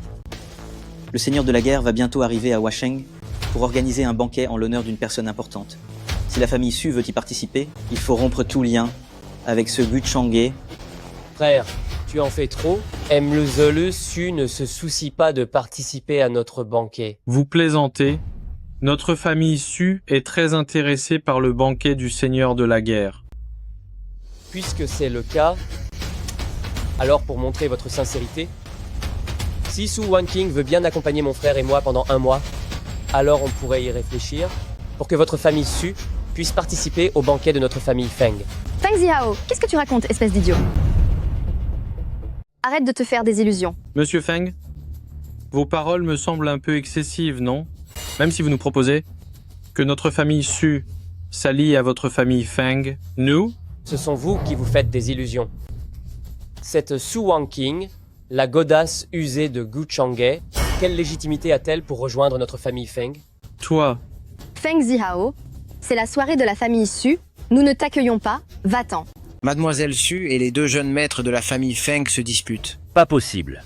le seigneur de la guerre va bientôt arriver à Huasheng pour organiser un banquet en l'honneur d'une personne importante. Si la famille Su veut y participer, il faut rompre tout lien avec ce Gu Changge. Frère, tu en fais trop. Le Su ne se soucie pas de participer à notre banquet. Vous plaisantez. Notre famille Su est très intéressée par le banquet du seigneur de la guerre. Puisque c'est le cas, alors pour montrer votre sincérité, si Su Wanqing veut bien accompagner mon frère et moi pendant 1 mois, alors on pourrait y réfléchir pour que votre famille Su puisse participer au banquet de notre famille Feng. Feng Zihao, qu'est-ce que tu racontes, espèce d'idiot? Arrête de te faire des illusions. Monsieur Feng, vos paroles me semblent un peu excessives, non? Même si vous nous proposez que notre famille Su s'allie à votre famille Feng, nous? Ce sont vous qui vous faites des illusions. Cette Su Wanqing, la godasse usée de Gu Changge, quelle légitimité a-t-elle pour rejoindre notre famille Feng? Toi. Feng Zihao, c'est la soirée de la famille Su, nous ne t'accueillons pas, va-t'en. Mademoiselle Su et les 2 jeunes maîtres de la famille Feng se disputent. Pas possible.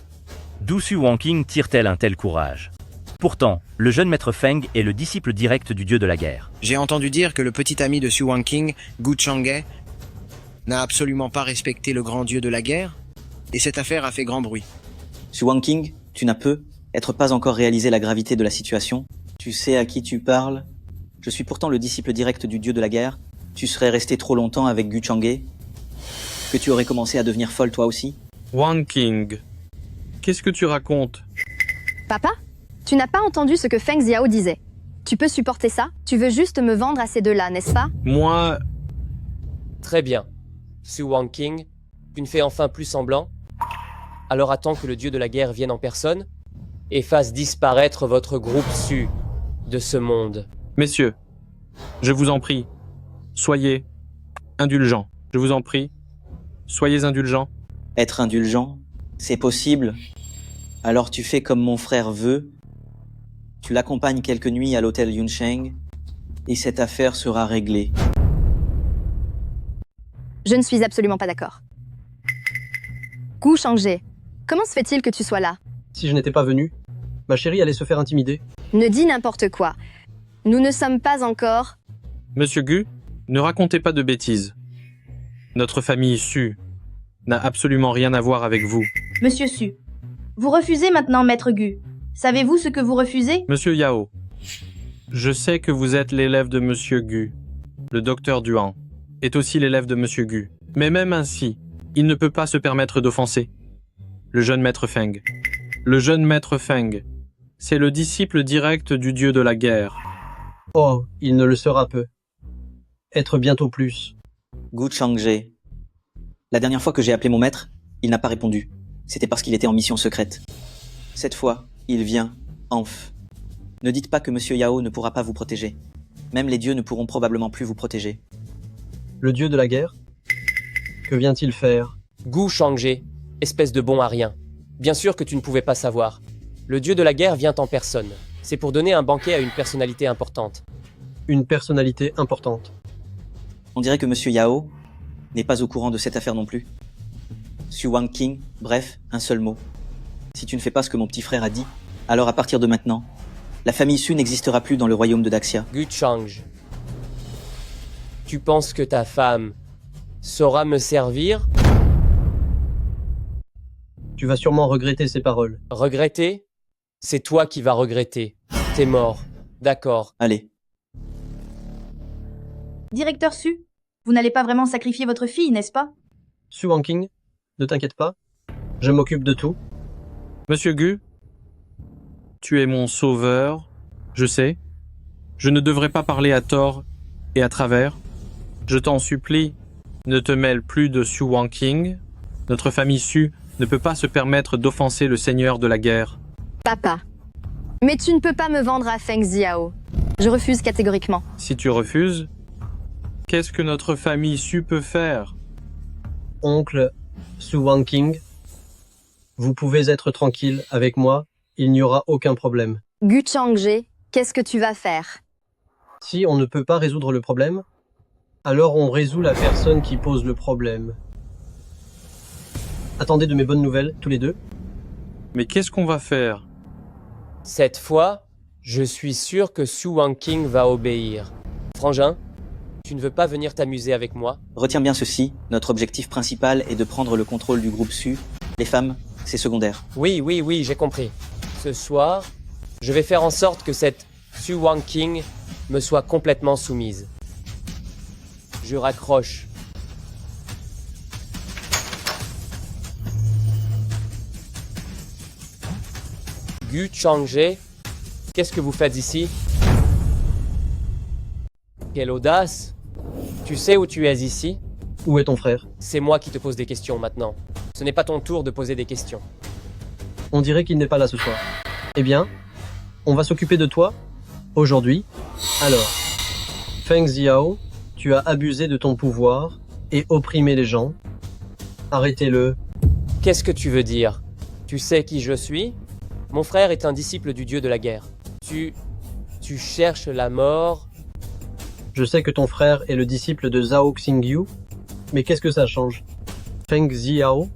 D'où Su Wanqing tire-t-elle un tel courage? Pourtant, le jeune maître Feng est le disciple direct du dieu de la guerre. J'ai entendu dire que le petit ami de Su Wanqing, Gu Changge, n'a absolument pas respecté le grand dieu de la guerre, et cette affaire a fait grand bruit. Su Wanqing, tu n'as peut-être pas encore réalisé la gravité de la situation. Tu sais à qui tu parles? Je suis pourtant le disciple direct du dieu de la guerre. Tu serais resté trop longtemps avec Gu Changge? Que tu aurais commencé à devenir folle toi aussi? Wang Qing, qu'est-ce que tu racontes? Papa, tu n'as pas entendu ce que Feng Zihao disait. Tu peux supporter ça? Tu veux juste me vendre à ces 2-là, n'est-ce pas? Moi... Très bien. Su Wanqing, tu ne fais enfin plus semblant? Alors attends que le dieu de la guerre vienne en personne et fasse disparaître votre groupe Su de ce monde. Messieurs, je vous en prie, soyez indulgents. Je vous en prie, soyez indulgents. Être indulgent, c'est possible. Alors tu fais comme mon frère veut. Tu l'accompagnes quelques nuits à l'hôtel Yunsheng et cette affaire sera réglée. Je ne suis absolument pas d'accord. Gu Changge, comment se fait-il que tu sois là? Si je n'étais pas venu, ma chérie allait se faire intimider. Ne dis n'importe quoi. Nous ne sommes pas encore... Monsieur Gu, ne racontez pas de bêtises. Notre famille Su n'a absolument rien à voir avec vous. Monsieur Su, vous refusez maintenant, maître Gu. Savez-vous ce que vous refusez? Monsieur Yao, je sais que vous êtes l'élève de Monsieur Gu. Le docteur Duan est aussi l'élève de Monsieur Gu. Mais même ainsi, il ne peut pas se permettre d'offenser le jeune maître Feng. Le jeune maître Feng, c'est le disciple direct du dieu de la guerre. Oh, il ne le sera peu. Être bientôt plus. Gu Changge. La dernière fois que j'ai appelé mon maître, il n'a pas répondu. C'était parce qu'il était en mission secrète. Cette fois, il vient, enf. Ne dites pas que Monsieur Yao ne pourra pas vous protéger. Même les dieux ne pourront probablement plus vous protéger. Le dieu de la guerre? Que vient-il faire? Gu Changge, espèce de bon à rien. Bien sûr que tu ne pouvais pas savoir. Le dieu de la guerre vient en personne. C'est pour donner un banquet à une personnalité importante. Une personnalité importante. On dirait que Monsieur Yao n'est pas au courant de cette affaire non plus. Su Wangqing, bref, un seul mot. Si tu ne fais pas ce que mon petit frère a dit, alors à partir de maintenant, la famille Su n'existera plus dans le royaume de Daxia. Guchang, tu penses que ta femme saura me servir? Tu vas sûrement regretter ces paroles. Regretter? C'est toi qui vas regretter. T'es mort. D'accord. Allez. Directeur Su, vous n'allez pas vraiment sacrifier votre fille, n'est-ce pas? Su Wangqing, ne t'inquiète pas, je m'occupe de tout. Monsieur Gu, tu es mon sauveur, je sais. Je ne devrais pas parler à tort et à travers. Je t'en supplie, ne te mêle plus de Su Wangqing. Notre famille Su ne peut pas se permettre d'offenser le seigneur de la guerre. Papa. Mais tu ne peux pas me vendre à Feng Ziao. Je refuse catégoriquement. Si tu refuses, qu'est-ce que notre famille Su peut faire? Oncle Su Wangqing, vous pouvez être tranquille avec moi, il n'y aura aucun problème. Gu Changje, qu'est-ce que tu vas faire? Si on ne peut pas résoudre le problème, alors on résout la personne qui pose le problème. Attendez de mes bonnes nouvelles, tous les deux. Mais qu'est-ce qu'on va faire? Cette fois, je suis sûr que Su Wangqing va obéir. Frangin, tu ne veux pas venir t'amuser avec moi? Retiens bien ceci, notre objectif principal est de prendre le contrôle du groupe Su. Les femmes, c'est secondaire. Oui, j'ai compris. Ce soir, je vais faire en sorte que cette Su Wangqing me soit complètement soumise. Je raccroche. Gu Changje, qu'est-ce que vous faites ici? Quelle audace! Tu sais où tu es ici? Où est ton frère? C'est moi qui te pose des questions maintenant. Ce n'est pas ton tour de poser des questions. On dirait qu'il n'est pas là ce soir. Eh bien, on va s'occuper de toi, aujourd'hui. Alors, Feng Ziao, tu as abusé de ton pouvoir et opprimé les gens. Arrêtez-le. Qu'est-ce que tu veux dire? Tu sais qui je suis? Mon frère est un disciple du dieu de la guerre. Tu cherches la mort? Je sais que ton frère est le disciple de Zhao Xingyu, mais qu'est-ce que ça change? Feng Ziao,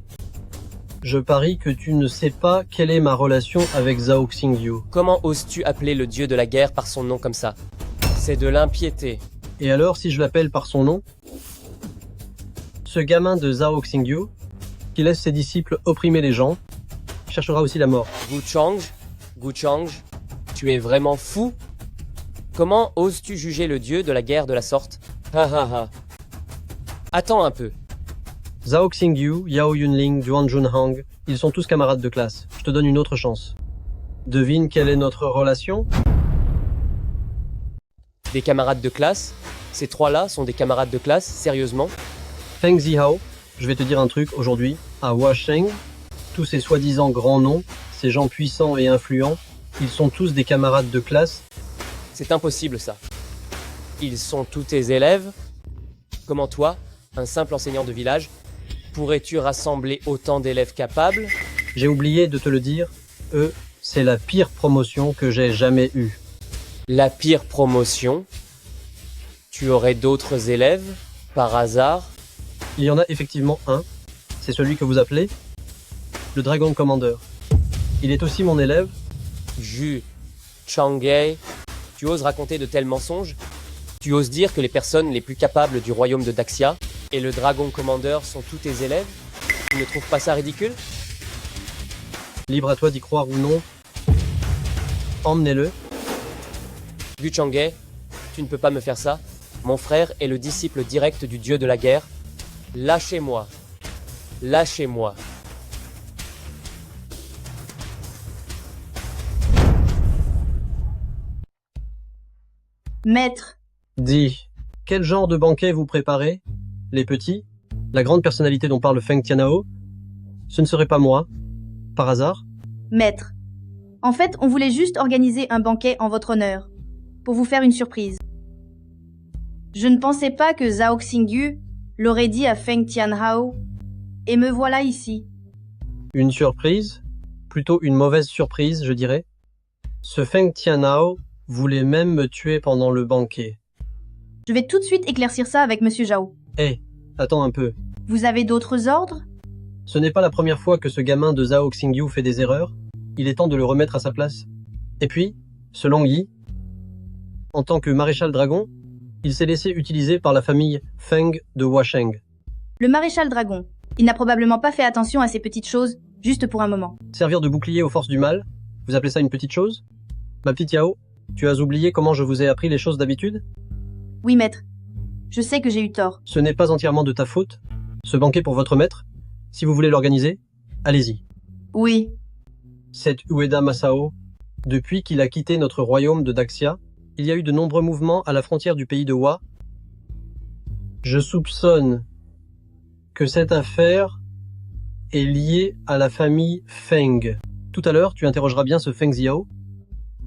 je parie que tu ne sais pas quelle est ma relation avec Zhao Xingyu. Comment oses-tu appeler le dieu de la guerre par son nom comme ça? C'est de l'impiété. Et alors si je l'appelle par son nom? Ce gamin de Zhao Xingyu, qui laisse ses disciples opprimer les gens, cherchera aussi la mort. Guchang, tu es vraiment fou? Comment oses-tu juger le dieu de la guerre de la sorte? Attends un peu. Zhao Xingyu, Yao Yunling, Duan Junhang, ils sont tous camarades de classe. Je te donne une autre chance. Devine quelle est notre relation? Des camarades de classe? Ces trois-là sont des camarades de classe, sérieusement? Feng Zihao, je vais te dire un truc aujourd'hui. À Huasheng, tous ces soi-disant grands noms, ces gens puissants et influents, ils sont tous des camarades de classe. C'est impossible ça. Ils sont tous tes élèves? Comment toi, un simple enseignant de village, pourrais-tu rassembler autant d'élèves capables? J'ai oublié de te le dire, eux, c'est la pire promotion que j'ai jamais eue. La pire promotion? Tu aurais d'autres élèves, par hasard? Il y en a effectivement un, c'est celui que vous appelez le Dragon Commander. Il est aussi mon élève. Gu Changge, tu oses raconter de tels mensonges? Tu oses dire que les personnes les plus capables du royaume de Daxia et le Dragon Commander sont tous tes élèves? Tu ne trouves pas ça ridicule? Libre à toi d'y croire ou non. Emmenez-le. Gu Changge, tu ne peux pas me faire ça. Mon frère est le disciple direct du dieu de la guerre. Lâchez-moi. Lâchez-moi. Maître, Dis, quel genre de banquet vous préparez? Les petits? La grande personnalité dont parle Feng Tianhao? Ce ne serait pas moi, par hasard? maître. En fait, on voulait juste organiser un banquet en votre honneur, pour vous faire une surprise. Je ne pensais pas que Zhao Xingyu l'aurait dit à Feng Tianhao, et me voilà ici. Une surprise? Plutôt une mauvaise surprise, je dirais. Ce Feng Tianhao voulait même me tuer pendant le banquet. Je vais tout de suite éclaircir ça avec Monsieur Zhao. Hé, attends un peu. Vous avez d'autres ordres? Ce n'est pas la première fois que ce gamin de Zhao Xingyu fait des erreurs. Il est temps de le remettre à sa place. Et puis, ce Long Yi, en tant que maréchal dragon, il s'est laissé utiliser par la famille Feng de Huasheng. Le maréchal dragon. Il n'a probablement pas fait attention à ces petites choses, juste pour un moment. Servir de bouclier aux forces du mal, vous appelez ça une petite chose? Ma petite Yao, tu as oublié comment je vous ai appris les choses d'habitude? Oui, maître. Je sais que j'ai eu tort. Ce n'est pas entièrement de ta faute. Ce banquet pour votre maître, si vous voulez l'organiser, allez-y. Oui. Cet Ueda Masao, depuis qu'il a quitté notre royaume de Daxia, il y a eu de nombreux mouvements à la frontière du pays de Hua. Je soupçonne que cette affaire est liée à la famille Feng. Tout à l'heure, tu interrogeras bien ce Feng Xiao.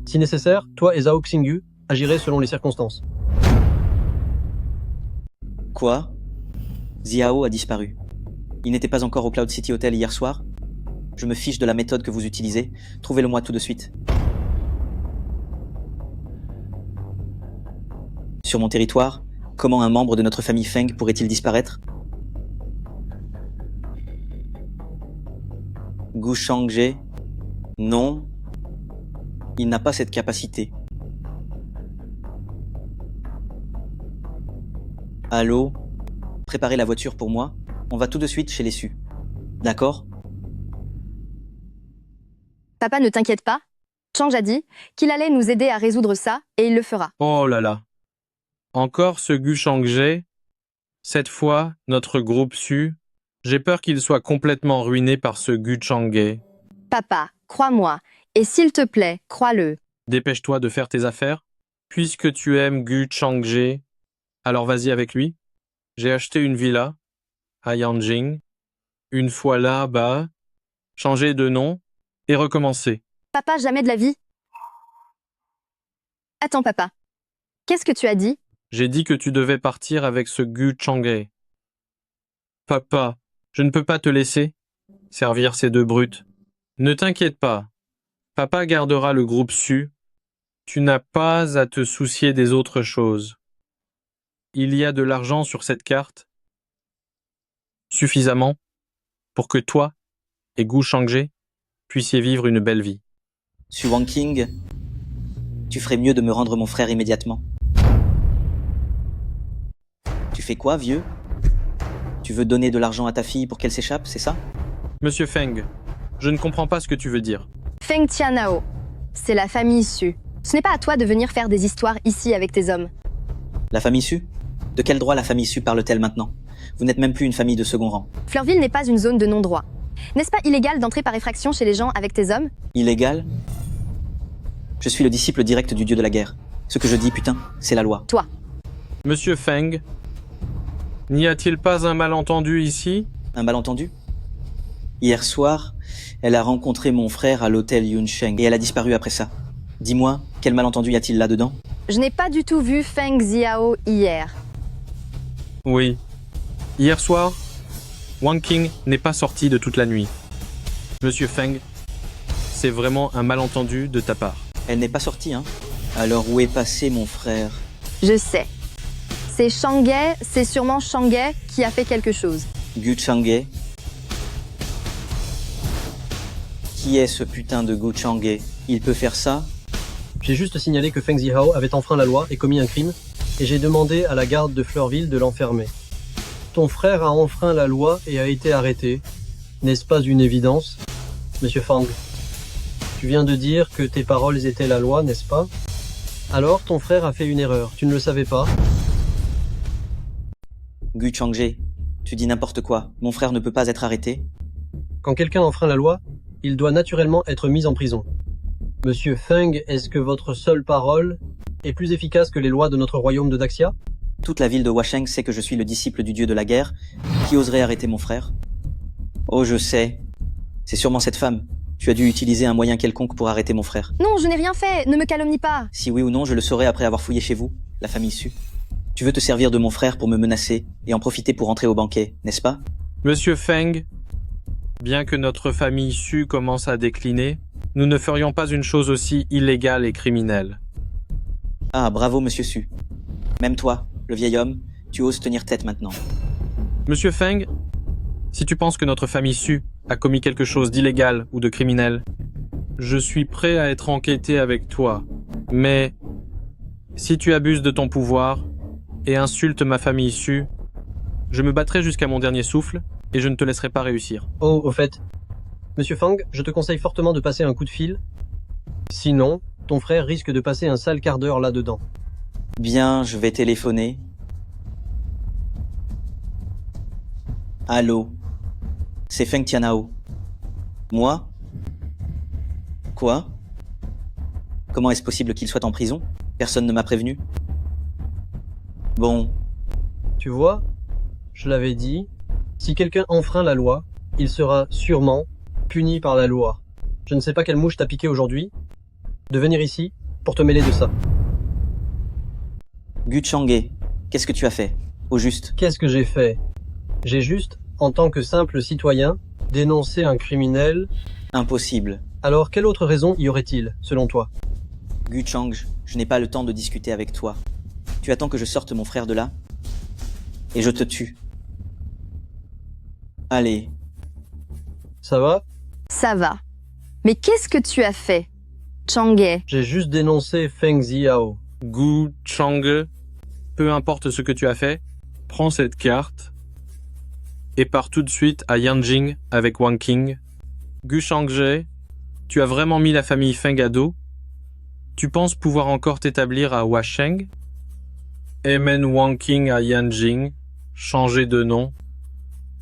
Si nécessaire, toi et Zhao Xingyu agirez selon les circonstances. Quoi? Xiao a disparu. Il n'était pas encore au Cloud City Hotel hier soir? Je me fiche de la méthode que vous utilisez. Trouvez-le-moi tout de suite. Sur mon territoire, comment un membre de notre famille Feng pourrait-il disparaître? Gu Shangje? Non. Il n'a pas cette capacité. Allô? Préparez la voiture pour moi. On va tout de suite chez les Su. D'accord? Papa, ne t'inquiète pas. Chang a dit qu'il allait nous aider à résoudre ça et il le fera. Oh là là. Encore ce Gu Shangje. Cette fois, notre groupe Su. J'ai peur qu'il soit complètement ruiné par ce Gu Changge. Papa, crois-moi. Et s'il te plaît, crois-le. Dépêche-toi de faire tes affaires. Puisque tu aimes Gu Changje, alors vas-y avec lui. J'ai acheté une villa à Yanjing. Une fois là-bas, changer de nom et recommencer. Papa, jamais de la vie. Attends, papa. Qu'est-ce que tu as dit? J'ai dit que tu devais partir avec ce Gu Changge. Papa, je ne peux pas te laisser servir ces deux brutes. Ne t'inquiète pas. Papa gardera le groupe Su. Tu n'as pas à te soucier des autres choses. Il y a de l'argent sur cette carte. Suffisamment pour que toi et Gu Shangje puissiez vivre une belle vie. Su Wangqing, tu ferais mieux de me rendre mon frère immédiatement. Tu fais quoi, vieux? Tu veux donner de l'argent à ta fille pour qu'elle s'échappe, c'est ça? Monsieur Feng, je ne comprends pas ce que tu veux dire. Feng Tianao, c'est la famille Su. Ce n'est pas à toi de venir faire des histoires ici avec tes hommes. La famille Su? De quel droit la famille Su parle-t-elle maintenant? Vous n'êtes même plus une famille de second rang. Fleurville n'est pas une zone de non-droit. N'est-ce pas illégal d'entrer par effraction chez les gens avec tes hommes? Illégal? Je suis le disciple direct du dieu de la guerre. Ce que je dis, putain, c'est la loi. Toi. Monsieur Feng, n'y a-t-il pas un malentendu ici? Un malentendu? Hier soir, elle a rencontré mon frère à l'hôtel Yunsheng et elle a disparu après ça. Dis-moi, quel malentendu y a-t-il là-dedans? Je n'ai pas du tout vu Feng Xiao hier. Oui. Hier soir, Wang Qing n'est pas sorti de toute la nuit. Monsieur Feng, c'est vraiment un malentendu de ta part. Elle n'est pas sortie, hein? Alors où est passé mon frère? Je sais. C'est Shanghe, c'est sûrement Shanghe qui a fait quelque chose. Gu Changge? Qui est ce putain de Gu Changge? Il peut faire ça? J'ai juste signalé que Feng Zihao avait enfreint la loi et commis un crime, et j'ai demandé à la garde de Fleurville de l'enfermer. Ton frère a enfreint la loi et a été arrêté. N'est-ce pas une évidence, Monsieur Fang? Tu viens de dire que tes paroles étaient la loi, n'est-ce pas? Alors ton frère a fait une erreur, tu ne le savais pas? Gu Changje, tu dis n'importe quoi. Mon frère ne peut pas être arrêté. Quand quelqu'un enfreint la loi, il doit naturellement être mis en prison. Monsieur Feng, est-ce que votre seule parole est plus efficace que les lois de notre royaume de Daxia? Toute la ville de Huasheng sait que je suis le disciple du dieu de la guerre. Qui oserait arrêter mon frère? Oh, je sais. C'est sûrement cette femme. Tu as dû utiliser un moyen quelconque pour arrêter mon frère. Non, je n'ai rien fait, ne me calomnie pas. Si oui ou non, je le saurai après avoir fouillé chez vous, la famille Su. Tu veux te servir de mon frère pour me menacer et en profiter pour entrer au banquet, n'est-ce pas? Monsieur Feng, bien que notre famille Su commence à décliner, nous ne ferions pas une chose aussi illégale et criminelle. Ah, bravo, monsieur Su. Même toi, le vieil homme, tu oses tenir tête maintenant. Monsieur Feng, Si tu penses que notre famille Su a commis quelque chose d'illégal ou de criminel, je suis prêt à être enquêté avec toi. Mais si tu abuses de ton pouvoir et insultes ma famille Su, je me battrai jusqu'à mon dernier souffle et je ne te laisserai pas réussir. Oh, au fait, Monsieur Fang, je te conseille fortement de passer un coup de fil. Sinon, ton frère risque de passer un sale quart d'heure là-dedans. Bien, je vais téléphoner. Allô? C'est Feng Tianhao. Moi? Quoi? Comment est-ce possible qu'il soit en prison? Personne ne m'a prévenu. Bon. Tu vois, je l'avais dit, si quelqu'un enfreint la loi, il sera sûrement puni par la loi. Je ne sais pas quelle mouche t'a piqué aujourd'hui, de venir ici pour te mêler de ça. Gu Chang'e, qu'est-ce que tu as fait? Au juste. Qu'est-ce que j'ai fait? J'ai juste, en tant que simple citoyen, dénoncé un criminel. Impossible. Alors, quelle autre raison y aurait-il, selon toi? Gu Chang, je n'ai pas le temps de discuter avec toi. Tu attends que je sorte mon frère de là? Et je te tue. Allez. Ça va? Ça va. Mais qu'est-ce que tu as fait, Chang'e? J'ai juste dénoncé Feng Ziao. Gu Chang'e, peu importe ce que tu as fait, prends cette carte et pars tout de suite à Yanjing avec Wang Qing. Gu Chang'e, tu as vraiment mis la famille Feng à dos? Tu penses pouvoir encore t'établir à Washeng? Emmène Wang Qing à Yanjing, changer de nom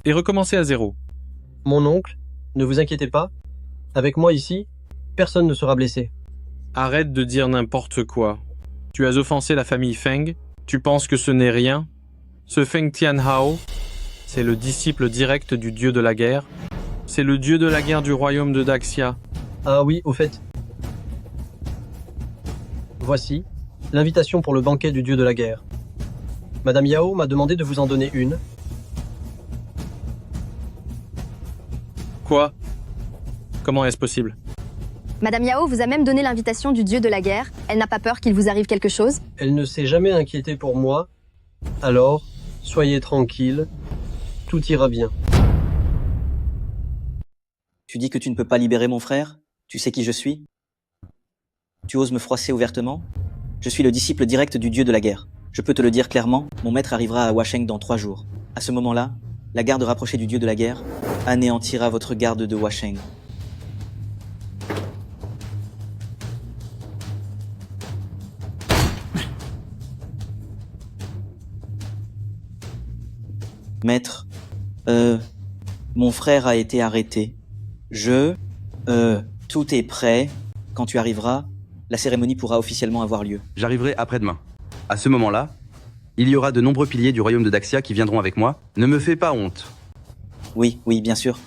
et recommencer à zéro. Mon oncle, ne vous inquiétez pas, avec moi ici, personne ne sera blessé. Arrête de dire n'importe quoi. Tu as offensé la famille Feng, tu penses que ce n'est rien? Ce Feng Tianhao, c'est le disciple direct du dieu de la guerre. C'est le dieu de la guerre du royaume de Daxia. Ah oui, au fait. Voici l'invitation pour le banquet du dieu de la guerre. Madame Yao m'a demandé de vous en donner une. Quoi? Comment est-ce possible? Madame Yao vous a même donné l'invitation du dieu de la guerre. Elle n'a pas peur qu'il vous arrive quelque chose? Elle ne s'est jamais inquiétée pour moi. Alors, soyez tranquille. Tout ira bien. Tu dis que tu ne peux pas libérer mon frère? Tu sais qui je suis? Tu oses me froisser ouvertement? Je suis le disciple direct du dieu de la guerre. Je peux te le dire clairement, mon maître arrivera à Washeng dans 3 jours. À ce moment-là, la garde rapprochée du dieu de la guerre anéantira votre garde de Washeng. Maître, mon frère a été arrêté. Tout est prêt. Quand tu arriveras, la cérémonie pourra officiellement avoir lieu. J'arriverai après-demain. À ce moment-là, il y aura de nombreux piliers du royaume de Daxia qui viendront avec moi. Ne me fais pas honte. Oui, bien sûr.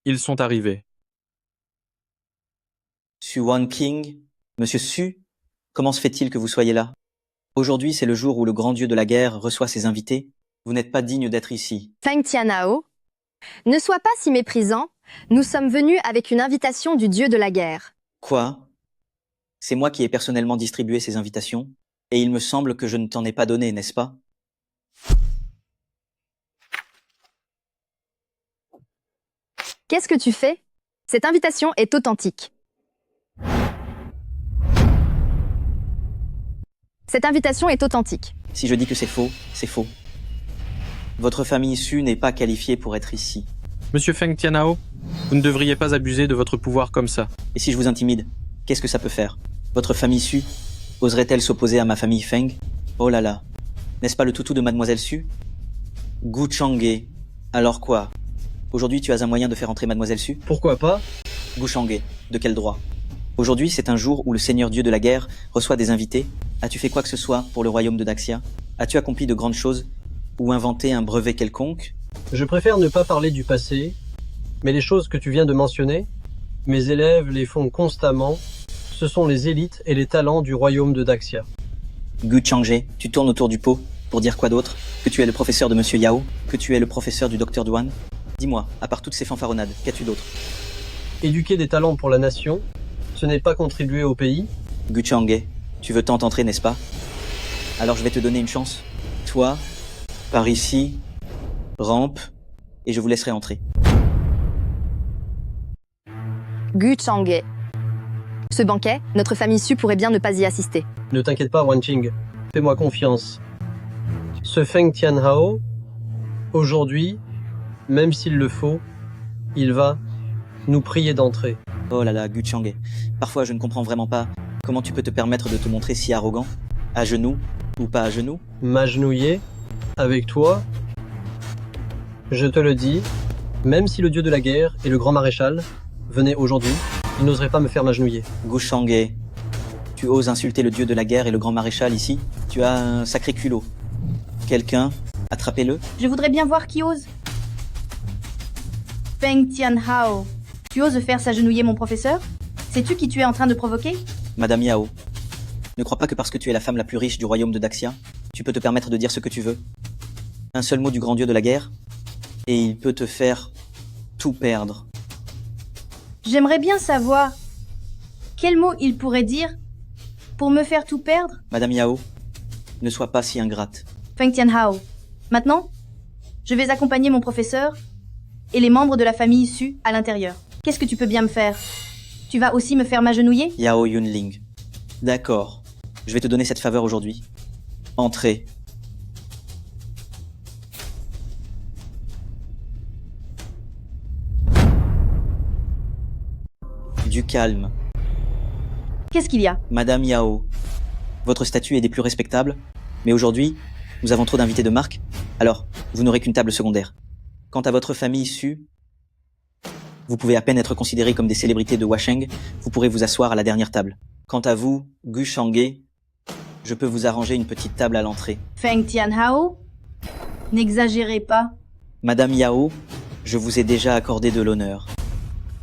Ils sont arrivés. Su Wang Qing, Monsieur Su, comment se fait-il que vous soyez là? Aujourd'hui, c'est le jour où le grand dieu de la guerre reçoit ses invités. Vous n'êtes pas digne d'être ici. Feng Tianhao, ne sois pas si méprisant. Nous sommes venus avec une invitation du dieu de la guerre. Quoi? C'est moi qui ai personnellement distribué ces invitations, et il me semble que je ne t'en ai pas donné, n'est-ce pas? Qu'est-ce que tu fais? Cette invitation est authentique. Cette invitation est authentique. Si je dis que c'est faux, c'est faux. Votre famille Su n'est pas qualifiée pour être ici. Monsieur Feng Tianhao, vous ne devriez pas abuser de votre pouvoir comme ça. Et si je vous intimide, qu'est-ce que ça peut faire? Votre famille Su oserait-elle s'opposer à ma famille Feng? Oh là là, n'est-ce pas le toutou de Mademoiselle Su? Gu Chang'e, alors quoi? Aujourd'hui tu as un moyen de faire entrer Mademoiselle Su? Pourquoi pas? Gu Chang'e, de quel droit? Aujourd'hui c'est un jour où le seigneur dieu de la guerre reçoit des invités. As-tu fait quoi que ce soit pour le royaume de Daxia? As-tu accompli de grandes choses? Ou inventé un brevet quelconque? Je préfère ne pas parler du passé, mais les choses que tu viens de mentionner, mes élèves les font constamment. Ce sont les élites et les talents du royaume de Daxia. Gu Chang'e, tu tournes autour du pot pour dire quoi d'autre? Que tu es le professeur de Monsieur Yao? Que tu es le professeur du docteur Duan? Dis-moi, à part toutes ces fanfaronnades, qu'as-tu d'autre? Éduquer des talents pour la nation, ce n'est pas contribuer au pays? Gu Chang'e, Tu veux tant entrer, n'est-ce pas? Alors je vais te donner une chance. Toi, par ici, rampe, et je vous laisserai entrer. Gu Chang'e. Ce banquet, notre famille Su pourrait bien ne pas y assister. Ne t'inquiète pas, Wanqing. Fais-moi confiance. Ce Feng Tianhao, aujourd'hui, même s'il le faut, il va nous prier d'entrer. Oh là là, Gu Chang'e. Parfois je ne comprends vraiment pas comment tu peux te permettre de te montrer si arrogant. À genoux ou pas à genoux? M'agenouiller avec toi, je te le dis, même si le dieu de la guerre et le grand maréchal venaient aujourd'hui, ils n'oseraient pas me faire m'agenouiller. Gu Chang'e, tu oses insulter le dieu de la guerre et le grand maréchal ici? Tu as un sacré culot. Quelqu'un, attrapez-le. Je voudrais bien voir qui ose. Feng Tianhao, tu oses faire s'agenouiller mon professeur? Sais-tu qui tu es en train de provoquer? Madame Yao, ne crois pas que parce que tu es la femme la plus riche du royaume de Daxia, tu peux te permettre de dire ce que tu veux. Un seul mot du grand dieu de la guerre, et il peut te faire tout perdre. J'aimerais bien savoir quel mot il pourrait dire pour me faire tout perdre. Madame Yao, ne sois pas si ingrate. Feng Tianhao, maintenant, je vais accompagner mon professeur et les membres de la famille Su à l'intérieur. Qu'est-ce que tu peux bien me faire? Tu vas aussi me faire m'agenouiller? Yao Yunling. D'accord. Je vais te donner cette faveur aujourd'hui. Entrez. Du calme. Qu'est-ce qu'il y a? Madame Yao, votre statut est des plus respectables, mais aujourd'hui, nous avons trop d'invités de marque, alors vous n'aurez qu'une table secondaire. Quant à votre famille Su, vous pouvez à peine être considérés comme des célébrités de Washeng, vous pourrez vous asseoir à la dernière table. Quant à vous, Gu Chang'e, je peux vous arranger une petite table à l'entrée. Feng Tianhao, n'exagérez pas. Madame Yao, je vous ai déjà accordé de l'honneur.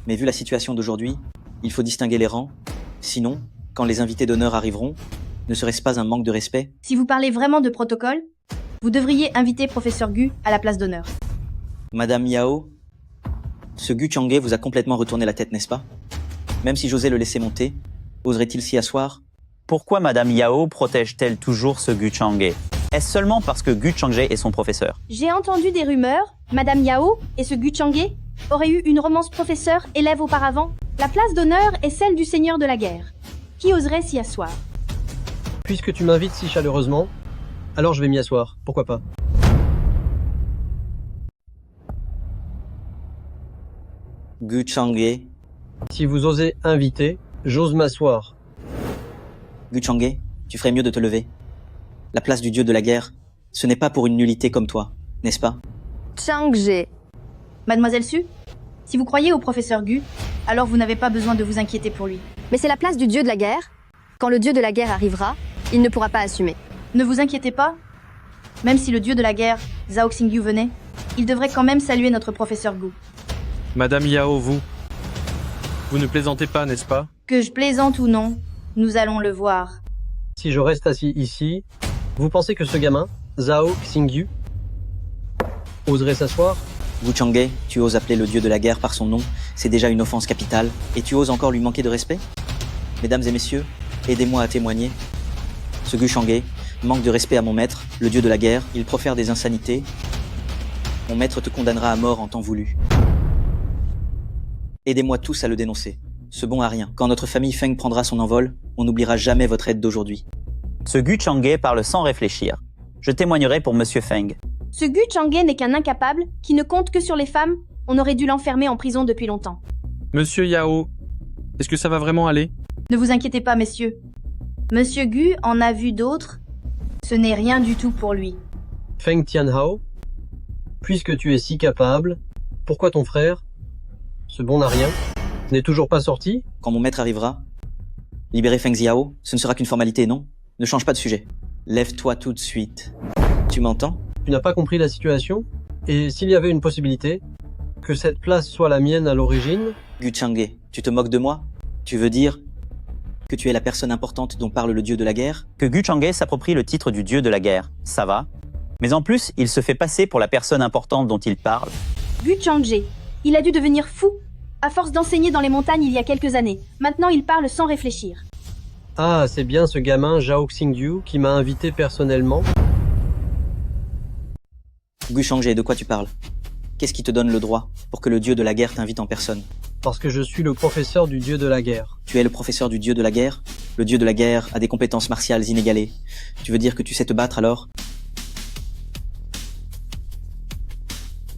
Mais vu la situation d'aujourd'hui, il faut distinguer les rangs. Sinon, quand les invités d'honneur arriveront, ne serait-ce pas un manque de respect? Si vous parlez vraiment de protocole, vous devriez inviter professeur Gu à la place d'honneur. Madame Yao, ce Gu Chang'e vous a complètement retourné la tête, n'est-ce pas? Même si j'osais le laisser monter, oserait-il s'y asseoir? Pourquoi Madame Yao protège-t-elle toujours ce Gu Chang'e? Est-ce seulement parce que Gu Chang'e est son professeur? J'ai entendu des rumeurs. Madame Yao et ce Gu Chang'e auraient eu une romance professeur-élève auparavant. La place d'honneur est celle du seigneur de la guerre. Qui oserait s'y asseoir? Puisque tu m'invites si chaleureusement, alors je vais m'y asseoir. Pourquoi pas? Gu Chang'e. Si vous osez inviter, j'ose m'asseoir. Gu Chang'e, tu ferais mieux de te lever. La place du dieu de la guerre, ce n'est pas pour une nullité comme toi, n'est-ce pas? Chang'e. Mademoiselle Su, si vous croyez au professeur Gu, alors vous n'avez pas besoin de vous inquiéter pour lui. Mais c'est la place du dieu de la guerre. Quand le dieu de la guerre arrivera, il ne pourra pas assumer. Ne vous inquiétez pas. Même si le dieu de la guerre, Zhao Xingyu, venait, il devrait quand même saluer notre professeur Gu. Madame Yao, vous ne plaisantez pas, n'est-ce pas? Que je plaisante ou non, nous allons le voir. Si je reste assis ici, vous pensez que ce gamin, Zhao Xingyu, oserait s'asseoir? Gu Chang'e, tu oses appeler le dieu de la guerre par son nom, c'est déjà une offense capitale, et tu oses encore lui manquer de respect? Mesdames et messieurs, aidez-moi à témoigner. Ce Gu Chang'e manque de respect à mon maître, le dieu de la guerre, il profère des insanités. Mon maître te condamnera à mort en temps voulu. Aidez-moi tous à le dénoncer. Ce bon à rien. Quand notre famille Feng prendra son envol, on n'oubliera jamais votre aide d'aujourd'hui. Ce Gu Chang'e parle sans réfléchir. Je témoignerai pour Monsieur Feng. Ce Gu Chang'e n'est qu'un incapable qui ne compte que sur les femmes. On aurait dû l'enfermer en prison depuis longtemps. Monsieur Yao, est-ce que ça va vraiment aller? Ne vous inquiétez pas, messieurs. Monsieur Gu en a vu d'autres. Ce n'est rien du tout pour lui. Feng Tianhao, puisque tu es si capable, pourquoi ton frère, ce bon à rien, n'est toujours pas sorti? Quand mon maître arrivera, libérer Feng Xiao, ce ne sera qu'une formalité, non? Ne change pas de sujet. Lève-toi tout de suite. Tu m'entends? Tu n'as pas compris la situation? Et s'il y avait une possibilité, que cette place soit la mienne à l'origine? Gu Chang'e, tu te moques de moi? Tu veux dire que tu es la personne importante dont parle le dieu de la guerre? Que Gu Chang'e s'approprie le titre du dieu de la guerre, ça va. Mais en plus, il se fait passer pour la personne importante dont il parle. Gu Chang'e, il a dû devenir fou à force d'enseigner dans les montagnes il y a quelques années. Maintenant, il parle sans réfléchir. Ah, c'est bien ce gamin Zhao Xingyu qui m'a invité personnellement. Gu Changje, de quoi tu parles? Qu'est-ce qui te donne le droit pour que le dieu de la guerre t'invite en personne? Parce que je suis le professeur du dieu de la guerre. Tu es le professeur du dieu de la guerre? Le dieu de la guerre a des compétences martiales inégalées. Tu veux dire que tu sais te battre alors?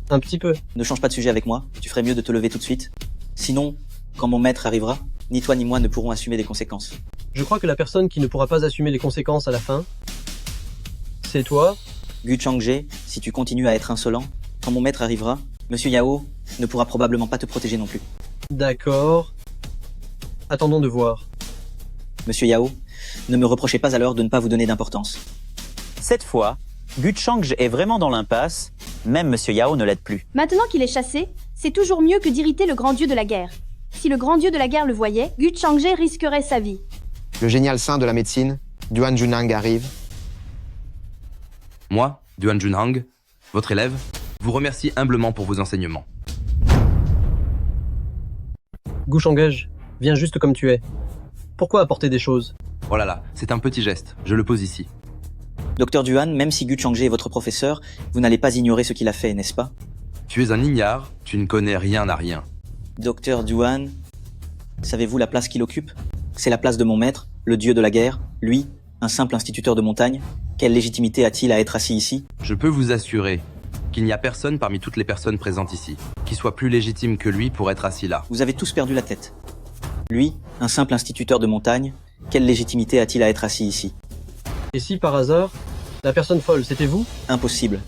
Un petit peu. Ne change pas de sujet avec moi, tu ferais mieux de te lever tout de suite. Sinon, quand mon maître arrivera, ni toi ni moi ne pourrons assumer des conséquences. Je crois que la personne qui ne pourra pas assumer les conséquences à la fin, c'est toi. Gu Changje, si tu continues à être insolent, quand mon maître arrivera, Monsieur Yao ne pourra probablement pas te protéger non plus. D'accord. Attendons de voir. Monsieur Yao, ne me reprochez pas alors de ne pas vous donner d'importance. Cette fois, Gu Changje est vraiment dans l'impasse, même Monsieur Yao ne l'aide plus. Maintenant qu'il est chassé, c'est toujours mieux que d'irriter le grand dieu de la guerre. Si le grand dieu de la guerre le voyait, Gu Changje risquerait sa vie. Le génial saint de la médecine, Duan Junhang arrive. Moi, Duan Junhang, votre élève, vous remercie humblement pour vos enseignements. Gu Changje, viens juste comme tu es. Pourquoi apporter des choses? Oh là là, c'est un petit geste, je le pose ici. Docteur Duan, même si Gu Changje est votre professeur, vous n'allez pas ignorer ce qu'il a fait, n'est-ce pas? Tu es un ignare, tu ne connais rien à rien. Docteur Duan, savez-vous la place qu'il occupe? C'est la place de mon maître, le dieu de la guerre, lui, un simple instituteur de montagne. Quelle légitimité a-t-il à être assis ici? Je peux vous assurer qu'il n'y a personne parmi toutes les personnes présentes ici qui soit plus légitime que lui pour être assis là. Vous avez tous perdu la tête. Lui, un simple instituteur de montagne, quelle légitimité a-t-il à être assis ici? Et si par hasard, la personne folle, c'était vous? Impossible.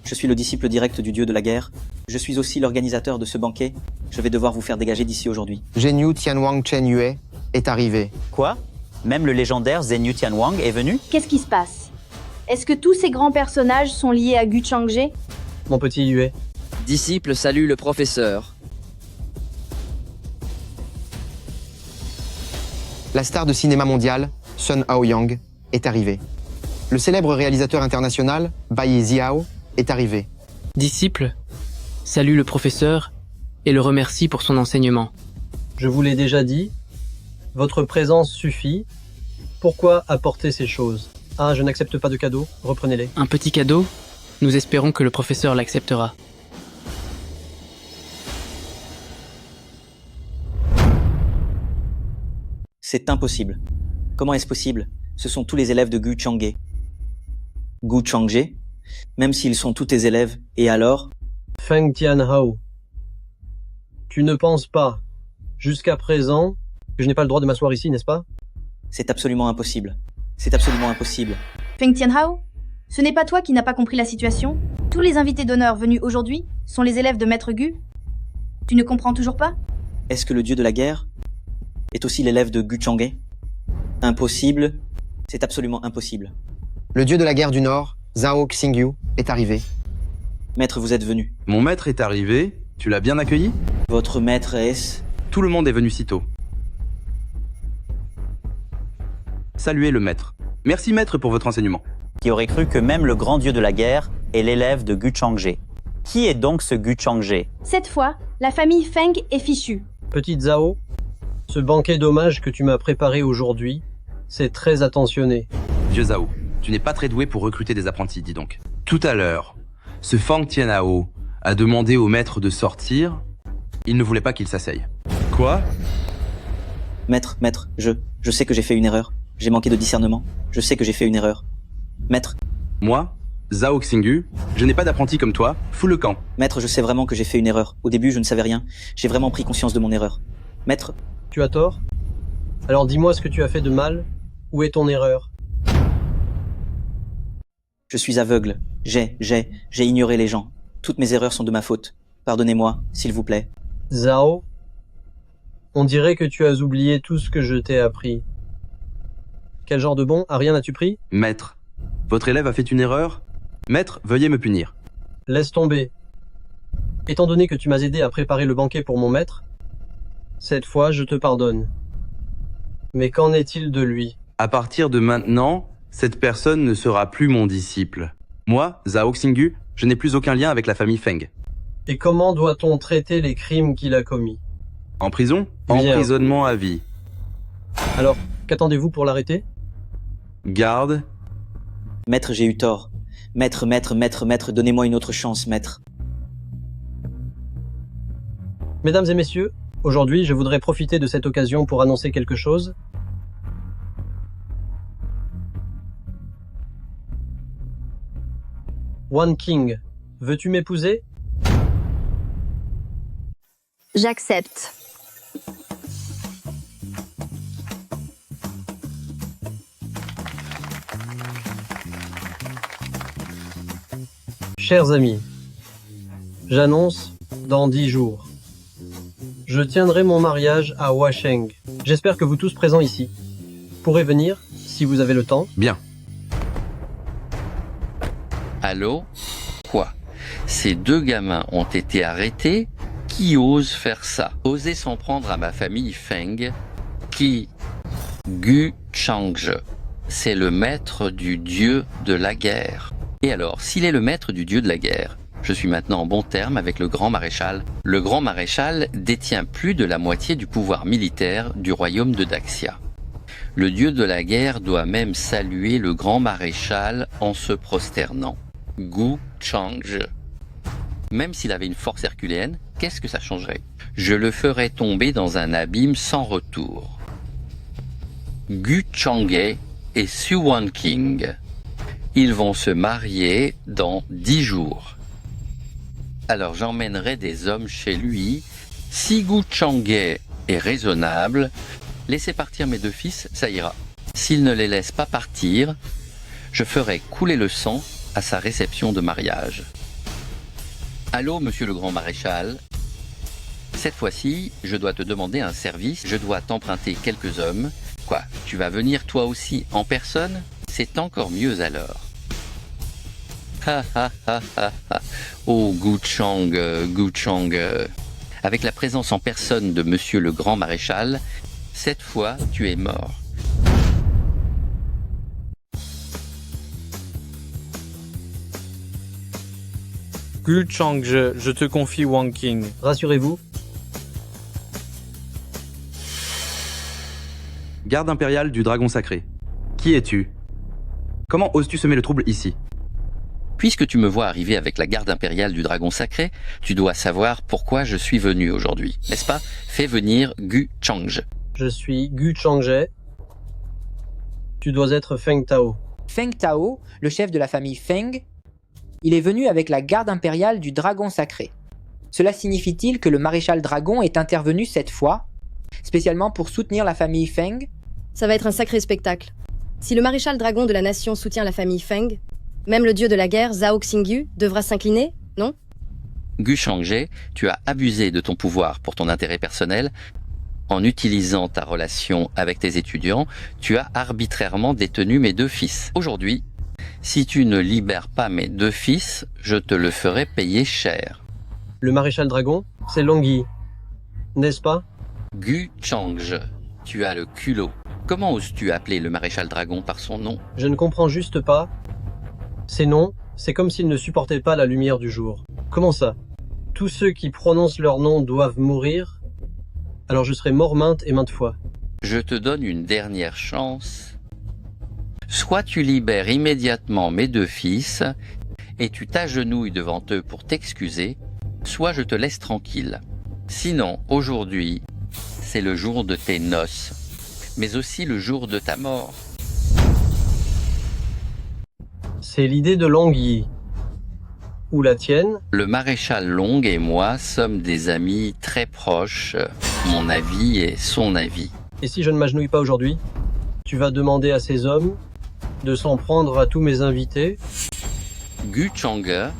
Je suis le disciple direct du dieu de la guerre. Je suis aussi l'organisateur de ce banquet. Je vais devoir vous faire dégager d'ici aujourd'hui. Zhenyu Tianwang Chen Yue est arrivé. Quoi? Même le légendaire Zhenyu Tianwang est venu? Qu'est-ce qui se passe? Est-ce que tous ces grands personnages sont liés à Gu Changje? Mon petit Yue. Disciple salue le professeur. La star de cinéma mondial, Sun Aoyang, est arrivé. Le célèbre réalisateur international, Bai Ziao, est arrivé. Disciple salue le professeur et le remercie pour son enseignement. Je vous l'ai déjà dit, votre présence suffit. Pourquoi apporter ces choses? Ah, je n'accepte pas de cadeaux, reprenez-les. Un petit cadeau? Nous espérons que le professeur l'acceptera. C'est impossible. Comment est-ce possible? Ce sont tous les élèves de Gu Changje. Gu Changje? Même s'ils sont tous tes élèves, et alors? Feng Tianhao. Tu ne penses pas, jusqu'à présent, que je n'ai pas le droit de m'asseoir ici, n'est-ce pas? C'est absolument impossible. C'est absolument impossible. Feng Tianhao, ce n'est pas toi qui n'as pas compris la situation? Tous les invités d'honneur venus aujourd'hui sont les élèves de Maître Gu? Tu ne comprends toujours pas? Est-ce que le dieu de la guerre est aussi l'élève de Gu Changje? Impossible. C'est absolument impossible. Le dieu de la guerre du Nord, Zhao Xingyu, est arrivé. Maître, vous êtes venu. Mon maître est arrivé, tu l'as bien accueilli? Votre maître est... Tout le monde est venu si tôt. Saluez le maître. Merci maître pour votre enseignement. Qui aurait cru que même le grand dieu de la guerre est l'élève de Gu Changje? Qui est donc ce Gu Changje? Cette fois, la famille Feng est fichue. Petite Zhao, ce banquet d'hommage que tu m'as préparé aujourd'hui, c'est très attentionné. Vieux Zhao, tu n'es pas très doué pour recruter des apprentis, dis donc. Tout à l'heure, ce Feng Tianhao a demandé au maître de sortir. Il ne voulait pas qu'il s'asseye. Quoi? Maître, je sais que j'ai fait une erreur. J'ai manqué de discernement. Je sais que j'ai fait une erreur. Maître. Moi, Zhao Xingyu, je n'ai pas d'apprenti comme toi, fous le camp. Maître, je sais vraiment que j'ai fait une erreur. Au début, je ne savais rien. J'ai vraiment pris conscience de mon erreur. Maître. Tu as tort? Alors dis-moi ce que tu as fait de mal. Où est ton erreur? Je suis aveugle. J'ai ignoré les gens. Toutes mes erreurs sont de ma faute. Pardonnez-moi, s'il vous plaît. Zhao, on dirait que tu as oublié tout ce que je t'ai appris. Quel genre de bon? À rien as-tu pris? Maître, votre élève a fait une erreur? Maître, veuillez me punir. Laisse tomber. Étant donné que tu m'as aidé à préparer le banquet pour mon maître, cette fois je te pardonne. Mais qu'en est-il de lui? À partir de maintenant, cette personne ne sera plus mon disciple. Moi, Zhao Xingyu, je n'ai plus aucun lien avec la famille Feng. Et comment doit-on traiter les crimes qu'il a commis? En prison? Bien. Emprisonnement à vie. Alors, Qu'attendez-vous pour l'arrêter? Garde. Maître, j'ai eu tort. Maître, donnez-moi une autre chance, maître. Mesdames et messieurs, aujourd'hui, je voudrais profiter de cette occasion pour annoncer quelque chose. One King, veux-tu m'épouser? J'accepte. Chers amis, j'annonce dans 10 jours. Je tiendrai mon mariage à Huasheng. J'espère que vous tous présents ici pourrez venir si vous avez le temps. Bien. Allô? Quoi? Ces deux gamins ont été arrêtés? Qui ose faire ça? Oser s'en prendre à ma famille Feng? Qui? Gu Changje. C'est le maître du dieu de la guerre. Et alors, s'il est le maître du dieu de la guerre, je suis maintenant en bon terme avec le grand maréchal. Le grand maréchal détient plus de la moitié du pouvoir militaire du royaume de Daxia. Le dieu de la guerre doit même saluer le grand maréchal en se prosternant. Gu Changje. Même s'il avait une force herculéenne, qu'est-ce que ça changerait? Je le ferais tomber dans un abîme sans retour. Gu Changge et Suwan King. Ils vont se marier dans 10 jours. Alors j'emmènerai des hommes chez lui. Si Gu Changge est raisonnable, laissez partir mes deux fils, ça ira. S'il ne les laisse pas partir, je ferai couler le sang à sa réception de mariage. Allô, monsieur le grand maréchal. Cette fois-ci, je dois te demander un service. Je dois t'emprunter quelques hommes. Quoi, tu vas venir toi aussi en personne? C'est encore mieux alors. Ha ha ha ha ha. Oh, Gu Chang. Avec la présence en personne de monsieur le grand maréchal, cette fois, tu es mort. Gu Changje, je te confie Wang King. Rassurez-vous. Garde impériale du dragon sacré. Qui es-tu? Comment oses-tu semer le trouble ici? Puisque tu me vois arriver avec la garde impériale du dragon sacré, tu dois savoir pourquoi je suis venu aujourd'hui, n'est-ce pas? Fais venir Gu Changje. Je suis Gu Changje. Tu dois être Feng Tao. Feng Tao, le chef de la famille Feng, il est venu avec la garde impériale du dragon sacré. Cela signifie-t-il que le maréchal dragon est intervenu cette fois, spécialement pour soutenir la famille Feng? Ça va être un sacré spectacle. Si le maréchal dragon de la nation soutient la famille Feng, même le dieu de la guerre, Zhao Xingyu, devra s'incliner, non? Gu Changje, tu as abusé de ton pouvoir pour ton intérêt personnel. En utilisant ta relation avec tes étudiants, tu as arbitrairement détenu mes deux fils. Aujourd'hui, si tu ne libères pas mes deux fils, je te le ferai payer cher. Le maréchal dragon, c'est Longyi, n'est-ce pas? Gu Changje, tu as le culot. Comment oses-tu appeler le maréchal dragon par son nom? Je ne comprends juste pas. Ces noms, c'est comme s'ils ne supportaient pas la lumière du jour. Comment ça? Tous ceux qui prononcent leur nom doivent mourir? Alors je serai mort maintes et maintes fois. Je te donne une dernière chance. Soit tu libères immédiatement mes deux fils et tu t'agenouilles devant eux pour t'excuser, soit je te laisse tranquille. Sinon, aujourd'hui, c'est le jour de tes noces, mais aussi le jour de ta mort. C'est l'idée de Longyi. Ou la tienne? Le maréchal Long et moi sommes des amis très proches. Mon avis est son avis. Et si je ne m'agenouille pas aujourd'hui, tu vas demander à ces hommes de s'en prendre à tous mes invités? Gu Changge,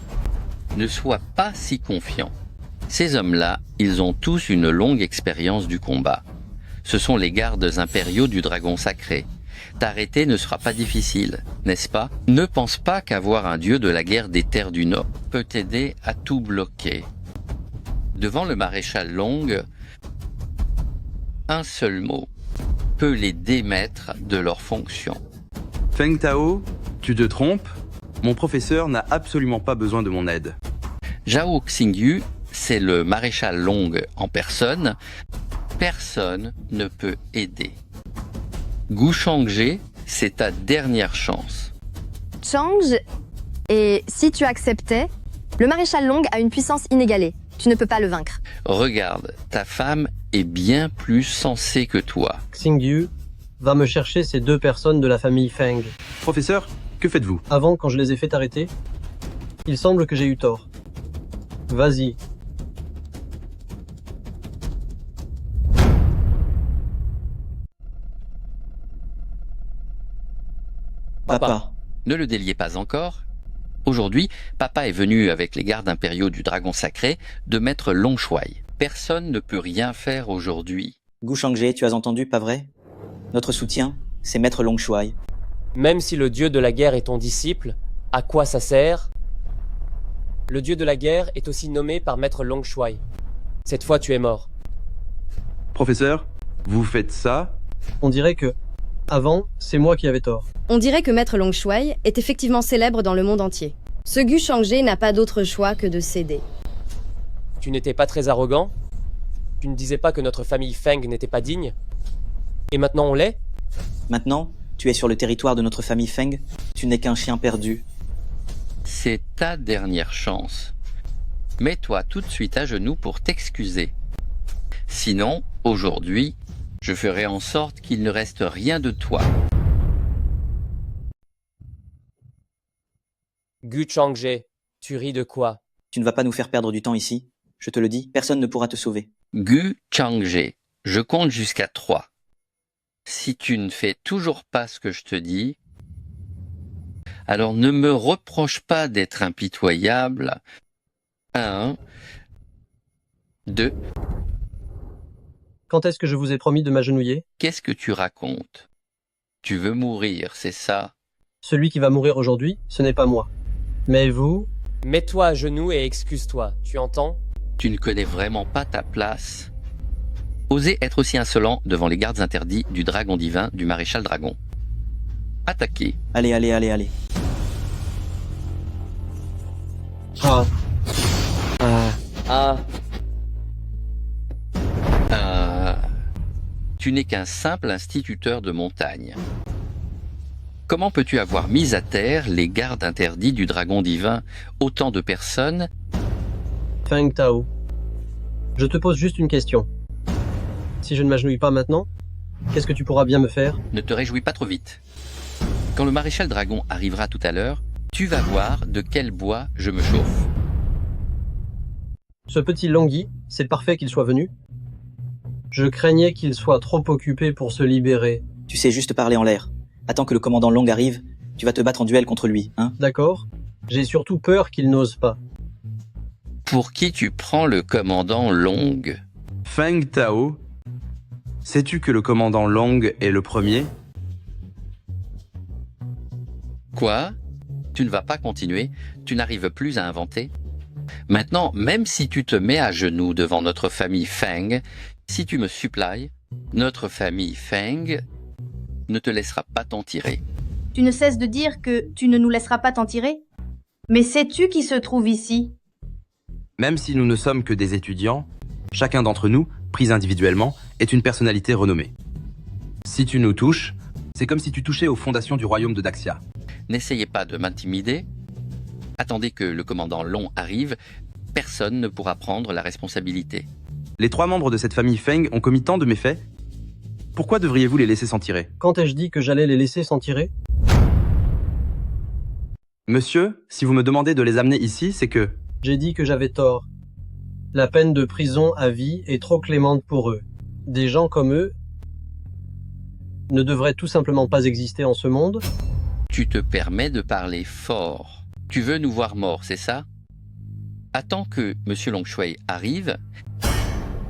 ne sois pas si confiant. Ces hommes-là, ils ont tous une longue expérience du combat. Ce sont les gardes impériaux du dragon sacré. T'arrêter ne sera pas difficile, n'est-ce pas? Ne pense pas qu'avoir un dieu de la guerre des terres du Nord peut t'aider à tout bloquer. Devant le maréchal Long, un seul mot peut les démettre de leurs fonctions. Feng Tao, tu te trompes? Mon professeur n'a absolument pas besoin de mon aide. Zhao Xingyu, c'est le maréchal Long en personne. Personne ne peut aider. Gu Changje, c'est ta dernière chance. Change, et si tu acceptais, le maréchal Long a une puissance inégalée. Tu ne peux pas le vaincre. Regarde, ta femme est bien plus sensée que toi. Xingyu va me chercher ces 2 personnes de la famille Feng. Professeur, que faites-vous? Avant, quand je les ai fait arrêter, il semble que j'ai eu tort. Vas-y. Papa. Ne le déliez pas encore. Aujourd'hui, papa est venu avec les gardes impériaux du dragon sacré de maître Long Shuai. Personne ne peut rien faire aujourd'hui. Gu Changje, tu as entendu, pas vrai? Notre soutien, c'est maître Long Shuai. Même si le dieu de la guerre est ton disciple, à quoi ça sert? Le dieu de la guerre est aussi nommé par maître Long Shuai. Cette fois, tu es mort. Professeur, vous faites ça? On dirait que, avant, c'est moi qui avais tort. On dirait que Maître Long Shuai est effectivement célèbre dans le monde entier. Ce Gu Changje n'a pas d'autre choix que de céder. Tu n'étais pas très arrogant? Tu ne disais pas que notre famille Feng n'était pas digne? Et maintenant on l'est? Maintenant, tu es sur le territoire de notre famille Feng, tu n'es qu'un chien perdu. C'est ta dernière chance. Mets-toi tout de suite à genoux pour t'excuser. Sinon, aujourd'hui, je ferai en sorte qu'il ne reste rien de toi. Gu Changje, tu ris de quoi? Tu ne vas pas nous faire perdre du temps ici. Je te le dis, personne ne pourra te sauver. Gu Changje, je compte jusqu'à 3. Si tu ne fais toujours pas ce que je te dis, alors ne me reproche pas d'être impitoyable. 1, 2. Quand est-ce que je vous ai promis de m'agenouiller? Qu'est-ce que tu racontes? Tu veux mourir, c'est ça? Celui qui va mourir aujourd'hui, ce n'est pas moi. Mais vous... Mets-toi à genoux et excuse-toi, tu entends? Tu ne connais vraiment pas ta place. Osez être aussi insolent devant les gardes interdits du dragon divin du maréchal dragon. Attaquez. Allez, allez, allez, allez. Ah. Tu n'es qu'un simple instituteur de montagne. Comment peux-tu avoir mis à terre les gardes interdits du dragon divin, autant de personnes? Feng Tao, je te pose juste une question. Si je ne m'agenouille pas maintenant, qu'est-ce que tu pourras bien me faire? Ne te réjouis pas trop vite. Quand le maréchal dragon arrivera tout à l'heure, tu vas voir de quel bois je me chauffe. Ce petit Longyi, c'est parfait qu'il soit venu. Je craignais qu'il soit trop occupé pour se libérer. Tu sais juste parler en l'air. Attends que le commandant Long arrive, tu vas te battre en duel contre lui, hein? D'accord. J'ai surtout peur qu'il n'ose pas. Pour qui tu prends le commandant Long? Feng Tao, sais-tu que le commandant Long est le premier? Quoi? Tu ne vas pas continuer? Tu n'arrives plus à inventer? Maintenant, même si tu te mets à genoux devant notre famille Feng, si tu me supplies, notre famille Feng ne te laissera pas t'en tirer. Tu ne cesses de dire que tu ne nous laisseras pas t'en tirer? Mais sais-tu qui se trouve ici? Même si nous ne sommes que des étudiants, chacun d'entre nous, pris individuellement, est une personnalité renommée. Si tu nous touches, c'est comme si tu touchais aux fondations du royaume de Daxia. N'essayez pas de m'intimider. Attendez que le commandant Long arrive. Personne ne pourra prendre la responsabilité. Les 3 membres de cette famille Feng ont commis tant de méfaits. Pourquoi devriez-vous les laisser s'en tirer? Quand ai-je dit que j'allais les laisser s'en tirer? Monsieur, si vous me demandez de les amener ici, c'est que... J'ai dit que j'avais tort. La peine de prison à vie est trop clémente pour eux. Des gens comme eux ne devraient tout simplement pas exister en ce monde. Tu te permets de parler fort. Tu veux nous voir morts, c'est ça? Attends que M. Long Shuai arrive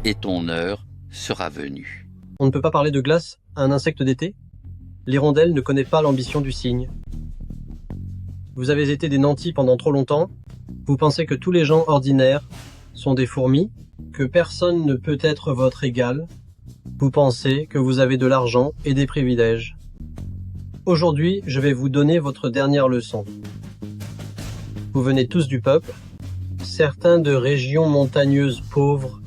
et ton heure sera venue. On ne peut pas parler de glace à un insecte d'été? L'hirondelle ne connaît pas l'ambition du cygne. Vous avez été des nantis pendant trop longtemps. Vous pensez que tous les gens ordinaires sont des fourmis, que personne ne peut être votre égal. Vous pensez que vous avez de l'argent et des privilèges. Aujourd'hui, je vais vous donner votre dernière leçon. Vous venez tous du peuple, certains de régions montagneuses pauvres,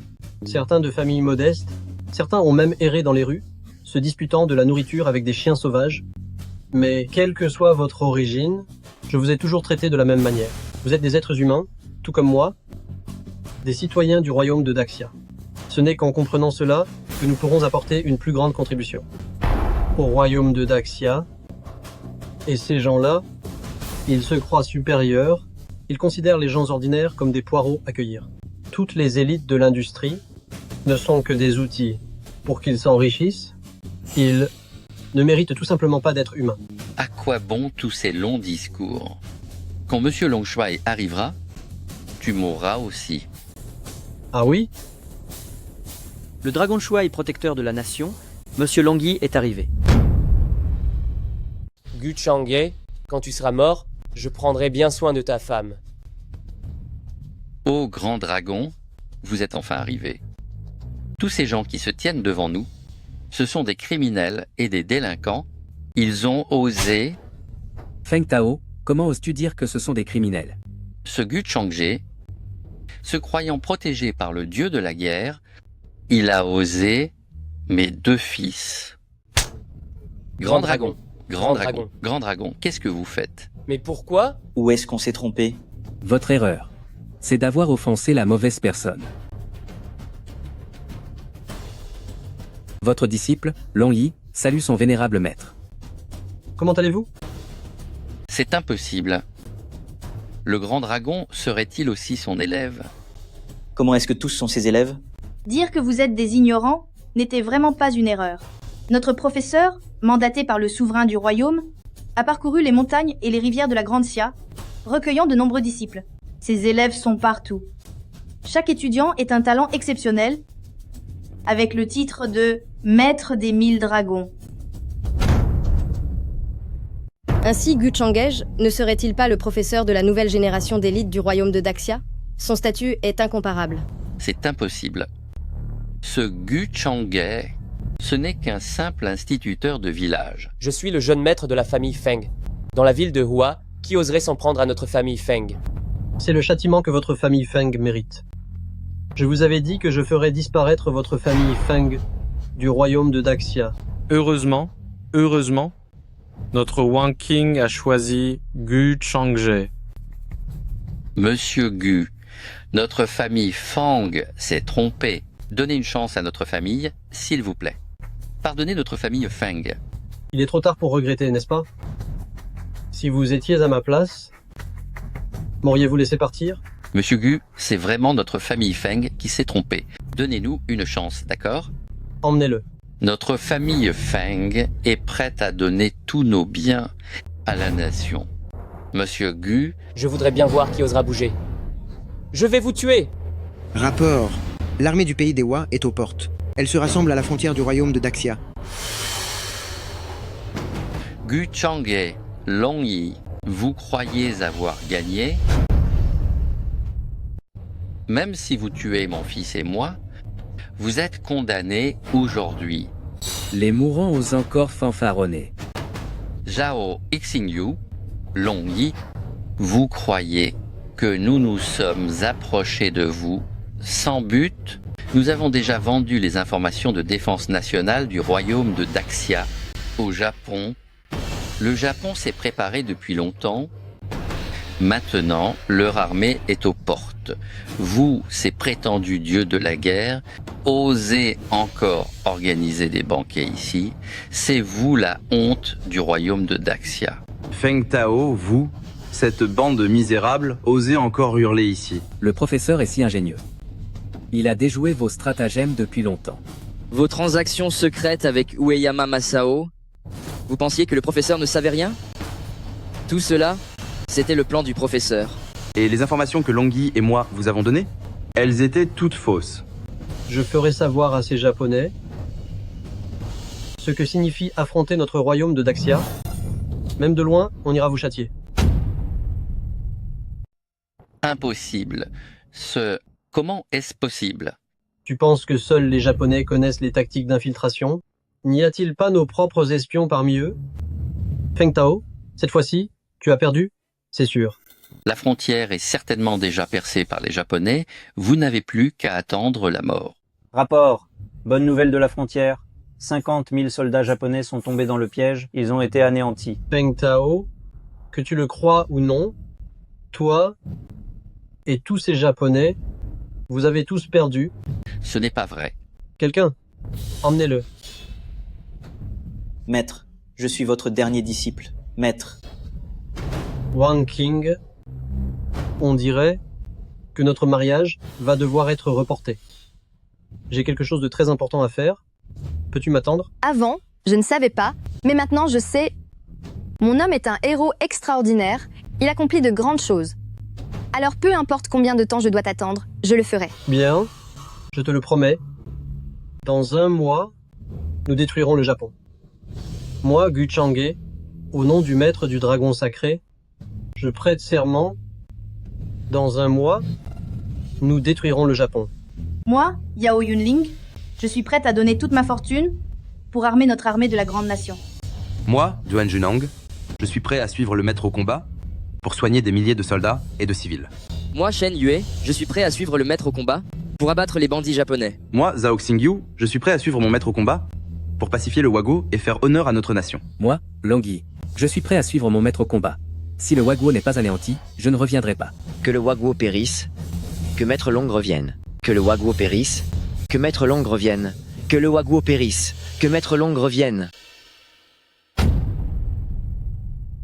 certains de familles modestes, certains ont même erré dans les rues. se disputant de la nourriture avec des chiens sauvages. Mais quelle que soit votre origine, je vous ai toujours traité de la même manière. Vous êtes des êtres humains, tout comme moi, des citoyens du royaume de Daxia. Ce n'est qu'en comprenant cela que nous pourrons apporter une plus grande contribution au royaume de Daxia. Et ces gens-là, ils se croient supérieurs, ils considèrent les gens ordinaires comme des poireaux à cueillir. Toutes les élites de l'industrie ne sont que des outils pour qu'ils s'enrichissent. Ils ne méritent tout simplement pas d'être humains. À quoi bon tous ces longs discours? Quand Monsieur Longshuai arrivera, tu mourras aussi. Ah oui? Le dragon de Shuai, protecteur de la nation, Monsieur Longyi est arrivé. Gu Chang'e, quand tu seras mort, je prendrai bien soin de ta femme. Ô grand dragon, vous êtes enfin arrivé. Tous ces gens qui se tiennent devant nous, ce sont des criminels et des délinquants. Ils ont osé... Feng Tao, comment oses-tu dire que ce sont des criminels? Ce Gu Chang'e, se croyant protégé par le dieu de la guerre, il a osé mes 2 fils. Grand dragon, grand dragon, grand dragon, qu'est-ce que vous faites? Mais pourquoi? Où est-ce qu'on s'est trompé? Votre erreur, c'est d'avoir offensé la mauvaise personne. Votre disciple, Longyi, salue son vénérable maître. Comment allez-vous? C'est impossible. Le grand dragon serait-il aussi son élève? Comment est-ce que tous sont ses élèves? Dire que vous êtes des ignorants n'était vraiment pas une erreur. Notre professeur, mandaté par le souverain du royaume, a parcouru les montagnes et les rivières de la Grande Xia, recueillant de nombreux disciples. Ses élèves sont partout. Chaque étudiant est un talent exceptionnel, avec le titre de Maître des 1000 dragons. Ainsi, Gu Chang'e ne serait-il pas le professeur de la nouvelle génération d'élite du royaume de Daxia? Son statut est incomparable. C'est impossible. Ce Gu Chang'e, ce n'est qu'un simple instituteur de village. Je suis le jeune maître de la famille Feng. Dans la ville de Hua, qui oserait s'en prendre à notre famille Feng? C'est le châtiment que votre famille Feng mérite. Je vous avais dit que je ferais disparaître votre famille Feng du royaume de Daxia. Heureusement, notre Wang King a choisi Gu Chang'e. Monsieur Gu, notre famille Fang s'est trompée. Donnez une chance à notre famille, s'il vous plaît. Pardonnez notre famille Feng. Il est trop tard pour regretter, n'est-ce pas? Si vous étiez à ma place, m'auriez-vous laissé partir? Monsieur Gu, c'est vraiment notre famille Feng qui s'est trompée. Donnez-nous une chance, d'accord? Emmenez-le. Notre famille Feng est prête à donner tous nos biens à la nation. Monsieur Gu... Je voudrais bien voir qui osera bouger. Je vais vous tuer! Rapport. L'armée du pays des Hua est aux portes. Elle se rassemble à la frontière du royaume de Daxia. Gu Chang'e, Longyi, vous croyez avoir gagné? Même si vous tuez mon fils et moi, vous êtes condamnés aujourd'hui. Les mourants osent encore fanfaronner. Zhao Xingyu, Longyi, vous croyez que nous nous sommes approchés de vous sans but? Nous avons déjà vendu les informations de défense nationale du royaume de Daxia au Japon. Le Japon s'est préparé depuis longtemps. Maintenant, leur armée est aux portes. Vous, ces prétendus dieux de la guerre, osez encore organiser des banquets ici. C'est vous la honte du royaume de Daxia. Feng Tao, vous, cette bande de misérables, osez encore hurler ici. Le professeur est si ingénieux. Il a déjoué vos stratagèmes depuis longtemps. Vos transactions secrètes avec Ueyama Masao, vous pensiez que le professeur ne savait rien? Tout cela, c'était le plan du professeur. Et les informations que Longyi et moi vous avons données, elles étaient toutes fausses. Je ferai savoir à ces Japonais ce que signifie affronter notre royaume de Daxia. Même de loin, on ira vous châtier. Impossible. Comment est-ce possible? Tu penses que seuls les Japonais connaissent les tactiques d'infiltration? N'y a-t-il pas nos propres espions parmi eux? Feng Tao, cette fois-ci, tu as perdu? C'est sûr. La frontière est certainement déjà percée par les Japonais. Vous n'avez plus qu'à attendre la mort. Rapport. Bonne nouvelle de la frontière. 50 000 soldats japonais sont tombés dans le piège, ils ont été anéantis. Peng Tao, que tu le crois ou non, toi et tous ces Japonais, vous avez tous perdu. Ce n'est pas vrai. Quelqu'un, emmenez-le. Maître, je suis votre dernier disciple. Maître. Wang Qing, on dirait que notre mariage va devoir être reporté. J'ai quelque chose de très important à faire. Peux-tu m'attendre? Avant, je ne savais pas, mais maintenant je sais. Mon homme est un héros extraordinaire, il accomplit de grandes choses. Alors peu importe combien de temps je dois t'attendre, je le ferai. Bien, je te le promets. Dans 1 mois, nous détruirons le Japon. Moi, Gu Chang'e, au nom du maître du dragon sacré, je prête serment. Dans 1 mois, nous détruirons le Japon. Moi, Yao Yunling, je suis prête à donner toute ma fortune pour armer notre armée de la grande nation. Moi, Duan Junang, je suis prêt à suivre le maître au combat pour soigner des milliers de soldats et de civils. Moi, Shen Yue, je suis prêt à suivre le maître au combat pour abattre les bandits japonais. Moi, Zhao Xingyu, je suis prêt à suivre mon maître au combat pour pacifier le Wago et faire honneur à notre nation. Moi, Long Yi, je suis prêt à suivre mon maître au combat. Si le Waguo n'est pas anéanti, je ne reviendrai pas. Que le Waguo périsse, que Maître Long revienne. Que le Waguo périsse, que Maître Long revienne. Que le Waguo périsse, que Maître Long revienne.